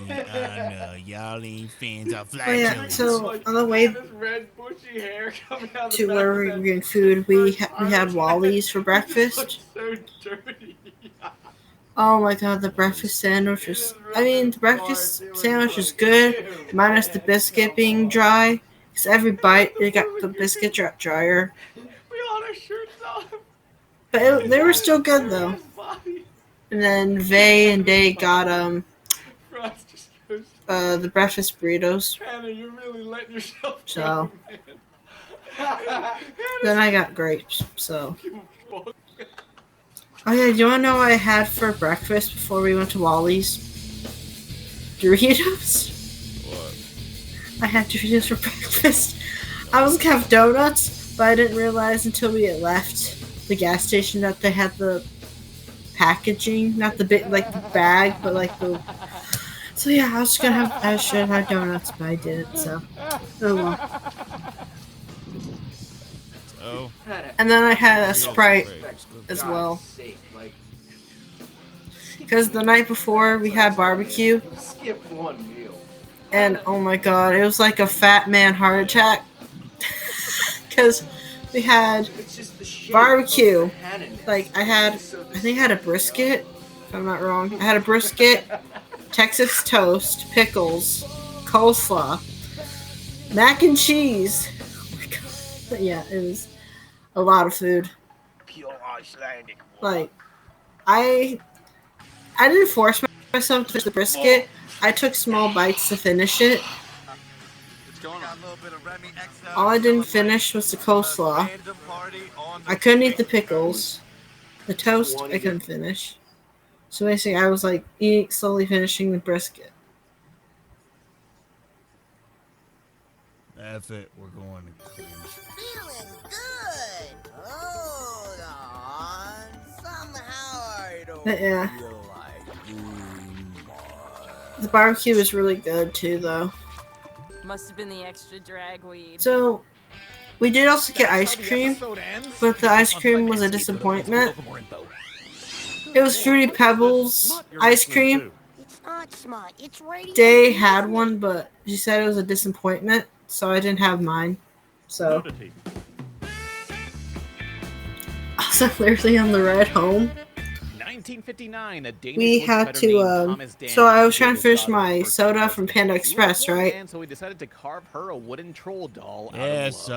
Yeah, I know. Y'all ain't fans of Oh flat yeah, chilies. so on the way This red bushy hair coming out to the where back we of were that getting food, we had Wally's for breakfast. so dirty. Oh my god, the breakfast sandwich was... I mean, the breakfast sandwich was good, minus the biscuit being dry. Because every bite, it got the biscuit drier. We all had our shirts off. But they were still good, though. And then Vay and Day got, Frost just goes, the breakfast burritos. Hannah, you're really letting yourself So, go, man. then I got grapes, so... Oh yeah, do you want to know what I had for breakfast before we went to Wally's? Doritos? What? I had Doritos for breakfast. I was gonna have donuts, but I didn't realize until we had left the gas station that they had the packaging, not the bit like the bag, but like the... So yeah, I should have donuts, but I didn't, so... Oh well. Oh. And then I had a Sprite as well. Because the night before we had barbecue, Skip one meal. and oh my god, it was like a fat man heart attack. Because we had barbecue. Like I think I had a brisket, if I'm not wrong. I had a brisket, Texas toast, pickles, coleslaw, mac and cheese. Oh my god. But yeah, it was a lot of food. Pure Icelandic. Like, I didn't force myself to finish the brisket. I took small bites to finish it. All I didn't finish was the coleslaw. I couldn't eat the pickles. The toast I couldn't finish. So basically I was like slowly finishing the brisket. F it, we're going to cruise. Feeling good. Hold on. Somehow I don't But yeah. feel like doing The barbecue was really good too though. Must have been the extra drag weed. So we did also get ice cream, but the ice cream was a disappointment. It was Fruity Pebbles ice cream. It's not smart. It's radio. Day had one, but she said it was a disappointment, so I didn't have mine. So I was literally on the ride home. 1959, a Danish We had woodcutter to, named Thomas Dan so I was trying to gave his finish daughter my her first soda birthday. from Panda He Express, was a right? man, so he decided to carve her a wooden troll doll. Yes,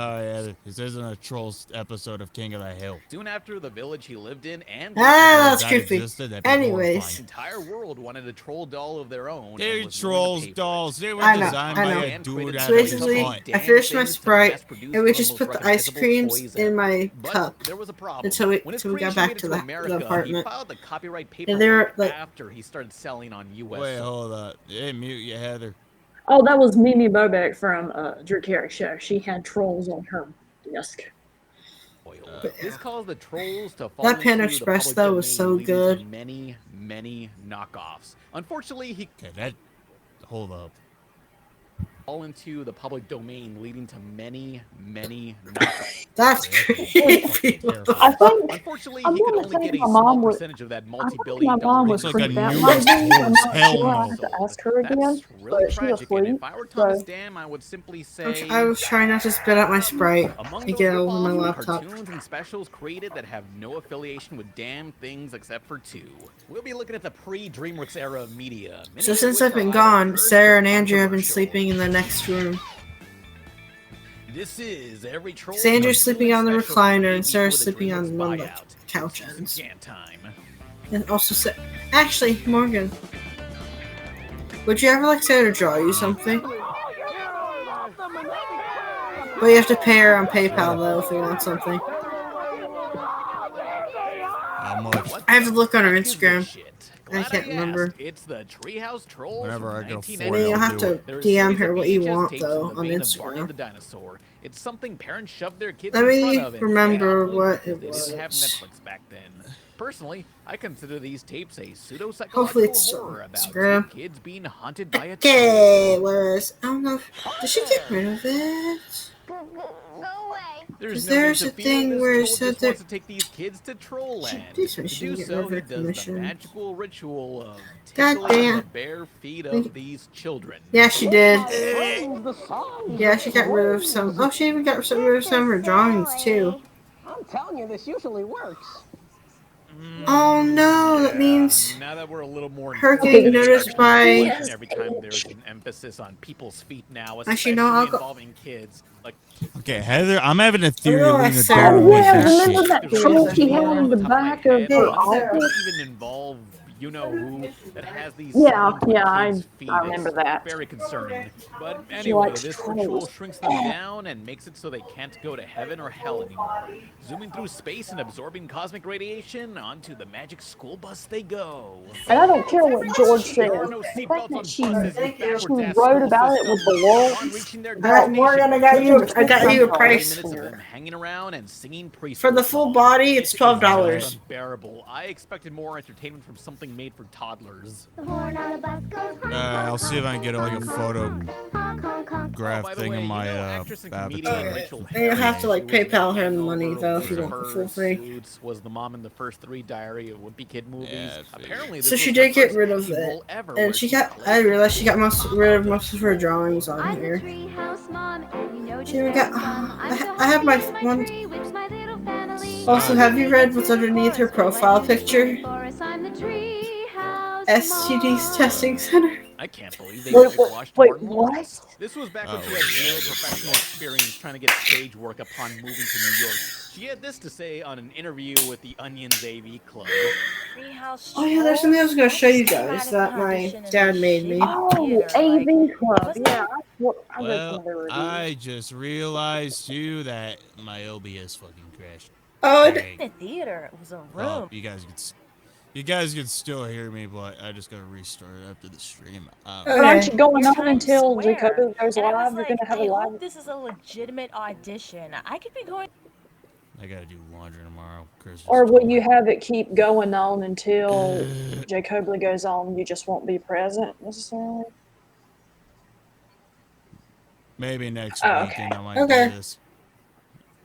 this isn't a Trolls episode of King of the Hill. Soon after the village he lived in and That's that creepy. existed, that'd be Anyways. horrifying. the entire world wanted a troll doll of their own. They're and was willing to Trolls pay for it. dolls. They were I know, designed I by know. a dude So out of his basically, butt. I finished my Sprite, and we just put the ice creams in my cup There was a problem. until we When his got creation back made it to the America, apartment. He filed the copyright And they were paperwork like, after he started selling on U.S. Wait, hold up. Hey, mute you, Heather. Oh, that was Mimi Bobek from Drew Carey Show. She had trolls on her desk. This caused the trolls to fall That Panda into the Express, public though, was domain, so leading to good. Many, many knockoffs. Unfortunately, he hold up. Fall into the public domain, leading to many, many knockoffs. That's creepy. I think Unfortunately, I'm he could gonna only think get a my small mom was. percentage of that I think multi-billion my dollar mom was industry. creeped out by these. I'm not hell sure. I no. have to ask her again. That's really But she was tragic, and asleep. if I were Thomas So Dam, I would simply say... I was trying not to spit out my Sprite Among and those get it over my rip-offs were laptop. cartoons and specials created that have no affiliation with damn things except for two. We'll be looking at the pre-DreamWorks era of media. many So of since which I've been are either gone, cursed Sarah or and Andrew have been controversial. sleeping in the next room. This is every troll. Andrew's sleeping on the special recliner made and Sarah's before the sleeping on DreamWorks one of the buyout. couch It's ends. Jan time. And also say, actually, Morgan, would you ever like say her to draw you something? But you have to pay her on PayPal though if you want something. How much? I have to look on her Instagram. I can't remember. It's the Treehouse Trolls. Whenever I go I for mean, it, you'll I'll have do to it. DM her what you VHS want tapes though from the on vein of Barney Instagram. the Dinosaur. It's something parents shove their kids Let in me front of. remember what it They didn't have was. Netflix back then. Personally, I consider these tapes a Hopefully pseudo-psychological it's horror on about two Instagram. kids being haunted by a Okay, whereas I don't know. Did she get rid of it? There's Because no need there's to a fear. thing This where it troll said just that wants to take these kids to Trollland. Please To she do get so, rid of he her does the commission. magical ritual of God tickling damn. the bare feet of these children. Yeah, she did. Yeah, she got rid of some. Oh, she even got rid of some of her drawings too. I'm telling you, this usually works. Oh no, that means Now that we're a little more her informed, getting I noticed expect by. more every time there's an emphasis on people's feet now, Actually, especially no, I'll go. involving kids. Like, Okay, Heather, I'm having a I'm theory gonna Lena let Dare Sarah was Yeah, this remember shit. that troll she had on the back of her one that office? doesn't even involve you know who that has these Yeah, signs with yeah, kids' feet. I remember It's that. very concerning. But She anyway, likes this trolls. ritual shrinks them down and makes it so they can't go to heaven or hell anymore. Zooming through space and absorbing cosmic radiation, onto the magic school bus they go. And I don't care what George says. There are no The fact seatbelts that on she buses with backwards-ass wrote school about it with systems. the Upon words. reaching their Alright, Morgan, I got you. I got you a price. Minutes of them hanging around and singing preschool For the full songs. body, it's It is $12. just unbearable. I expected more entertainment from something made for toddlers. I'll see if I can get like a photograph thing in my avatar. And you'll have to like PayPal her the money though if you want the full thing. Suits, was the mom in the first 3 Diary of Wimpy Kid movies. Apparently, this So she was her did get first rid of acting it, role ever, and where she got. I realized she got rid of most of her drawings on I'm the here. treehouse mom, and you know She just even where got. I'm from. I'm so I have my happy that one. tree whips my little family. Also, have you read what's underneath her profile picture? Forest, I'm the treehouse STD's testing center. I can't believe they Wait, whitewashed wait, Martin what? Lawrence. This was back when she had zero professional experience trying to get stage work upon moving to New York. She had this to say on an interview with the Onion's AV Club. Oh yeah, there's something I was gonna show you guys that my dad made me. Oh, AV Club. Yeah, I read some Well, of their reviews. I just realized too that my OBS fucking crashed. Oh, Dang. The theater was a room. Well, you guys can still hear me, but I just gotta restart it after the stream. Aren't you going on until Square. Jacoby goes And I live? was You're gonna have a I live. hope this is a legitimate audition. I could be going. I gotta do laundry tomorrow. Chris Or will you have it keep going on until Jacoby goes on? You just won't be present necessarily. Maybe next Oh, weekend okay. I might Okay. do this.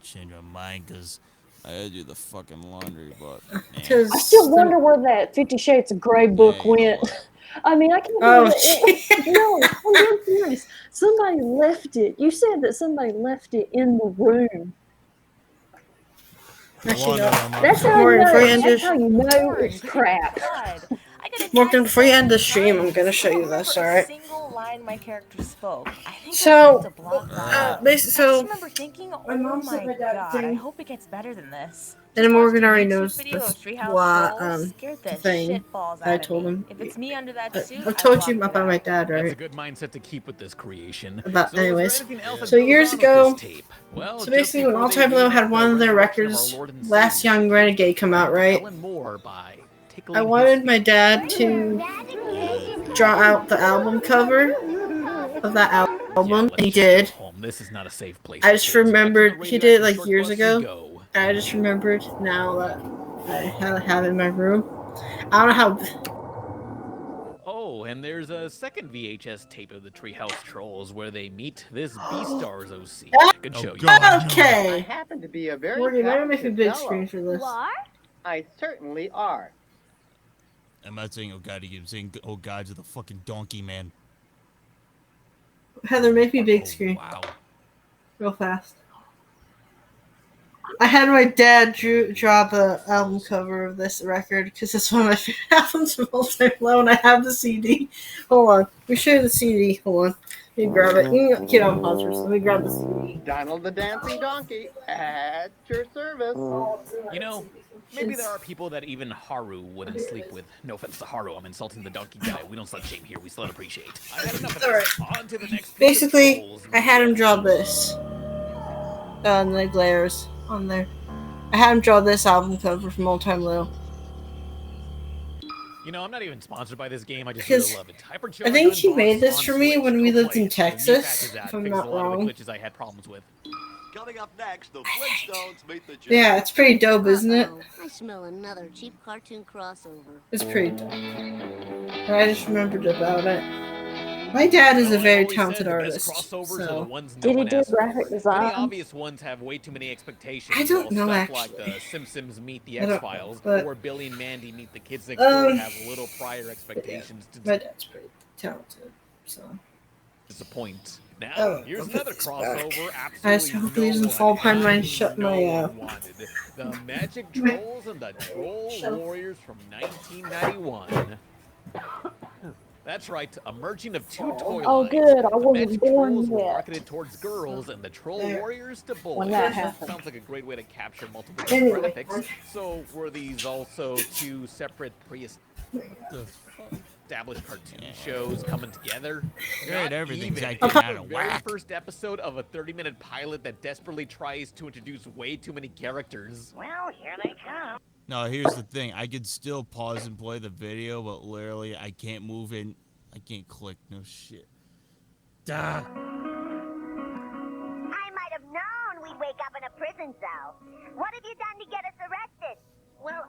Change my mind because I gotta do the fucking laundry, but I still wonder where that 50 Shades of Grey book went. I mean, I can't Oh, believe it. No, I'm being serious. Somebody left it. You said that somebody left it in the room. Actually, no. That's how Morgan, before you end that's this, how you know it's crap. Morgan, before you end the stream, I'm gonna show you this. All right. Single line my character spoke. I think So, I block that. so I just remember thinking, oh mom my sent my dad a god, I thing. hope it gets better than this. and Morgan already knows Video of this Treehouse what Trolls scared the thing shitballs I out of told me. him. If it's me under that suit, I've told you block about my dad, That's a right? good mindset to keep with this creation. About So is there anyways. anything else that So goes years on with ago, this tape? Well, so just basically when before All they Time Low remake had one of their resurrection of our records, Lord and Last Savior, Young Renegade, come out, right? Helen Moore by I tickling wanted my dad to draw out the album cover of that album, and he did. home. This is not a safe place. I just remembered he did it like years ago. And I just remembered now that I have it in my room. I don't know how. Oh, and there's a second VHS tape of the Treehouse Trolls where they meet this Beastars OC. Good show. Okay. I happen to be a very Morgan, why don't you make a talented big fellow. screen for this? I certainly are. I'm not saying oh god, I'm saying oh god to the fucking donkey man. Heather, make me big screen. Wow. Real fast. I had my dad draw the album cover of this record because it's one of my favorite albums from all time low, and I have the CD. Hold on. We share the CD. Hold on. Let me grab it. You can get on pause first. Let me grab the CD. Donald the Dancing Donkey at your service. You know, maybe there are people that even Haru wouldn't sleep with. No offense to Haru, I'm insulting the donkey guy. We don't slut shame here, we slut appreciate. I had enough of this. On to the next piece Basically, of trolls. I had him draw this. And the glares on there. I had him draw this album cover from Old Time Low. You know, I'm not even sponsored by this game. I just Because really love it. I think he made this for me when we lived in Texas, if I'm not a lot wrong. of the glitches I had problems with. Coming up next, the Flintstones meet the Yeah, it's pretty dope, isn't it? I smell another cheap cartoon crossover. It's pretty dope. And I just remembered about it. My dad is a very talented artist. So. Did he do graphic design? Many obvious ones have way too many expectations. I don't know, stuff actually. like the Simpsons meet the I don't X-Files, know, but- or Billy and Mandy meet the Kids Next Door have little prior expectations to My dad's pretty talented, so. disappoint. Now, Oh, here's I'll put another this crossover. back. I just hope he doesn't fall behind my shut my Wanted. The Magic Trolls and the Troll Warriors from 1991. That's right, a merging of two toy Oh, lines. good. I The wasn't Magic born Trolls were yet. marketed towards girls and the Troll Warriors to boys. When that happened. Sounds like a great way to capture multiple Anyway. demographics. So, were these also two separate established cartoon shows coming together? Good, Not everything's even. acting It's out the of very whack. first episode of a 30-minute pilot that desperately tries to introduce way too many characters. Well, here they come. No, here's the thing. I could still pause and play the video, but literally I can't move in. I can't click. No shit. Duh. I might have known we'd wake up in a prison cell. What have you done to get us arrested? Well,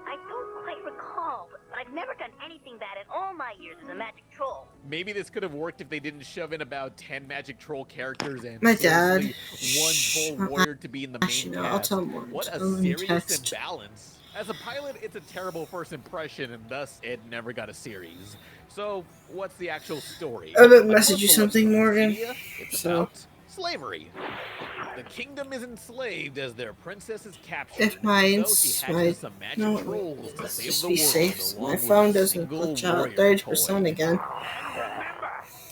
I don't quite recall, but I've never done anything bad in all my years as a magic troll. Maybe this could have worked if they didn't shove in about 10 Magic Troll characters and My dad. seriously, one full warrior to be in the main Actually, no, cast. I'll tell him what What a to serious text. imbalance. As a pilot, it's a terrible first impression, and thus it never got a series. So, what's the actual story? I'm gonna Like message most you of something, what's in Morgan. media, It's So. about slavery. The kingdom is enslaved as their princess is captured. If my so she my hatches some magic no, trolls to let's save just the be world, safe so along my with phone a doesn't single glitch out warrior 30% toy. again.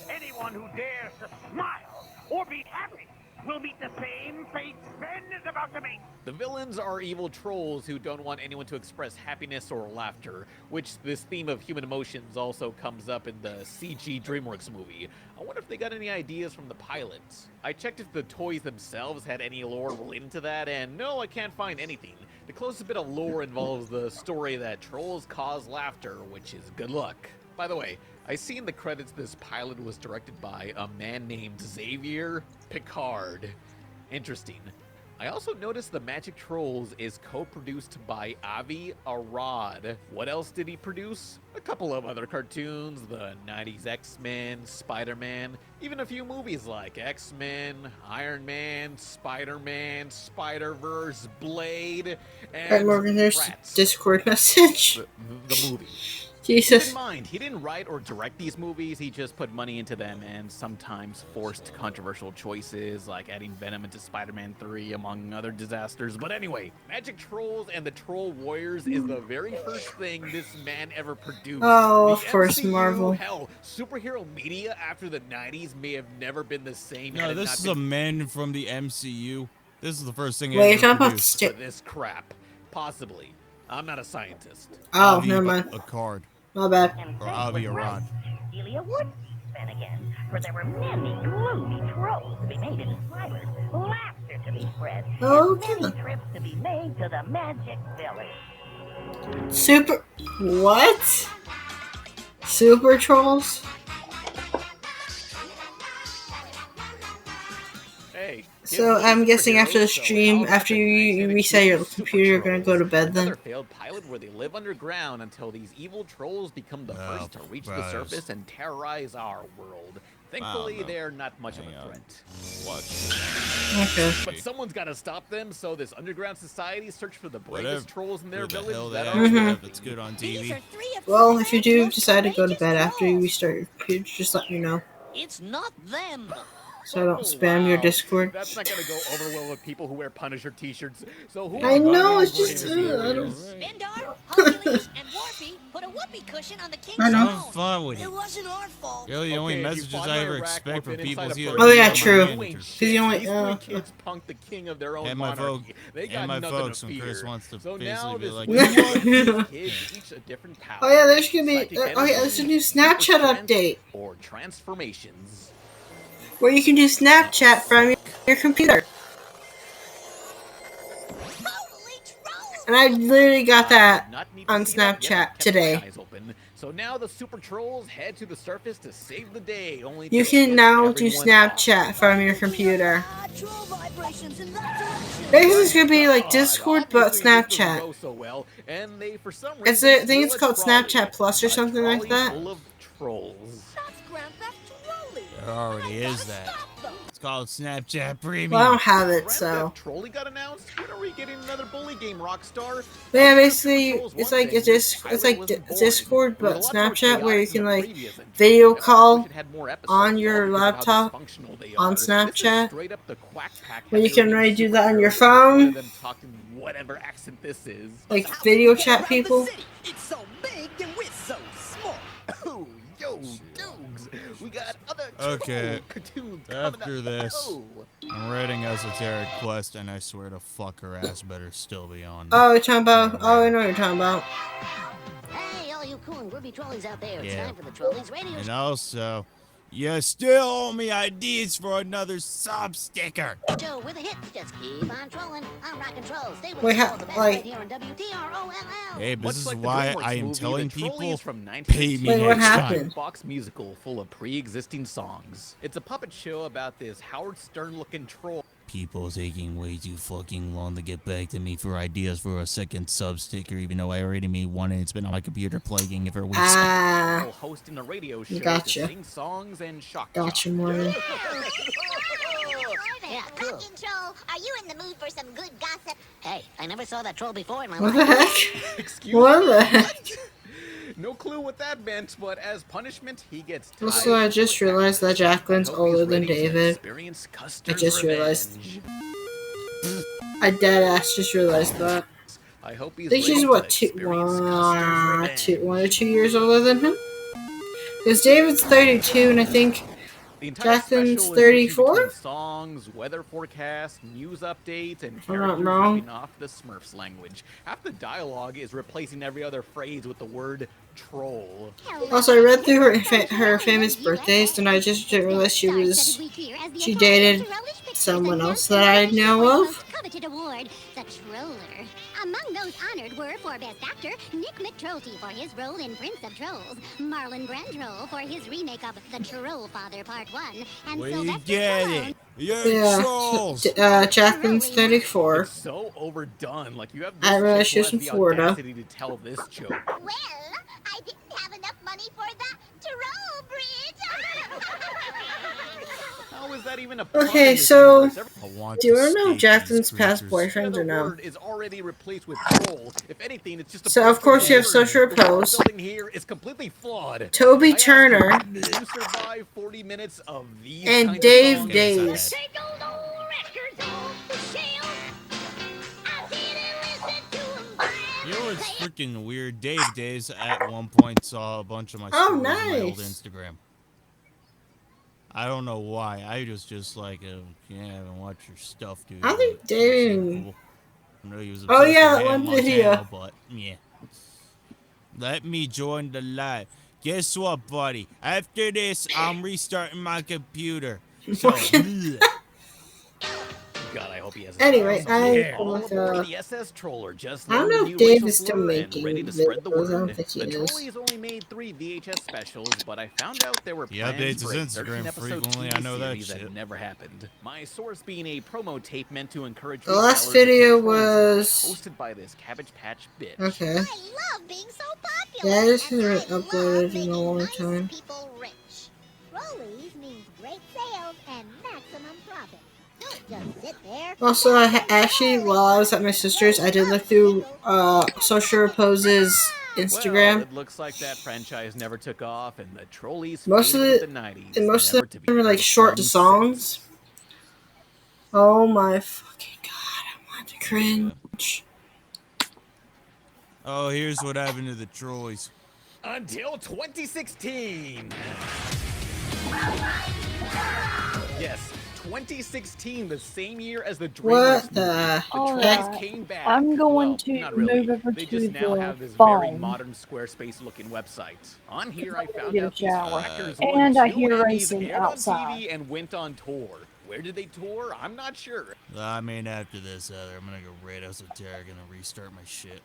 Anyone who dares to smile or be happy will meet the same fate Ben is about to meet. The villains are evil trolls who don't want anyone to express happiness or laughter, which this theme of human emotions also comes up in the CG DreamWorks movie. I wonder if they got any ideas from the pilots. I checked if the toys themselves had any lore related to that, and no, I can't find anything. The closest bit of lore involves the story that trolls cause laughter, which is good luck. By the way, I see in the credits this pilot was directed by a man named Xavier Picard. Interesting. I also noticed the Magic Trolls is co-produced by Avi Arad. What else did he produce? A couple of other cartoons, the 90s X-Men, Spider-Man, even a few movies like X-Men, Iron Man, Spider-Man, Spider-Verse, Blade, and Alright, Morgan, there's Rats. Discord message. The movie. Jesus. Keep in mind, he didn't write or direct these movies, he just put money into them and sometimes forced controversial choices like adding Venom into Spider-Man 3 among other disasters. But anyway, Magic Trolls and the Troll Warriors is the very first thing this man ever produced. Oh, The of course, MCU, Marvel. Hell, superhero media after the 90s may have never been the same. No, had it this not is been a man from the MCU. This is the first thing I Wait, ever you're talking about produced. for this crap. Possibly. I'm not a scientist. Oh, Avi never mind. A card. My bad. Or Avi Arad. Delia would then again, for there were many gloomy trolls to be made into sliders, laughter to be spread, Okay. and many trips to be made to the Magic Village. Super. What? Super Trolls? Hey, So I'm guessing after the stream, after you reset your computer, you're gonna go to bed then? Another failed pilot where they live underground until these evil trolls become the first to reach the brothers. surface and terrorize our world. Thankfully, no. they're not much of a threat. Watch. Okay. But someone's got to stop them, so this underground society search for the bravest Whatever. trolls in their Who the village hell that they are are, Mhm. if it's good on TV. Well, if you do decide to go to bed after you restart your computer, just let me know. It's not them. so I don't spam your Discord. That's not gonna go over well with people who wear Punisher t-shirts. So who I know, it's just I don't. Spindar, Hercules, and Warpy put a whoopee cushion on the king's I know. throne. Have fun with It it. wasn't our fault. Really, the only Okay, if you messages find I my ever rack expect from weapon people inside is a either. burger Oh, yeah, "Read my true. manager." Because you only. These three kids punked the king of their own And my monarchy. They got my nothing folks to when fear. Chris wants to So basically now be this like, week, "You know what?" kids each a different power. Oh yeah, there's gonna be. Psychic Oh yeah, there's a new energy, Snapchat super strength, update or transformations. where you can do Snapchat from your computer. And I literally got that on Snapchat today. So now the super trolls head to the surface to save the day. Only You to can piss now do everyone Snapchat from your computer. Basically, it's gonna be like Discord, but Snapchat. go so well, and they for some It's reason I think it's steal a called trolley. Snapchat Plus or something like Trolley that. full of trolls. There already is that. It's called Snapchat Premium. Well, I don't have it, so. Trolley got announced. When are we getting another bully game, Rockstar? But yeah, basically, it's like Discord, but Snapchat, where you can like video call on your laptop on Snapchat. Where you can already do that on your phone, Whatever accent this is. like video chat people. It's so big and we're so small. Oh, yo, dudes, we got other Okay, cartoons after this, I'm writing Esoteric Quest, and I swear to fuck her ass better still be on. Oh, you're talking about. Oh, I know what you're talking about. Hey, all you cool and groovy trolleys out there. It's Yeah. time for the Trolleys Radio And Show. also, you still owe me IDs for another sub sticker. Joe with a hit. Just keep on trolling. I'm rockin' trolls. Stay with Wait, us all the best like- right here on WTROLL. Hey, Much this is like the why DreamWorks I am movie, telling The Trolley people, is from pay me Wait, what next time. happened? Box musical full of pre-existing songs. It's a puppet show about this Howard Stern-looking troll. People taking way too fucking long to get back to me for ideas for a second sub sticker, even though I already made one and it's been on my computer plaguing it for weeks. Ah, Hosting a radio show gotcha. to sing songs and shock. Gotcha, Morgan. Yeah, Pumpkin Troll, are you in the mood for some good gossip? Hey, I never saw that troll before in my What life. the heck? Excuse What me? the heck? No clue what that meant, but as punishment, he gets tied. Also, I just realized that Jacqueline's older than David. Experience I Custer's just realized. revenge. I dead ass just realized that. I hope I he's think she's ready what, to experience Custer's 1 or 2 years older than him? Because David's 32 and I think The entire Jacqueline's special is 34? between songs, weather forecasts, news updates, and I'm not characters wrong. ripping off the Smurfs language. Half the dialogue is replacing every other phrase with the word troll. Also, I read through her famous birthdays and I just didn't realize she dated someone else that I know of. Coveted award, the Troller. Among those honored were for Best Actor, Nick McTrolty for his role in Prince of Trolls, Marlon Brando for his remake of The Troll Father Part 1, and We Sylvester get Stallone. it. You're trolls. Jacqueline's 34. It's so overdone. Like you have I this realized chick she was who from has the Florida. audacity to tell this joke. Well, I didn't have enough money for the Troll Bridge. How is that even a Okay, so do you to want to know skate Jacqueline's these past creatures. boyfriends or no? Word is already replaced with troll. If anything, it's just a So, of course, you have word. Social The Repose. building here is completely flawed. Toby I asked Turner. you, can you survive 40 minutes of these And kinds Dave of songs? Days. Take old records off the shelf. I didn't listen to 'em. You know what's freaking weird? Dave Days at one point saw a bunch of my Oh, stories on my old nice. Instagram. I don't know why. I was just like, yeah, I haven't watched your stuff, dude. I think But Dave. it's so cool. I know he was Oh, obsessed yeah, with that one Hannah video. Montana, but yeah. Let me join the live. Guess what, buddy? After this, I'm restarting my computer. So, bleh. God, I hope he has a Anyway, yeah. I All like, aboard the SS Troller. Just I don't learned know the if new Dave racial is still slur and making ready to spread the videos. I don't word. think he The is. Trolley's only made 3 VHS specials, but I found out there were He plans updates for his a Instagram 13-episode frequently, I TV know that series shit. never happened. My source being a promo tape meant to encourage The last retailers to video take trolls, was. hosted by this Cabbage Patch bitch. Okay. I love being so popular. Yeah, this and hasn't I been uploaded love in a making long nice time. people rich. Trolleys means great sales and maximum profit. Don't just sit there. Also, actually, while I was at my sister's, I did look through Social Repose's Instagram. Well, it looks like that franchise never took off, and the trolleys Most of faded it, with the 90s, and most never of to be them are like heard short from songs. Oh my fucking god! I want to cringe. Oh, here's what happened to the trolleys. Until 2016. Yes, 2016, the same year as the DreamWorks What the movie. The heck? trolleys came back. I'm going Well, to not really. move over They to just now the have this very phone. modern Squarespace-looking website. On here, I found Get a out these shower. fuckers And won I 2 hear Emmys, racing aired outside. on TV, and went on tour. Where did they tour? I'm not sure. I mean, after this, I'm gonna go raid Esoteric and restart my shit.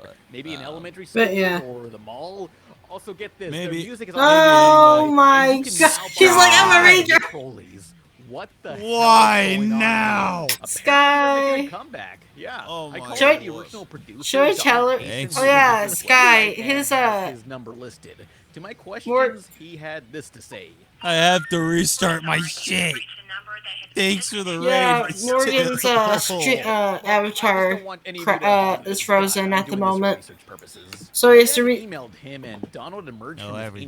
But, Maybe an elementary school But yeah. or the mall. Also, get this. Maybe- Their music is Oh on my and you can god! now She's like, I'm a buy ranger. trolleys. What the Why hell is going now? on here? Apparently Sky. they're making a comeback. Yeah. Oh I my called god. the original producer. Should I tell her? Thanks. Oh yeah, His Sky. website and His has his number listed. To my questions, Mor- he had this to say. I have to restart my shit. Thanks for the Yeah, raid. Morgan's avatar is frozen at the moment, so he has to emailed him and Donald emerged No, from his everything.